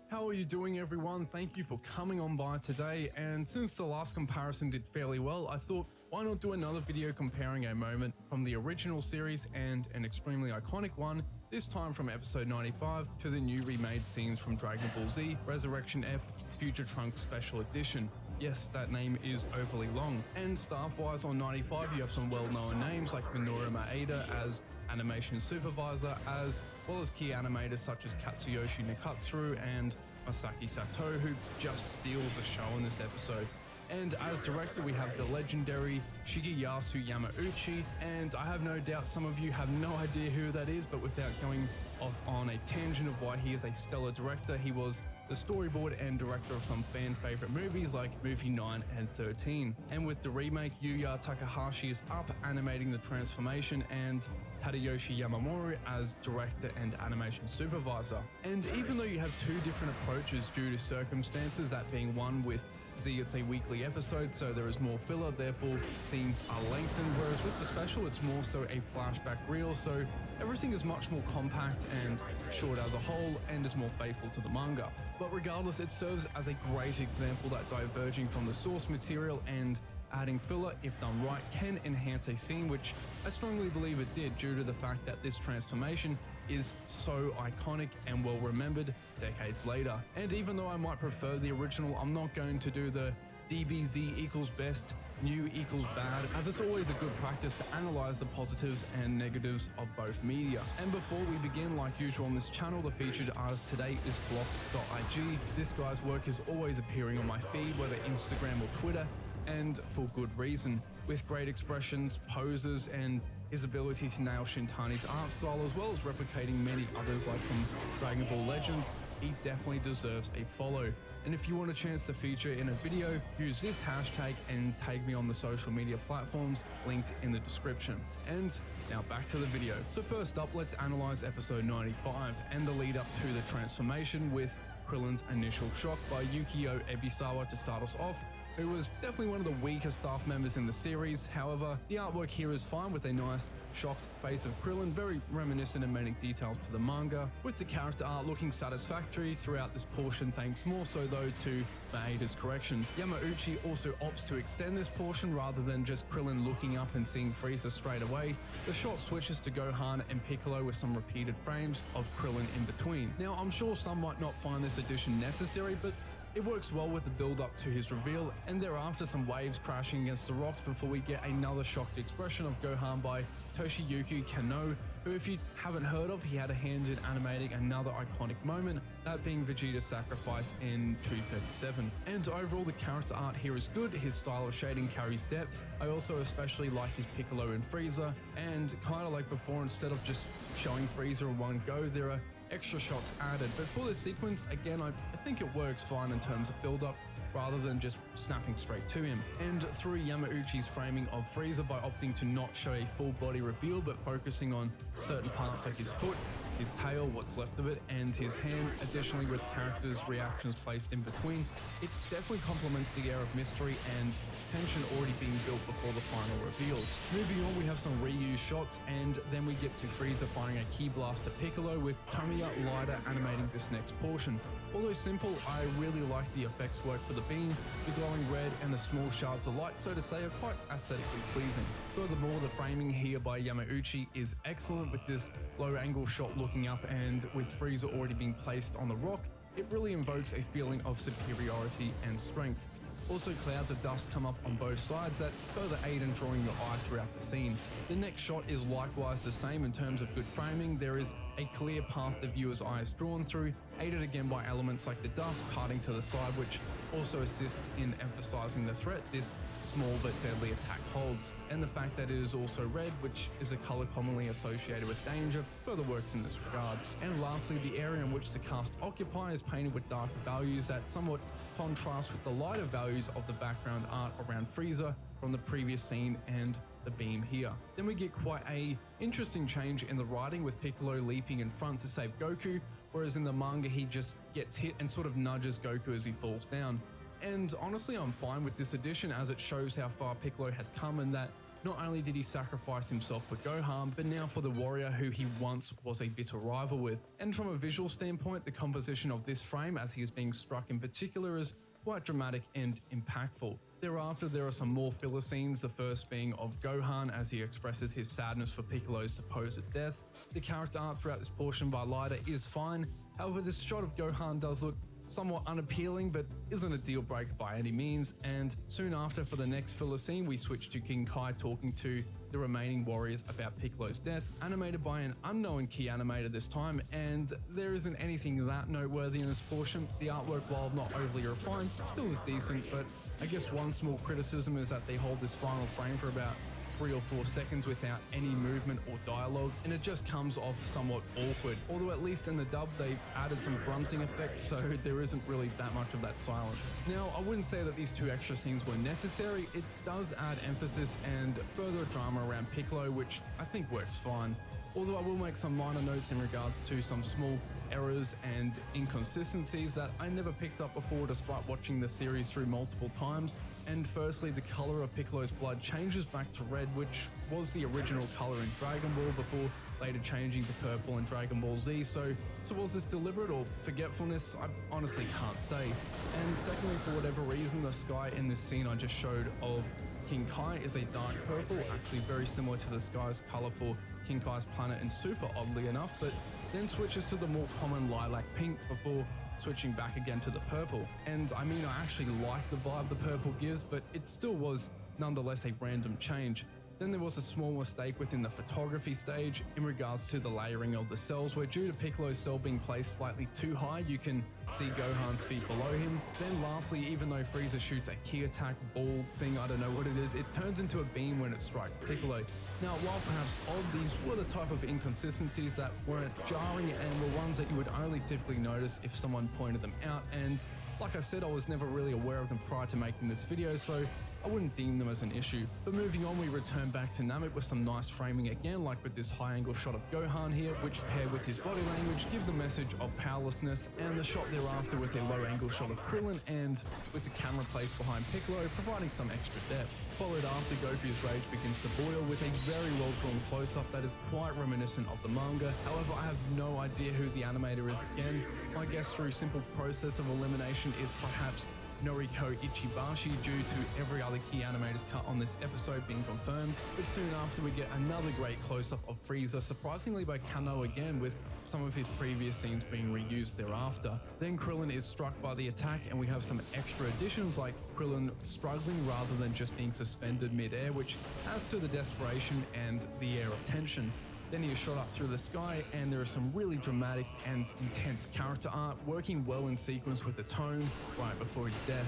How are you doing, everyone? Thank you for coming on by today. And since the last comparison did fairly well, I thought, why not do another video comparing a moment from the original series and an extremely iconic one, this time from episode 95 to the new remade scenes from Dragon Ball Z Resurrection F Future Trunks Special Edition. Yes, that name is overly long. And staff-wise on 95, you have some well-known names like Minoru Maeda as animation supervisor, as well as key animators such as Katsuyoshi Nakatsuru and Masaki Sato, who just steals the show in this episode. And as director, we have the legendary Shigeyasu Yamauchi, and I have no doubt some of you have no idea who that is, but without going off on a tangent of why he is a stellar director, he was the storyboard and director of some fan favorite movies like Movie 9 and 13. And with the remake, Yuya Takahashi is up animating the transformation, and Tadayoshi Yamamoto as director and animation supervisor. And even though you have two different approaches due to circumstances, that being one with Z, it's a weekly episode, so there is more filler, therefore scenes are lengthened, whereas with the special, it's more so a flashback reel, so everything is much more compact and short as a whole and is more faithful to the manga. But regardless, it serves as a great example that diverging from the source material and adding filler, if done right, can enhance a scene, which I strongly believe it did due to the fact that this transformation is so iconic and well remembered decades later. And even though I might prefer the original, I'm not going to do the DBZ equals best, new equals bad, as it's always a good practice to analyze the positives and negatives of both media. And before we begin, like usual on this channel, the featured artist today is Flox.ig. This guy's work is always appearing on my feed, whether Instagram or Twitter, and for good reason. With great expressions, poses, and his ability to nail Shintani's art style, as well as replicating many others like from Dragon Ball Legends, he definitely deserves a follow. And if you want a chance to feature in a video, use this hashtag and tag me on the social media platforms linked in the description. And now back to the video. So first up, let's analyze episode 95 and the lead up to the transformation with Krillin's initial shock by Yukio Ebisawa to start us off, who was definitely one of the weaker staff members in the series. However, the artwork here is fine with a nice shocked face of Krillin, very reminiscent in many details to the manga, with the character art looking satisfactory throughout this portion, thanks more so though to Maeda's corrections. Yamauchi also opts to extend this portion rather than just Krillin looking up and seeing Frieza straight away. The shot switches to Gohan and Piccolo with some repeated frames of Krillin in between. Now, I'm sure some might not find this addition necessary, but it works well with the build-up to his reveal, and thereafter some waves crashing against the rocks before we get another shocked expression of Gohan by Toshiyuki Kano, who, if you haven't heard of, he had a hand in animating another iconic moment, that being Vegeta's sacrifice in 237. And overall, the character art here is good, his style of shading carries depth. I also especially like his Piccolo and Frieza, and kinda like before, instead of just showing Frieza in one go, there are extra shots added. But for this sequence, again, I think it works fine in terms of build-up, rather than just snapping straight to him. And through Yamauchi's framing of Frieza by opting to not show a full body reveal, but focusing on certain parts like his foot, his tail, what's left of it, and his hand, additionally with characters' reactions placed in between, it definitely complements the air of mystery and tension already being built before the final reveal. Moving on, we have some reused shots, and then we get to Frieza firing a Ki Blast at Piccolo, with Tamiya Lighter animating this next portion. Although simple, I really like the effects work for the beam. The glowing red and the small shards of light, so to say, are quite aesthetically pleasing. Furthermore, the framing here by Yamauchi is excellent, with this low angle shot looking up, and with Frieza already being placed on the rock, it really invokes a feeling of superiority and strength. Also, clouds of dust come up on both sides that further aid in drawing your eye throughout the scene. The next shot is likewise the same in terms of good framing. There is a clear path the viewer's eye is drawn through, aided again by elements like the dust parting to the side, which also assists in emphasizing the threat this small but deadly attack holds. And the fact that it is also red, which is a color commonly associated with danger, further works in this regard. And lastly, the area in which the cast occupy is painted with darker values that somewhat contrast with the lighter values of the background art around Frieza from the previous scene and the beam here. Then we get quite a interesting change in the writing, with Piccolo leaping in front to save Goku, whereas in the manga he just gets hit and sort of nudges Goku as he falls down. And honestly, I'm fine with this addition, as it shows how far Piccolo has come, and that not only did he sacrifice himself for Gohan, but now for the warrior who he once was a bitter rival with. And from a visual standpoint, the composition of this frame as he is being struck in particular is quite dramatic and impactful. Thereafter, there are some more filler scenes, the first being of Gohan as he expresses his sadness for Piccolo's supposed death. The character art throughout this portion by Lighter is fine, however this shot of Gohan does look somewhat unappealing, but isn't a deal breaker by any means. And soon after, for the next filler scene, we switch to King Kai talking to the remaining warriors about Piccolo's death, animated by an unknown key animator this time, and there isn't anything that noteworthy in this portion. The artwork, while not overly refined, still is decent, but I guess one small criticism is that they hold this final frame for about 3 or 4 seconds without any movement or dialogue, and it just comes off somewhat awkward. Although at least in the dub they've added some grunting effects, so there isn't really that much of that silence. Now, I wouldn't say that these 2 extra scenes were necessary. It does add emphasis and further drama around Piccolo, which I think works fine. Although I will make some minor notes in regards to some small errors and inconsistencies that I never picked up before despite watching the series through multiple times. And firstly, the color of Piccolo's blood changes back to red, which was the original color in Dragon Ball before later changing to purple in Dragon Ball Z. So was this deliberate or forgetfulness? I honestly can't say. And secondly, for whatever reason, the sky in this scene I just showed of King Kai is a dark purple, actually very similar to the sky's color for King Kai's planet in Super, oddly enough, but then switches to the more common lilac pink before switching back again to the purple. And I mean, I actually like the vibe the purple gives, but it still was nonetheless a random change. Then there was a small mistake within the photography stage in regards to the layering of the cells, where due to Piccolo's cell being placed slightly too high, you can see Gohan's feet below him. Then lastly, even though Frieza shoots a key attack ball thing, I don't know what it is, it turns into a beam when it strikes Piccolo. Now, while perhaps odd, these were the type of inconsistencies that weren't jarring and were ones that you would only typically notice if someone pointed them out. And like I said, I was never really aware of them prior to making this video, so I wouldn't deem them as an issue. But moving on, we return back to Namek with some nice framing again, like with this high angle shot of Gohan here, which paired with his body language give the message of powerlessness, and the shot thereafter with a low angle shot of Krillin and with the camera placed behind Piccolo, providing some extra depth. Followed after, Goku's rage begins to boil with a very well drawn close-up that is quite reminiscent of the manga. However, I have no idea who the animator is again. My guess through simple process of elimination is perhaps Noriko Ichibashi, due to every other key animator's cut on this episode being confirmed. But soon after, we get another great close-up of Frieza, surprisingly by Kano again, with some of his previous scenes being reused thereafter. Then Krillin is struck by the attack, and we have some extra additions like Krillin struggling rather than just being suspended mid-air, which adds to the desperation and the air of tension. Then he is shot up through the sky, and there is some really dramatic and intense character art working well in sequence with the tone right before his death.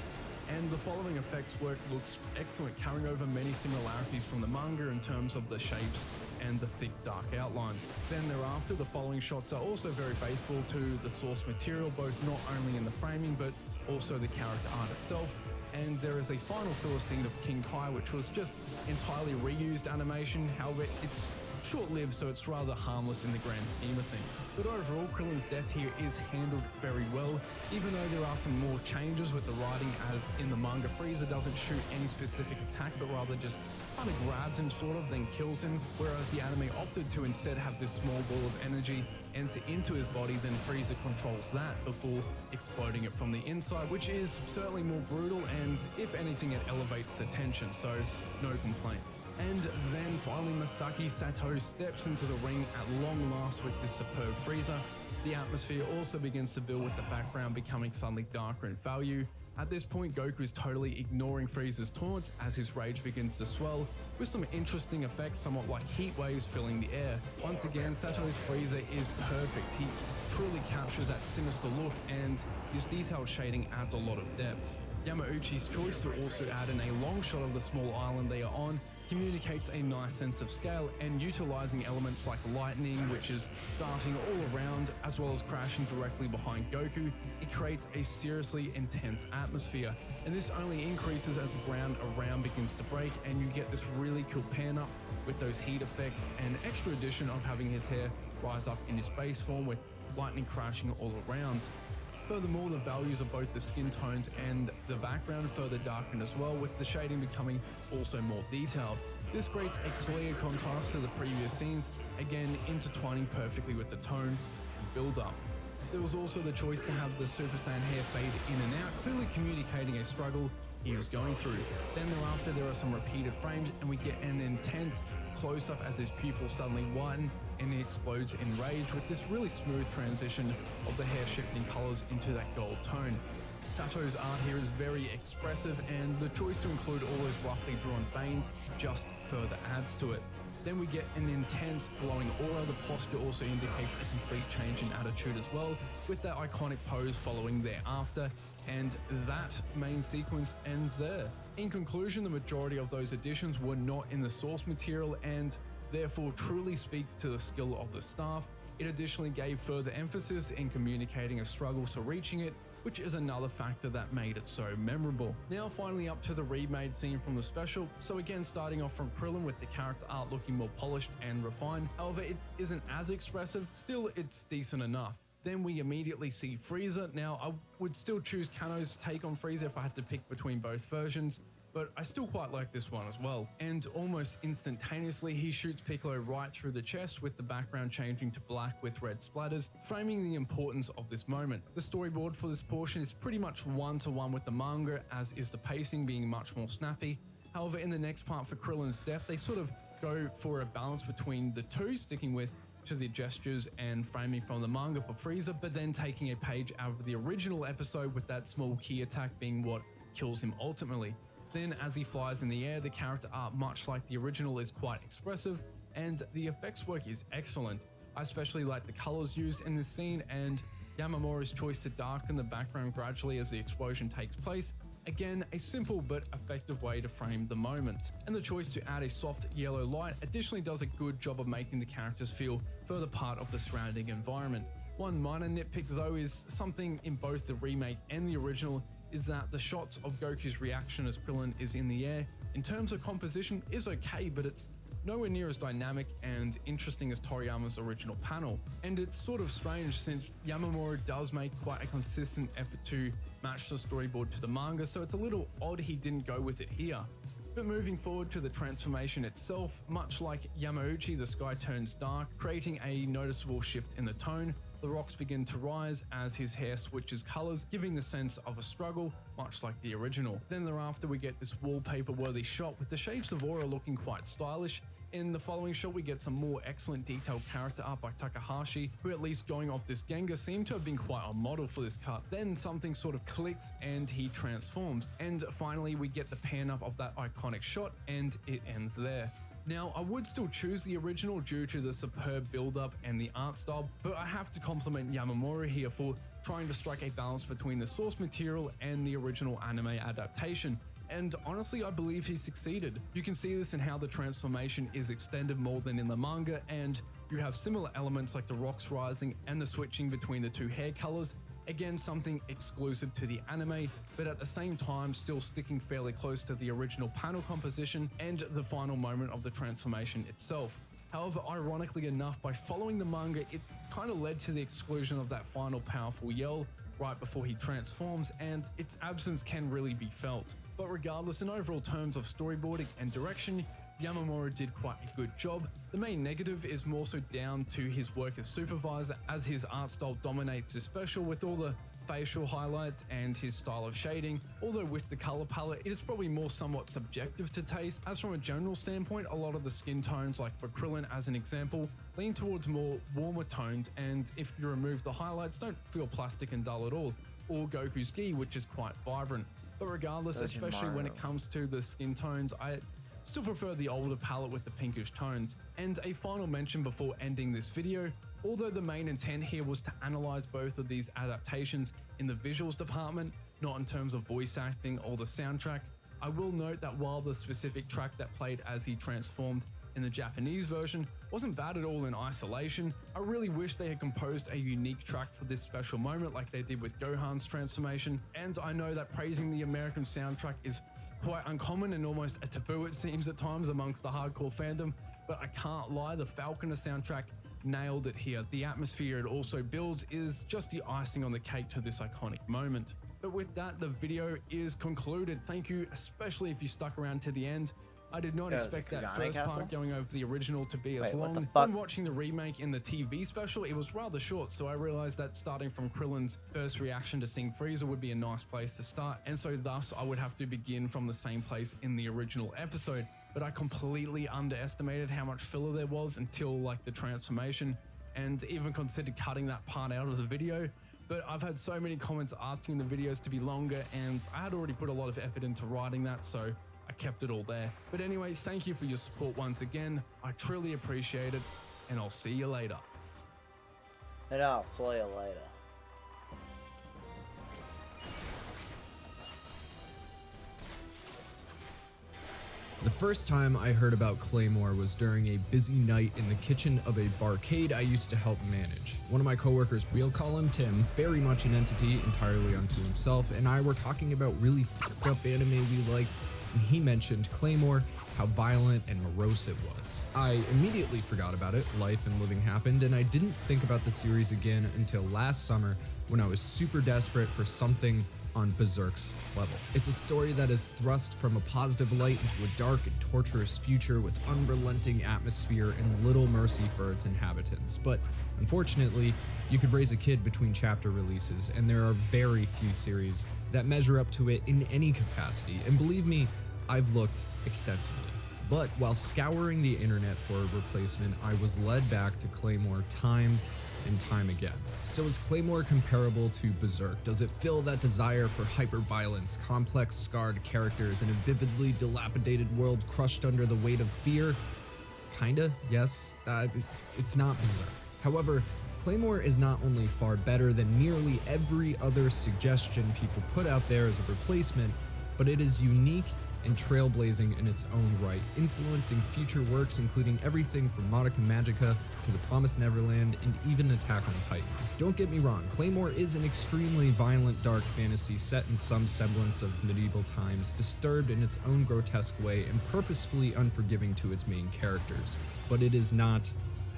And the following effects work looks excellent, carrying over many similarities from the manga in terms of the shapes and the thick dark outlines. Then thereafter, the following shots are also very faithful to the source material, both not only in the framing but also the character art itself. And there is a final filler scene of King Kai, which was just entirely reused animation. However, it's short-lived, so it's rather harmless in the grand scheme of things. But overall, Krillin's death here is handled very well, even though there are some more changes with the writing, as in the manga, Frieza doesn't shoot any specific attack, but rather just kind of grabs him sort of, then kills him, whereas the anime opted to instead have this small ball of energy enter into his body, then Frieza controls that before exploding it from the inside, which is certainly more brutal, and if anything, it elevates the tension, so no complaints. And then finally, Masaki Sato steps into the ring at long last with this superb Frieza. The atmosphere also begins to build, with the background becoming suddenly darker in value. At this point, Goku is totally ignoring Frieza's taunts as his rage begins to swell, with some interesting effects somewhat like heat waves filling the air. Once again, Sato's Frieza is perfect. He truly captures that sinister look, and his detailed shading adds a lot of depth. Yamauchi's choice to also add in a long shot of the small island they are on communicates a nice sense of scale, and utilizing elements like lightning, which is darting all around, as well as crashing directly behind Goku, it creates a seriously intense atmosphere. And this only increases as the ground around begins to break, and you get this really cool pan up with those heat effects, and extra addition of having his hair rise up in his base form with lightning crashing all around. Furthermore, the values of both the skin tones and the background further darken as well, with the shading becoming also more detailed. This creates a clear contrast to the previous scenes, again intertwining perfectly with the tone and build-up. There was also the choice to have the Super Saiyan hair fade in and out, clearly communicating a struggle he was going through. Then thereafter, there are some repeated frames, and we get an intense close-up as his pupils suddenly whiten and he explodes in rage, with this really smooth transition of the hair shifting colors into that gold tone. Sato's art here is very expressive, and the choice to include all those roughly drawn veins just further adds to it. Then we get an intense glowing aura. The posture also indicates a complete change in attitude as well, with that iconic pose following thereafter. And that main sequence ends there. In conclusion, the majority of those additions were not in the source material and therefore truly speaks to the skill of the staff. It additionally gave further emphasis in communicating a struggle to reaching it, which is another factor that made it so memorable. Now finally up to the remade scene from the special. So again, starting off from Krillin with the character art looking more polished and refined. However, it isn't as expressive, still it's decent enough. Then we immediately see Frieza. Now I would still choose Kano's take on Frieza if I had to pick between both versions, but I still quite like this one as well. And almost instantaneously, he shoots Piccolo right through the chest with the background changing to black with red splatters, framing the importance of this moment. The storyboard for this portion is pretty much one-to-one with the manga, as is the pacing being much more snappy. However, in the next part for Krillin's death, they sort of go for a balance between the two, sticking with to the gestures and framing from the manga for Frieza, but then taking a page out of the original episode with that small key attack being what kills him ultimately. Then as he flies in the air, the character art, much like the original, is quite expressive, and the effects work is excellent. I especially like the colors used in this scene and Yamamura's choice to darken the background gradually as the explosion takes place. Again, a simple but effective way to frame the moment. And the choice to add a soft yellow light additionally does a good job of making the characters feel further part of the surrounding environment. One minor nitpick though is something in both the remake and the original is that the shots of Goku's reaction as Krillin is in the air, in terms of composition, is okay, but it's nowhere near as dynamic and interesting as Toriyama's original panel. And it's sort of strange since Yamamura does make quite a consistent effort to match the storyboard to the manga, so it's a little odd he didn't go with it here. But moving forward to the transformation itself, much like Yamauchi, the sky turns dark, creating a noticeable shift in the tone. The rocks begin to rise as his hair switches colors, giving the sense of a struggle, much like the original. Then thereafter we get this wallpaper-worthy shot with the shapes of aura looking quite stylish. In the following shot we get some more excellent detailed character art by Takahashi, who at least going off this Gengar seemed to have been quite a model for this cut. Then something sort of clicks and he transforms. And finally we get the pan up of that iconic shot and it ends there. Now, I would still choose the original due to the superb build-up and the art style, but I have to compliment Yamamura here for trying to strike a balance between the source material and the original anime adaptation. And honestly, I believe he succeeded. You can see this in how the transformation is extended more than in the manga, and you have similar elements like the rocks rising and the switching between the two hair colors. Again, something exclusive to the anime, but at the same time still sticking fairly close to the original panel composition and the final moment of the transformation itself. However, ironically enough, by following the manga, it kind of led to the exclusion of that final powerful yell right before he transforms, and its absence can really be felt. But regardless, in overall terms of storyboarding and direction, Yamamura did quite a good job. The main negative is more so down to his work as supervisor, as his art style dominates his special with all the facial highlights and his style of shading. Although with the color palette, it is probably more somewhat subjective to taste, as from a general standpoint, a lot of the skin tones, like for Krillin as an example, lean towards more warmer tones, and if you remove the highlights, don't feel plastic and dull at all, or Goku's gi, which is quite vibrant. But regardless, especially when it comes to the skin tones, I still prefer the older palette with the pinkish tones. And a final mention before ending this video, although the main intent here was to analyze both of these adaptations in the visuals department, not in terms of voice acting or the soundtrack, I will note that while the specific track that played as he transformed in the Japanese version wasn't bad at all in isolation, I really wish they had composed a unique track for this special moment like they did with Gohan's transformation. And I know that praising the American soundtrack is quite uncommon and almost a taboo, it seems at times, amongst the hardcore fandom, but I can't lie, the Falconer soundtrack nailed it here. The atmosphere it also builds is just the icing on the cake to this iconic moment. But with that, the video is concluded. Thank you, especially if you stuck around to the end. I did not expect that first part going over the original to be as long. When watching the remake in the TV special, it was rather short, so I realized that starting from Krillin's first reaction to seeing Frieza would be a nice place to start, and so thus I would have to begin from the same place in the original episode. But I completely underestimated how much filler there was until like the transformation, and even considered cutting that part out of the video. But I've had so many comments asking the videos to be longer, and I had already put a lot of effort into writing that, so I kept it all there. But anyway, thank you for your support once again. I truly appreciate it, and I'll see you later. And I'll see you later. The first time I heard about Claymore was during a busy night in the kitchen of a barcade I used to help manage. One of my coworkers, we'll call him Tim, very much an entity entirely unto himself, and I were talking about really fucked up anime we liked, and he mentioned Claymore, how violent and morose it was. I immediately forgot about it, life and living happened, and I didn't think about the series again until last summer when I was super desperate for something on Berserk's level. It's a story that is thrust from a positive light into a dark and torturous future with unrelenting atmosphere and little mercy for its inhabitants. But unfortunately, you could raise a kid between chapter releases, and there are very few series that measure up to it in any capacity. And believe me, I've looked extensively. But while scouring the internet for a replacement, I was led back to Claymore time and time again. So is Claymore comparable to Berserk? Does it fill that desire for hyper-violence, complex scarred characters, and a vividly dilapidated world crushed under the weight of fear? Kinda, yes. It's not Berserk. However, Claymore is not only far better than nearly every other suggestion people put out there as a replacement, but it is unique and trailblazing in its own right, influencing future works including everything from Madoka Magica to The Promised Neverland and even Attack on Titan. Don't get me wrong, Claymore is an extremely violent dark fantasy set in some semblance of medieval times, disturbed in its own grotesque way and purposefully unforgiving to its main characters. But it is not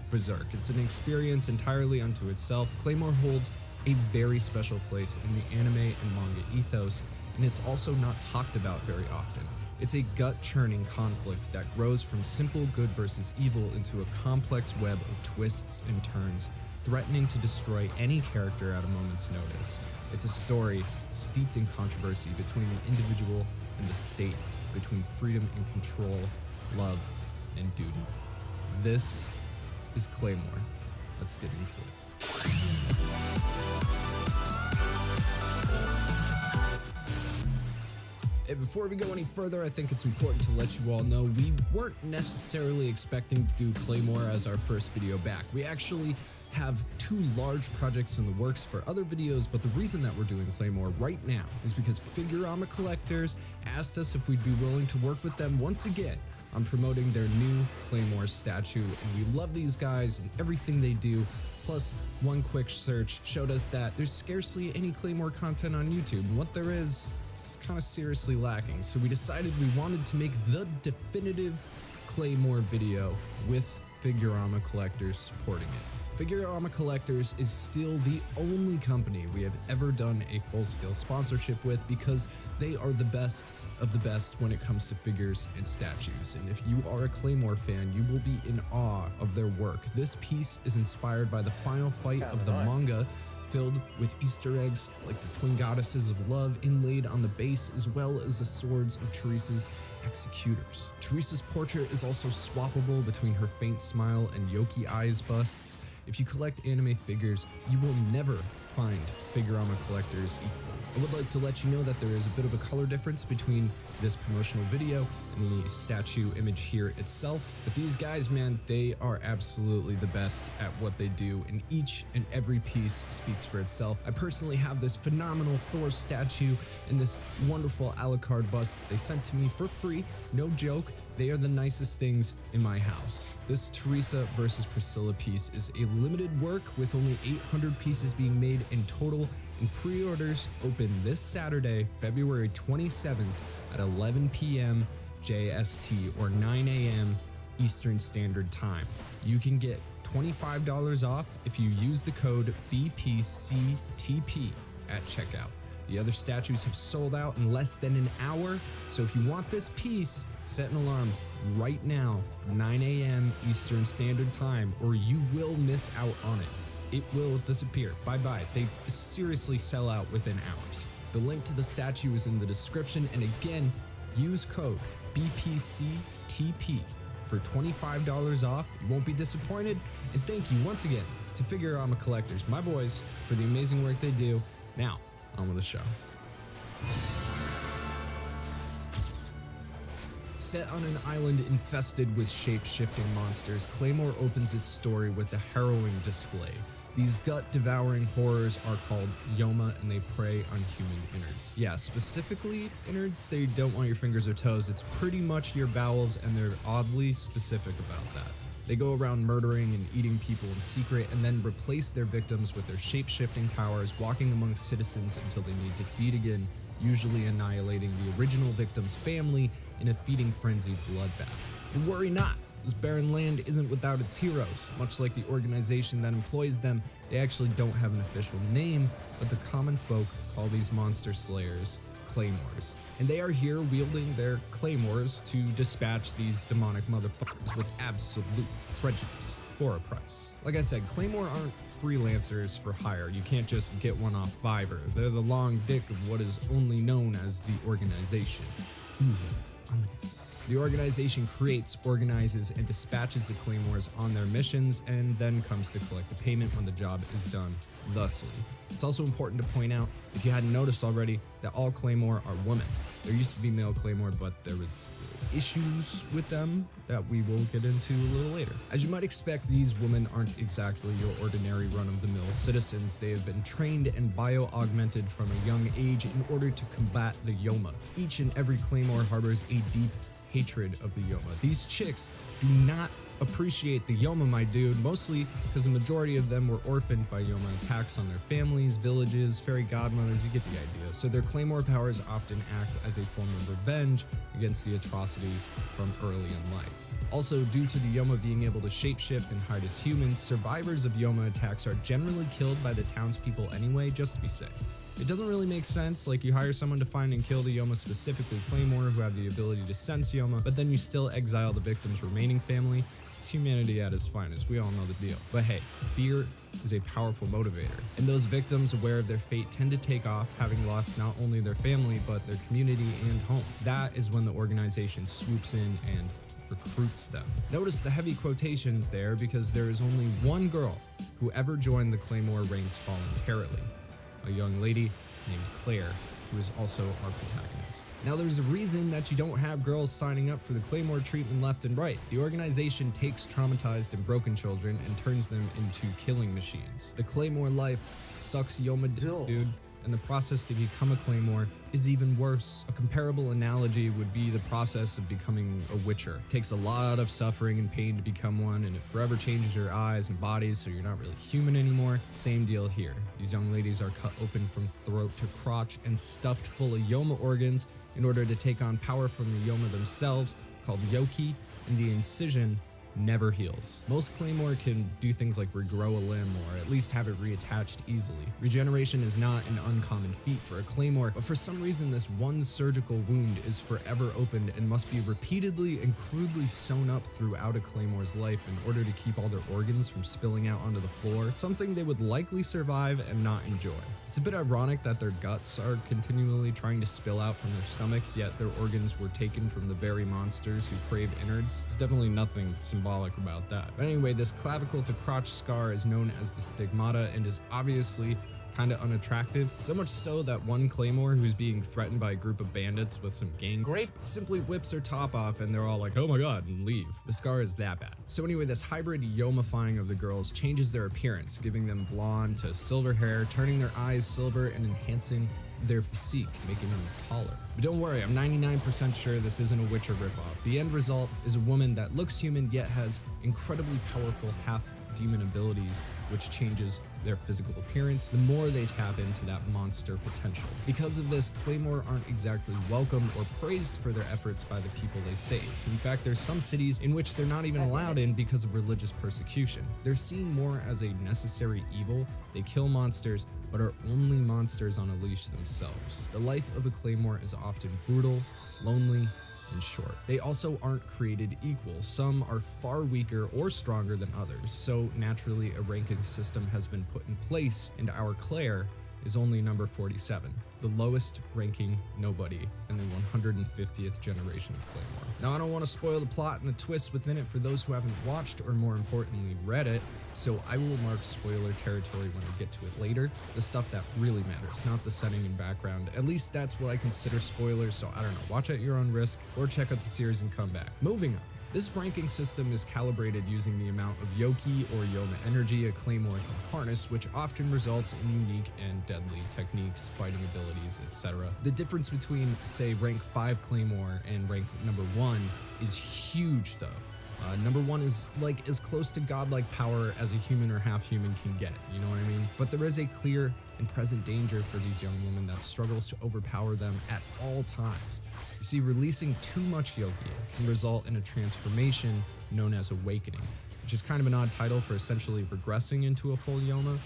Berserk. It's an experience entirely unto itself. Claymore holds a very special place in the anime and manga ethos, and it's also not talked about very often. It's a gut-churning conflict that grows from simple good versus evil into a complex web of twists and turns, threatening to destroy any character at a moment's notice. It's a story steeped in controversy between the individual and the state, between freedom and control, love and duty. This is Claymore. Let's get into it. And before we go any further, I think it's important to let you all know we weren't necessarily expecting to do Claymore as our first video back. We actually have 2 large projects in the works for other videos, but the reason that we're doing Claymore right now is because Figurama collectors asked us if we'd be willing to work with them once again on promoting their new Claymore statue, and we love these guys and everything they do. Plus, one quick search showed us that there's scarcely any Claymore content on YouTube, and what there is kind of seriously lacking. So we decided we wanted to make the definitive Claymore video with Figurama collectors supporting it. Figurama Collectors is still the only company we have ever done a full-scale sponsorship with because they are the best of the best when it comes to figures and statues. And if you are a Claymore fan, you will be in awe of their work. This piece is inspired by the final fight of the manga, filled with Easter eggs like the twin goddesses of love inlaid on the base, as well as the swords of Teresa's executors. Teresa's portrait is also swappable between her faint smile and Yoki eyes busts. If you collect anime figures, you will never find Figurama collectors equal. I would like to let you know that there is a bit of a color difference between this promotional video and the statue image here itself, but these guys, man, they are absolutely the best at what they do, and each and every piece speaks for itself. I personally have this phenomenal Thor statue and this wonderful Alucard bust they sent to me for free, no joke. They are the nicest things in my house. This Teresa versus Priscilla piece is a limited work with only 800 pieces being made in total, and pre-orders open this Saturday, February 27th at 11 p.m. JST or 9 a.m. Eastern Standard Time. You can get $25 off if you use the code BPCTP at checkout. The other statues have sold out in less than an hour, so if you want this piece, set an alarm right now for 9 a.m. Eastern Standard Time, or you will miss out on it. It will disappear. Bye-bye. They seriously sell out within hours. The link to the statue is in the description, and again, use code BPCTP for $25 off. You won't be disappointed, and thank you once again to Figurama Collectors, my boys, for the amazing work they do. Now, on with the show. Set on an island infested with shape-shifting monsters, Claymore opens its story with a harrowing display. These gut-devouring horrors are called Yoma, and they prey on human innards. Yeah, specifically innards. They don't want your fingers or toes. It's pretty much your bowels, and they're oddly specific about that. They go around murdering and eating people in secret and then replace their victims with their shape-shifting powers, walking among citizens until they need to feed again, usually annihilating the original victim's family in a feeding frenzied bloodbath. But worry not, this barren land isn't without its heroes. Much like the organization that employs them, they actually don't have an official name, but the common folk call these monster slayers claymores. And they are here wielding their claymores to dispatch these demonic motherfuckers with absolute prejudice for a price. Like I said, claymore aren't freelancers for hire. You can't just get one off Fiverr. They're the long dick of what is only known as the organization. Ominous. The organization creates, organizes, and dispatches the claymores on their missions, and then comes to collect the payment when the job is done thusly. It's also important to point out, if you hadn't noticed already, that all claymore are women. There used to be male claymore, but there was issues with them that we will get into a little later. As you might expect, these women aren't exactly your ordinary run-of-the-mill citizens. They have been trained and bio-augmented from a young age in order to combat the Yoma. Each and every claymore harbors a deep hatred of the Yoma. These chicks do not appreciate the Yoma, my dude, mostly because the majority of them were orphaned by Yoma attacks on their families, villages, fairy godmothers, you get the idea. So their claymore powers often act as a form of revenge against the atrocities from early in life. Also, due to the Yoma being able to shapeshift and hide as humans, survivors of Yoma attacks are generally killed by the townspeople anyway, just to be safe. It doesn't really make sense, like you hire someone to find and kill the Yoma, specifically Claymore, who have the ability to sense Yoma, but then you still exile the victim's remaining family. It's humanity at its finest, we all know the deal. But hey, fear is a powerful motivator, and those victims aware of their fate tend to take off, having lost not only their family, but their community and home. That is when the organization swoops in and recruits them. Notice the heavy quotations there, because there is only one girl who ever joined the Claymore ranks voluntarily. A young lady named Claire, who is also our protagonist. Now, there's a reason that you don't have girls signing up for the Claymore treatment left and right. The organization takes traumatized and broken children and turns them into killing machines. The Claymore life sucks Yoma dude, and the process to become a Claymore is even worse. A comparable analogy would be the process of becoming a Witcher. It takes a lot of suffering and pain to become one, and it forever changes your eyes and bodies so you're not really human anymore. Same deal here. These young ladies are cut open from throat to crotch and stuffed full of Yoma organs in order to take on power from the Yoma themselves, called Yoki, and the incision never heals. Most Claymore can do things like regrow a limb or at least have it reattached easily. Regeneration is not an uncommon feat for a Claymore, but for some reason this one surgical wound is forever opened and must be repeatedly and crudely sewn up throughout a Claymore's life in order to keep all their organs from spilling out onto the floor, something they would likely survive and not enjoy. It's a bit ironic that their guts are continually trying to spill out from their stomachs, yet their organs were taken from the very monsters who crave innards. There's definitely nothing symbolic about that. But anyway, this clavicle to crotch scar is known as the stigmata and is obviously kind of unattractive, so much so that one Claymore who's being threatened by a group of bandits with some gang rape simply whips her top off and they're all like, oh my god, and leave. The scar is that bad. So anyway, this hybrid Yomifying of the girls changes their appearance, giving them blonde to silver hair, turning their eyes silver and enhancing their physique, making them taller. But don't worry, I'm 99% sure this isn't a Witcher ripoff. The end result is a woman that looks human yet has incredibly powerful half-demon abilities, which changes their physical appearance the more they tap into that monster potential. Because of this, Claymore aren't exactly welcomed or praised for their efforts by the people they save. In fact, there's some cities in which they're not even allowed in because of religious persecution. They're seen more as a necessary evil. They kill monsters, but are only monsters on a leash themselves. The life of a Claymore is often brutal, lonely, and short. They also aren't created equal. Some are far weaker or stronger than others, so naturally a ranking system has been put in place, and our Claire is only number 47, the lowest ranking nobody in the 150th generation of Claymore. Now, I don't want to spoil the plot and the twists within it for those who haven't watched or more importantly read it, so I will mark spoiler territory when I get to it later, the stuff that really matters, not the setting and background. At least that's what I consider spoilers, so I don't know, watch at your own risk or check out the series and come back. Moving on. This ranking system is calibrated using the amount of Yoki or Yoma energy a Claymore can harness, which often results in unique and deadly techniques, fighting abilities, etc. The difference between, say, rank 5 Claymore and rank number 1 is huge though. Number 1 is like as close to godlike power as a human or half human can get, you know what I mean? But there is a clear and present danger for these young women that struggles to overpower them at all times. You see, releasing too much Yoki can result in a transformation known as awakening, which is kind of an odd title for essentially regressing into a full Yoma,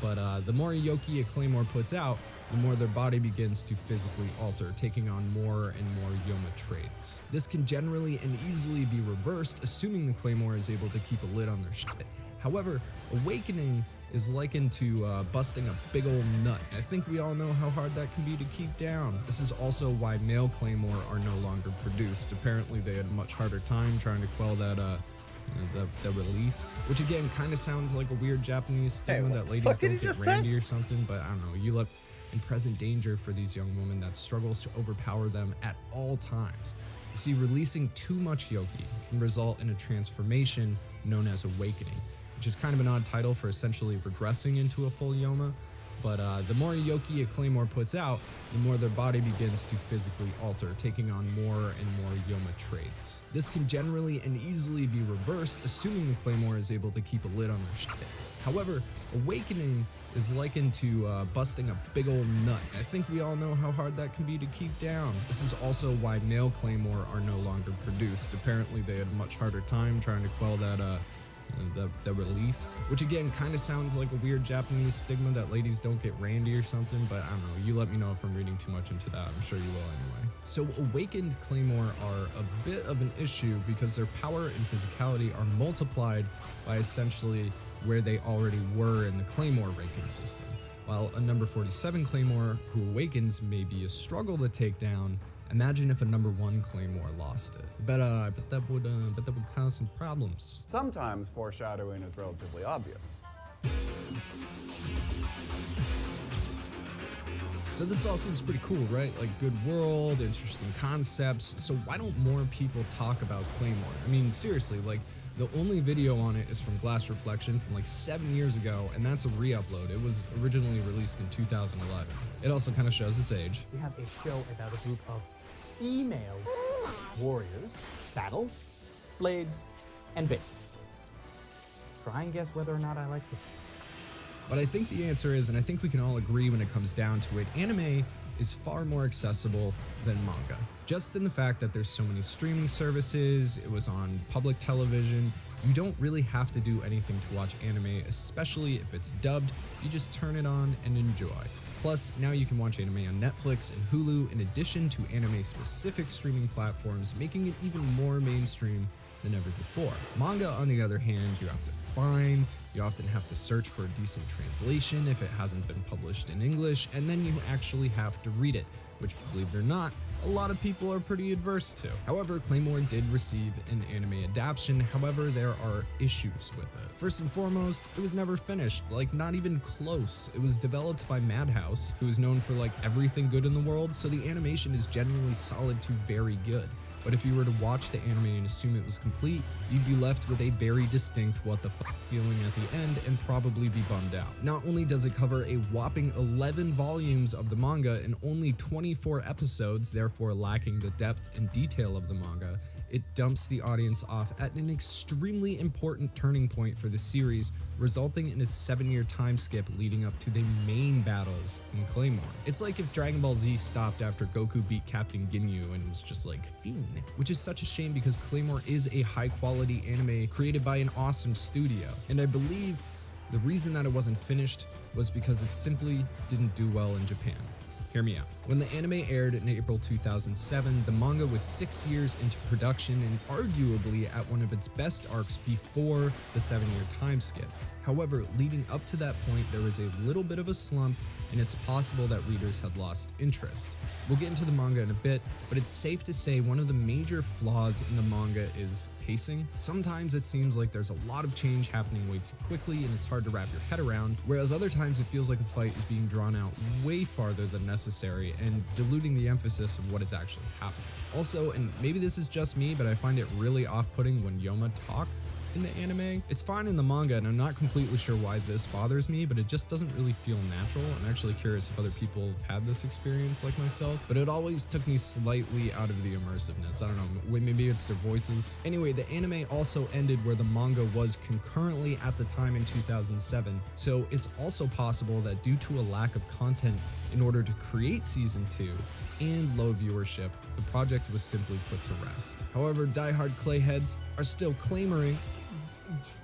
but the more Yoki a Claymore puts out, the more their body begins to physically alter, taking on more and more Yoma traits. This can generally and easily be reversed, assuming the Claymore is able to keep a lid on their shit. However, awakening is likened to busting a big old nut. I think we all know how hard that can be to keep down. This is also why male Claymore are no longer produced. Apparently they had a much harder time trying to quell that the release, which again kind of sounds like a weird Japanese stigma that ladies don't get randy or something, but I don't know, you look in present danger for these young women that struggles to overpower them at all times. You see, releasing too much Yoki can result in a transformation known as awakening, which is kind of an odd title for essentially regressing into a full Yoma, but the more Yoki a Claymore puts out, the more their body begins to physically alter, taking on more and more Yoma traits. This can generally and easily be reversed, assuming the Claymore is able to keep a lid on their shit. However, awakening is likened to busting a big old nut. I think we all know how hard that can be to keep down. This is also why male Claymore are no longer produced. Apparently they had a much harder time trying to quell that the release, which again kind of sounds like a weird Japanese stigma that ladies don't get randy or something, but I don't know, you let me know if I'm reading too much into that. I'm sure you will anyway. So awakened Claymore are a bit of an issue because their power and physicality are multiplied by essentially where they already were in the Claymore ranking system. While a number 47 Claymore who awakens may be a struggle to take down, imagine if a number 1 Claymore lost it. I bet that would cause some problems. Sometimes foreshadowing is relatively obvious. So this all seems pretty cool, right? Like good world, interesting concepts. So why don't more people talk about Claymore? I mean, seriously, like the only video on it is from Glass Reflection from like 7 years ago, and that's a re-upload. It was originally released in 2011. It also kind of shows its age. We have a show about a group of female warriors, battles, blades, and babes. Try and guess whether or not I like this show. But I think the answer is, and I think we can all agree when it comes down to it, anime is far more accessible than manga. Just in the fact that there's so many streaming services, it was on public television, you don't really have to do anything to watch anime, especially if it's dubbed. You just turn it on and enjoy. Plus, now you can watch anime on Netflix and Hulu in addition to anime-specific streaming platforms, making it even more mainstream than ever before. Manga, on the other hand, you have to find, you often have to search for a decent translation if it hasn't been published in English, and then you actually have to read it, which, believe it or not, a lot of people are pretty adverse to. However, Claymore did receive an anime adaptation, however, there are issues with it. First and foremost, it was never finished, like not even close. It was developed by Madhouse, who is known for like everything good in the world, so the animation is generally solid to very good. But if you were to watch the anime and assume it was complete, you'd be left with a very distinct what the fuck feeling at the end and probably be bummed out. Not only does it cover a whopping 11 volumes of the manga and only 24 episodes, therefore lacking the depth and detail of the manga, it dumps the audience off at an extremely important turning point for the series, resulting in a 7-year time skip leading up to the main battles in Claymore. It's like if Dragon Ball Z stopped after Goku beat Captain Ginyu and was just like, fiend. Which is such a shame because Claymore is a high quality anime created by an awesome studio. And I believe the reason that it wasn't finished was because it simply didn't do well in Japan. Hear me out. When the anime aired in April 2007, the manga was 6 years into production and arguably at one of its best arcs before the 7-year time skip. However, leading up to that point, there was a little bit of a slump, and it's possible that readers had lost interest. We'll get into the manga in a bit, but it's safe to say one of the major flaws in the manga is pacing. Sometimes it seems like there's a lot of change happening way too quickly and it's hard to wrap your head around, whereas other times it feels like a fight is being drawn out way farther than necessary and diluting the emphasis of what is actually happening. Also, and maybe this is just me, but I find it really off-putting when Yoma talk in the anime. It's fine in the manga, and I'm not completely sure why this bothers me, but it just doesn't really feel natural. I'm actually curious if other people have had this experience like myself, but it always took me slightly out of the immersiveness. I don't know, maybe it's their voices. Anyway, the anime also ended where the manga was concurrently at the time in 2007, so it's also possible that due to a lack of content in order to create season 2 and low viewership, the project was simply put to rest. However, diehard Clayheads are still clamoring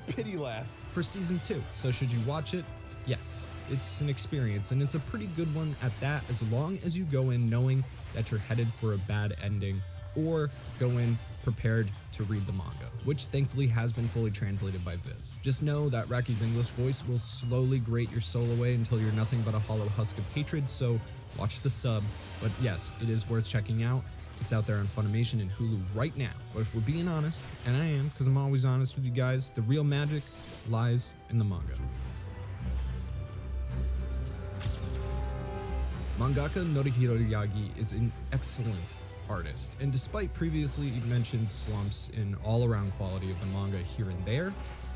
Pity laugh. for season 2. So should you watch it? Yes, it's an experience, and it's a pretty good one at that, as long as you go in knowing that you're headed for a bad ending, or go in prepared to read the manga, which thankfully has been fully translated by Viz. Just know that Raki's English voice will slowly grate your soul away until you're nothing but a hollow husk of hatred, so watch the sub. But yes, it is worth checking out. It's out there on Funimation and Hulu right now. But if we're being honest, and I am, because I'm always honest with you guys, the real magic lies in the manga. Mangaka Norihiro Yagi is an excellent artist, and despite previously mentioned slumps in all-around quality of the manga here and there,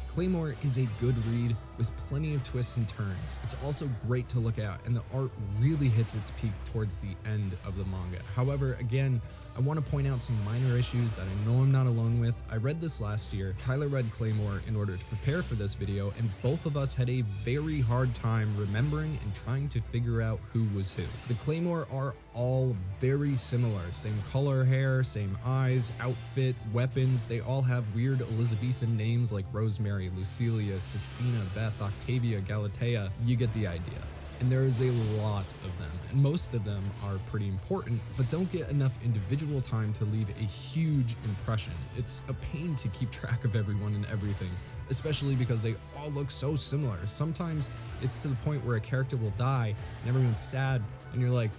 Claymore is a good read with plenty of twists and turns. It's also great to look at, and the art really hits its peak towards the end of the manga. However, again, I want to point out some minor issues that I know I'm not alone with. I read this last year. Tyler read Claymore in order to prepare for this video, and both of us had a very hard time remembering and trying to figure out who was who. The Claymore are all very similar. Same color hair, same eyes, outfit, weapons. They all have weird Elizabethan names like Rosemary, Lucilia, Sistina, Beth, Octavia, Galatea. You get the idea. And there is a lot of them, and most of them are pretty important, but don't get enough individual time to leave a huge impression. It's a pain to keep track of everyone and everything, especially because they all look so similar. Sometimes it's to the point where a character will die and everyone's sad, and you're like,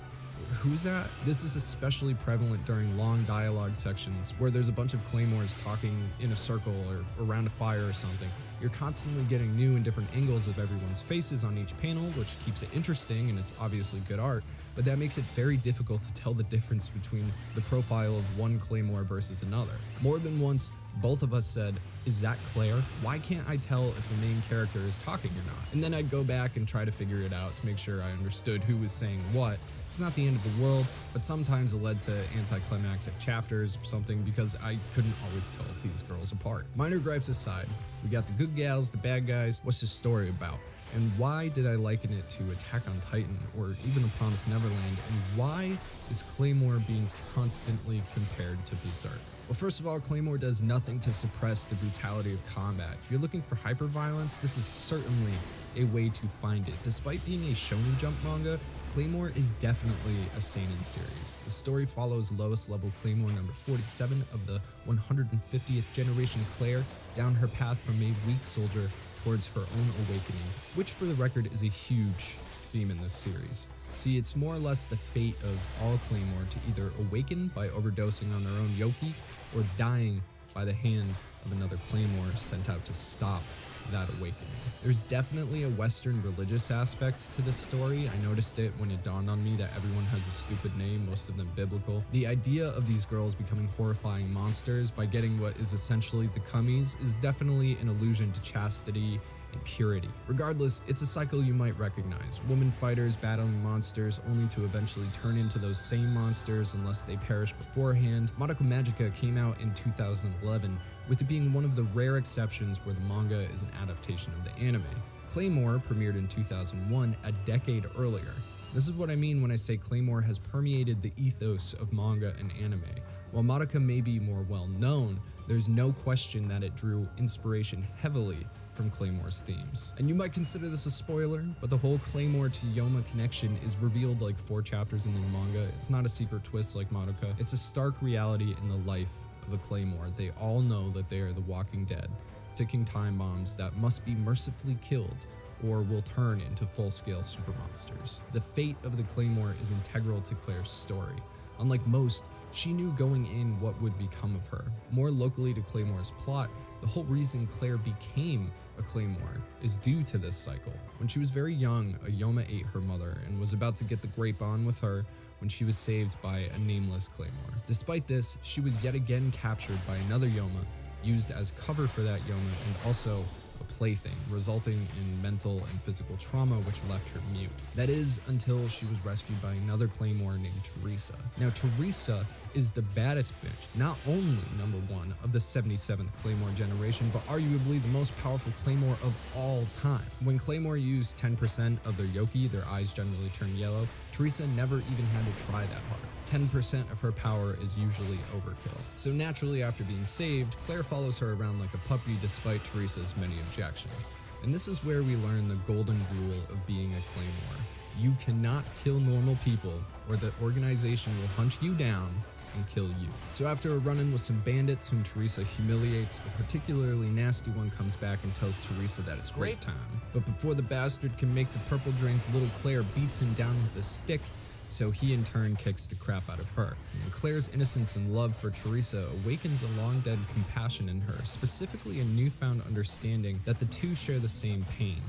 who's that? This is especially prevalent during long dialogue sections where there's a bunch of claymores talking in a circle or around a fire or something. You're constantly getting new and different angles of everyone's faces on each panel, which keeps it interesting, and it's obviously good art, but that makes it very difficult to tell the difference between the profile of one claymore versus another. More than once, both of us said, is that Claire? Why can't I tell if the main character is talking or not? And then I'd go back and try to figure it out to make sure I understood who was saying what. It's not the end of the world, but sometimes it led to anticlimactic chapters or something because I couldn't always tell these girls apart. Minor gripes aside, we got the good gals, the bad guys. What's the story about? And why did I liken it to Attack on Titan or even The Promised Neverland? And why is Claymore being constantly compared to Berserk? Well, first of all, Claymore does nothing to suppress the brutality of combat. If you're looking for hyper-violence, this is certainly a way to find it. Despite being a Shonen Jump manga, Claymore is definitely a seinen series. The story follows lowest level Claymore number 47 of the 150th generation Claire down her path from a weak soldier towards her own awakening, which for the record is a huge theme in this series. See, it's more or less the fate of all Claymore to either awaken by overdosing on their own Yoki or dying by the hand of another Claymore sent out to stop that awakening. There's definitely a Western religious aspect to this story. I noticed it when it dawned on me that everyone has a stupid name, most of them biblical. The idea of these girls becoming horrifying monsters by getting what is essentially the cummies is definitely an allusion to chastity and purity. Regardless, it's a cycle you might recognize. Woman fighters battling monsters only to eventually turn into those same monsters unless they perish beforehand. Madoka Magica came out in 2011, with it being one of the rare exceptions where the manga is an adaptation of the anime. Claymore premiered in 2001, a decade earlier. This is what I mean when I say Claymore has permeated the ethos of manga and anime. While Madoka may be more well known, there's no question that it drew inspiration heavily from Claymore's themes. And you might consider this a spoiler, but the whole Claymore to Yoma connection is revealed like 4 chapters into the manga. It's not a secret twist like Madoka. It's a stark reality in the life of the Claymore. They all know that they are the walking dead, ticking time bombs that must be mercifully killed or will turn into full-scale super monsters. The fate of the Claymore is integral to Claire's story. Unlike most, she knew going in what would become of her. More locally to Claymore's plot, the whole reason Claire became a Claymore is due to this cycle. When she was very young, a Yoma ate her mother and was about to get the grape on with her when she was saved by a nameless Claymore. Despite this, she was yet again captured by another Yoma, used as cover for that Yoma, and also a plaything, resulting in mental and physical trauma which left her mute. That is, until she was rescued by another Claymore named Teresa. Now, Teresa is the baddest bitch, not only #1 of the 77th Claymore generation, but arguably the most powerful Claymore of all time. When Claymore used 10% of their Yoki, their eyes generally turn yellow. Teresa never even had to try that hard. 10% of her power is usually overkill. So naturally, after being saved, Claire follows her around like a puppy despite Teresa's many objections. And this is where we learn the golden rule of being a Claymore. You cannot kill normal people, or the organization will hunt you down and kill you. So after a run-in with some bandits whom Teresa humiliates, a particularly nasty one comes back and tells Teresa that it's great time. But before the bastard can make the purple drink, little Claire beats him down with a stick, so he in turn kicks the crap out of her. And Claire's innocence and love for Teresa awakens a long-dead compassion in her, specifically a newfound understanding that the two share the same pain.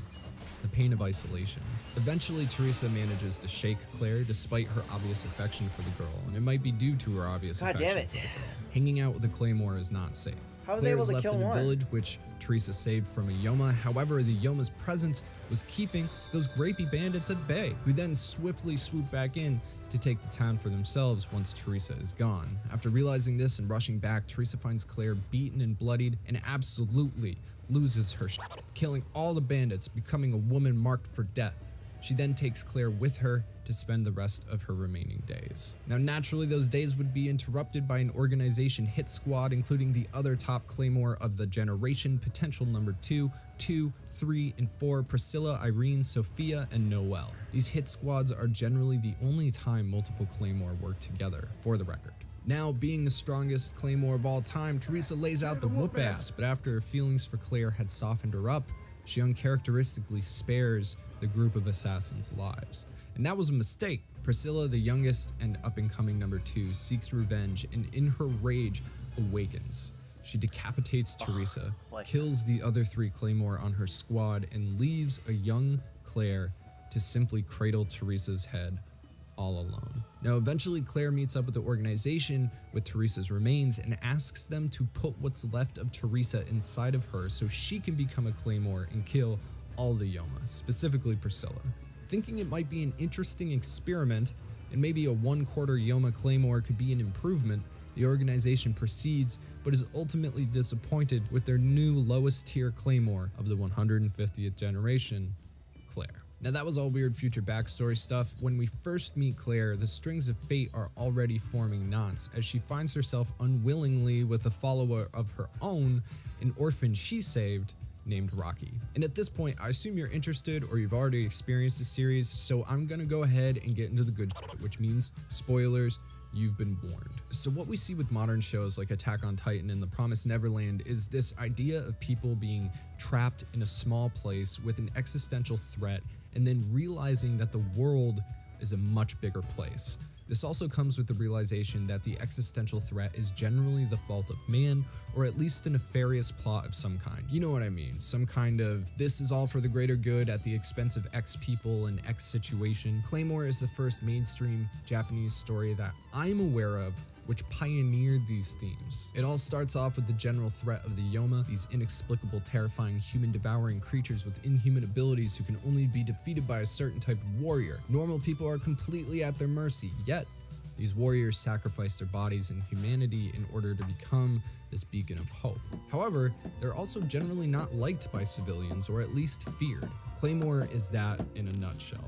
The pain of isolation. Eventually, Teresa manages to shake Claire despite her obvious affection for the girl, and it might be due to her obvious affection for the girl. Hanging out with the Claymore is not safe. How was Claire able is to left kill in a one? village which Teresa saved from a Yoma. However, the Yoma's presence was keeping those grapey bandits at bay, who then swiftly swoop back in to take the town for themselves once Teresa is gone. After realizing this and rushing back, Teresa finds Claire beaten and bloodied and absolutely loses her shit, killing all the bandits, becoming a woman marked for death. She then takes Claire with her to spend the rest of her remaining days. Now, naturally, those days would be interrupted by an organization hit squad, including the other top Claymore of the generation, potential number 2, 3, and 4, Priscilla, Irene, Sophia, and Noelle. These hit squads are generally the only time multiple Claymore work together, for the record. Now, being the strongest Claymore of all time, Teresa lays out the whoop ass, but after her feelings for Claire had softened her up, she uncharacteristically spares the group of assassins' lives. And that was a mistake. Priscilla, the youngest and up-and-coming number 2, seeks revenge and in her rage awakens. She decapitates Teresa, kills the other 3 Claymore on her squad, and leaves a young Claire to simply cradle Teresa's head all alone. Now, eventually Claire meets up with the organization with Teresa's remains and asks them to put what's left of Teresa inside of her so she can become a Claymore and kill all the Yoma, specifically Priscilla. Thinking it might be an interesting experiment and maybe a 1/4 Yoma Claymore could be an improvement, the organization proceeds, but is ultimately disappointed with their new lowest tier Claymore of the 150th generation, Claire. Now, that was all weird future backstory stuff. When we first meet Claire, the strings of fate are already forming knots as she finds herself unwillingly with a follower of her own, an orphan she saved named Rocky. And at this point, I assume you're interested or you've already experienced the series, so I'm gonna go ahead and get into the good shit, which means spoilers. You've been warned. So what we see with modern shows like Attack on Titan and The Promised Neverland is this idea of people being trapped in a small place with an existential threat and then realizing that the world is a much bigger place. This also comes with the realization that the existential threat is generally the fault of man, or at least a nefarious plot of some kind. You know what I mean? Some kind of, this is all for the greater good at the expense of X people and X situation. Claymore is the first mainstream Japanese story that I'm aware of which pioneered these themes. It all starts off with the general threat of the Yoma, these inexplicable, terrifying, human-devouring creatures with inhuman abilities who can only be defeated by a certain type of warrior. Normal people are completely at their mercy, yet these warriors sacrifice their bodies and humanity in order to become this beacon of hope. However, they're also generally not liked by civilians, or at least feared. Claymore is that in a nutshell.